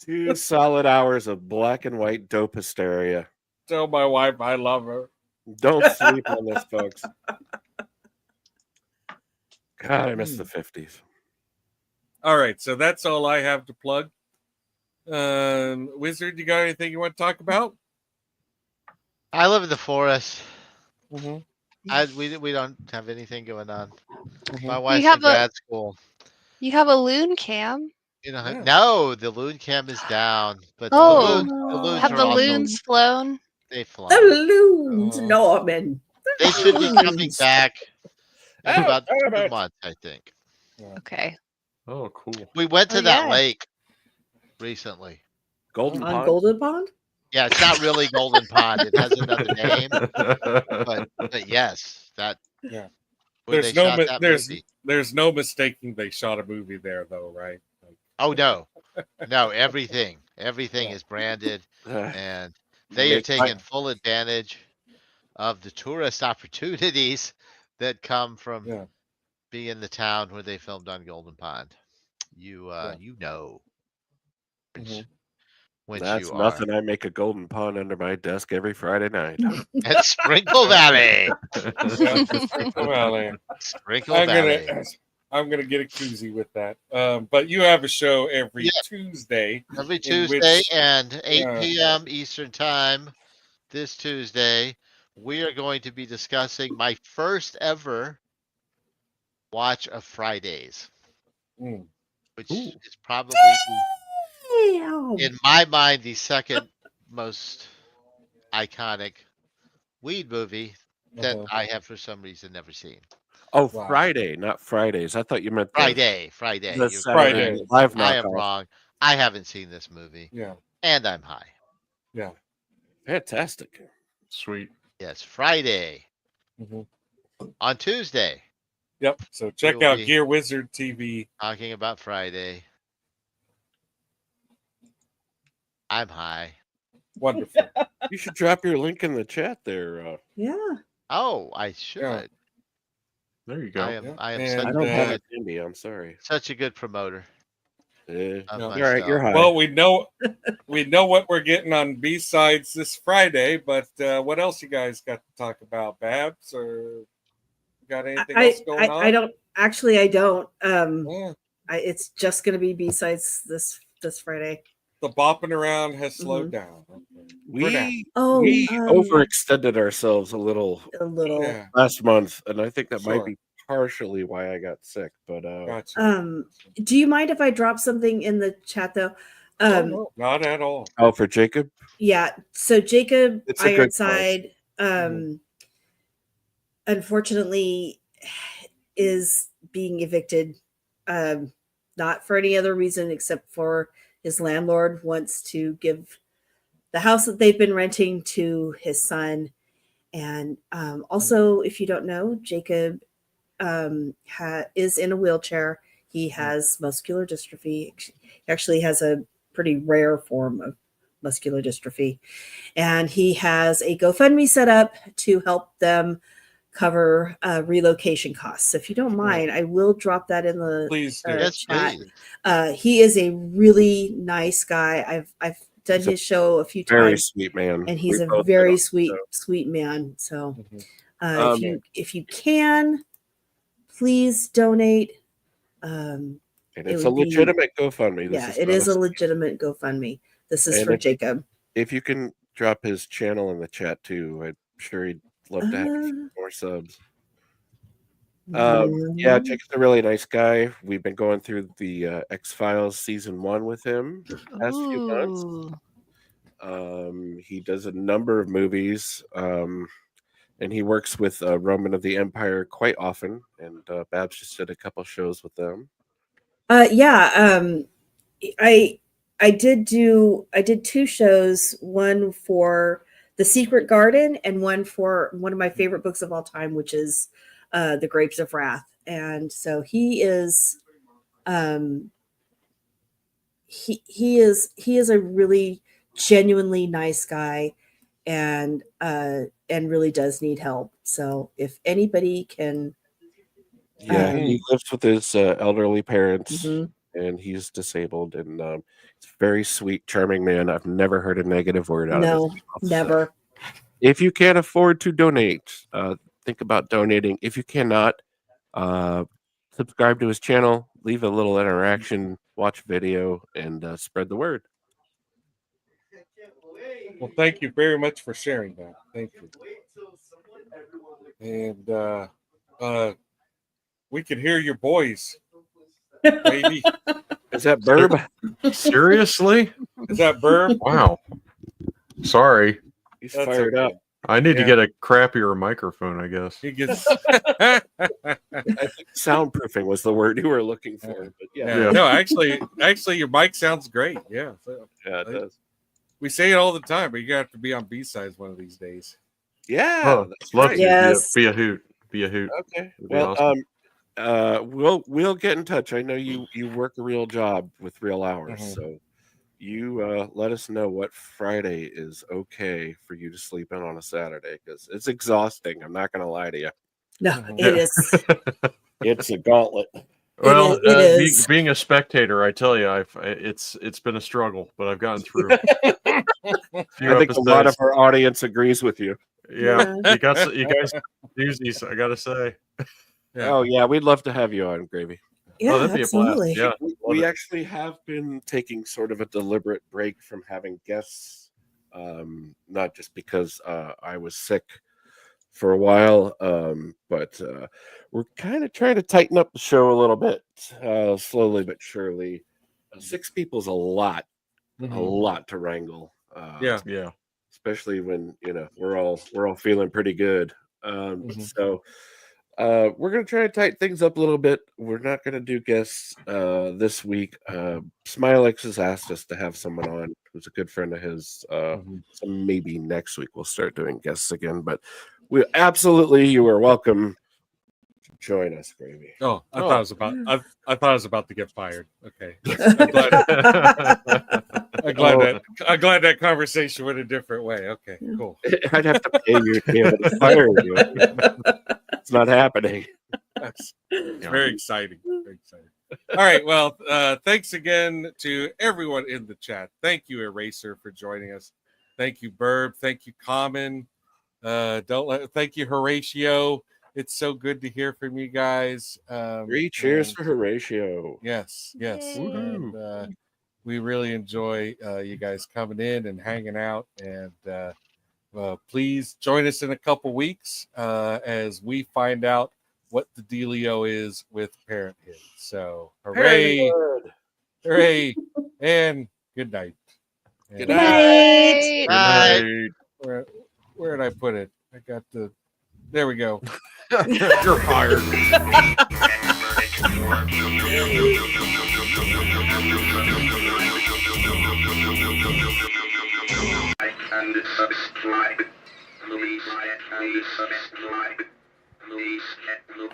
2 solid hours of black and white dope hysteria. Tell my wife I love her. Don't sleep on this, folks. God, I miss the 50s. All right, so that's all I have to plug. Wizard, you got anything you want to talk about? I live in the forest. Mm-hmm. We don't have anything going on. Mm-hmm. My wife's in grad school. You have a loon cam. No, the loon cam is down. But the loons have are the also, loons flown? They fly. The loons, Norman. They should be coming back in about 2 months, I think. Okay. Oh, cool. We went to that lake recently. Golden Pond? Golden Pond? Yeah, it's not really Golden Pond. It has another name. But yes, that. Yeah. There's no mistaking they shot a movie there, though, right? Oh no, everything is branded, and they are taking full advantage of the tourist opportunities that come from being in the town where they filmed on Golden Pond. You know. That's nothing. I make a golden pond under my desk every Friday night. At Sprinkle Valley. Sprinkle Valley. I'm gonna get a koozie with that. But you have a show every Tuesday. Every Tuesday and 8 p.m. Eastern Time. This Tuesday, we are going to be discussing my first ever watch of Fridays, which is probably, in my mind, the second most iconic weed movie that I have for some reason never seen. Oh, wow. Friday, not Fridays. I thought you meant Friday. Friday. Live I am wrong. I haven't seen this movie. Yeah. And I'm high. Yeah. Fantastic. Sweet. Yes, Friday. On Tuesday. Yep. So check out Gear Wizard TV. Talking about Friday. I'm high. Wonderful. You should drop your link in the chat there. Yeah. Oh, I should. Yeah. There you go. I am I don't have it in me. I'm sorry. Such a good promoter. All right, you're high. Well, we know what we're getting on B-sides this Friday, but what else you guys got to talk about, Babs? Or got anything else going on? I don't. Actually, I don't. It's just going to be B-sides this Friday. The bopping around has slowed down. We overextended ourselves a little last month, and I think that might be partially why I got sick. But do you mind if I drop something in the chat though? No, not at all. Oh, for Jacob? Yeah. So Jacob Ironside, unfortunately, is being evicted. Not for any other reason except for his landlord wants to give the house that they've been renting to his son. And also, if you don't know, Jacob is in a wheelchair. He has muscular dystrophy. He actually has a pretty rare form of muscular dystrophy. And he has a GoFundMe set up to help them cover relocation costs. So if you don't mind, I will drop that in the chat. He is a really nice guy. I've done his show a few times. Very sweet man, and he's a very sweet man. So if you can, please donate. And it's a legitimate GoFundMe. It is a legitimate GoFundMe. This is for Jacob. If you can drop his channel in the chat too, I'm sure he'd love to have more subs. Jacob's a really nice guy. We've been going through the X-Files season 1 with him the past few months. He does a number of movies, and he works with Roman of the Empire quite often. And Babs just did a couple shows with them. I did 2 shows, one for The Secret Garden and one for one of my favorite books of all time, which is The Grapes of Wrath. And so he is he is a really genuinely nice guy, and really does need help. So if anybody can, he lives with his elderly parents, and he's disabled, and he's a very sweet, charming man. I've never heard a negative word out of his mouth. Never. If you can't afford to donate, think about donating. If you cannot, subscribe to his channel, leave a little interaction, watch video, and spread the word. Well, thank you very much for sharing that. Thank you. And we can hear your boys. Baby. Is that Burb? Seriously? Is that Burb? Wow. Sorry. He's fired up. I need to get a crappier microphone, I guess. He gets I think soundproofing was the word you were looking for. But No, actually your mic sounds great. Yeah. So, it does. We say it all the time, but you're gonna have to be on B-sides one of these days. Yeah. Love to. Yes. Be a hoot. Be a hoot. Okay. Well, awesome. We'll get in touch. I know you work a real job with real hours, so you let us know what Friday is okay for you to sleep in on a Saturday, because it's exhausting. I'm not going to lie to you. No, it is. It's a gauntlet. Well, it is. Being a spectator, I tell you, it's been a struggle, but I've gotten through. I think a lot of our audience agrees with you. Yeah. You guys use these, I gotta say. Yeah. Oh yeah, we'd love to have you on, Gravy. Yeah, that'd be absolutely. a blast. Yeah, we actually have been taking sort of a deliberate break from having guests, not just because I was sick for a while, but we're kind of trying to tighten up the show a little bit, slowly but surely. 6 people's a lot to wrangle. Yeah. Especially when we're all feeling pretty good. So we're gonna try to tighten things up a little bit. We're not gonna do guests this week. Smilex has asked us to have someone on who's a good friend of his. So maybe next week we'll start doing guests again. But you are welcome to join us, Gravy. Oh, I thought I was about to get fired. Okay. I'm glad that conversation went a different way. Okay, cool. I'd have to pay you to be able to fire you. It's not happening. It's very exciting. Very exciting. All right. Well, thanks again to everyone in the chat. Thank you, Eraser, for joining us. Thank you, Burb. Thank you, Common. Thank you, Horatio. It's so good to hear from you guys. 3 cheers for Horatio. Yes. And, we really enjoy you guys coming in and hanging out. And please join us in a couple weeks as we find out what the dealio is with Parenthood. So, hooray! Hooray! And good night. Good night. Bye. Where did I put it? I got the. There we go. You're fired. Like and subscribe. Please like and subscribe. Please get look.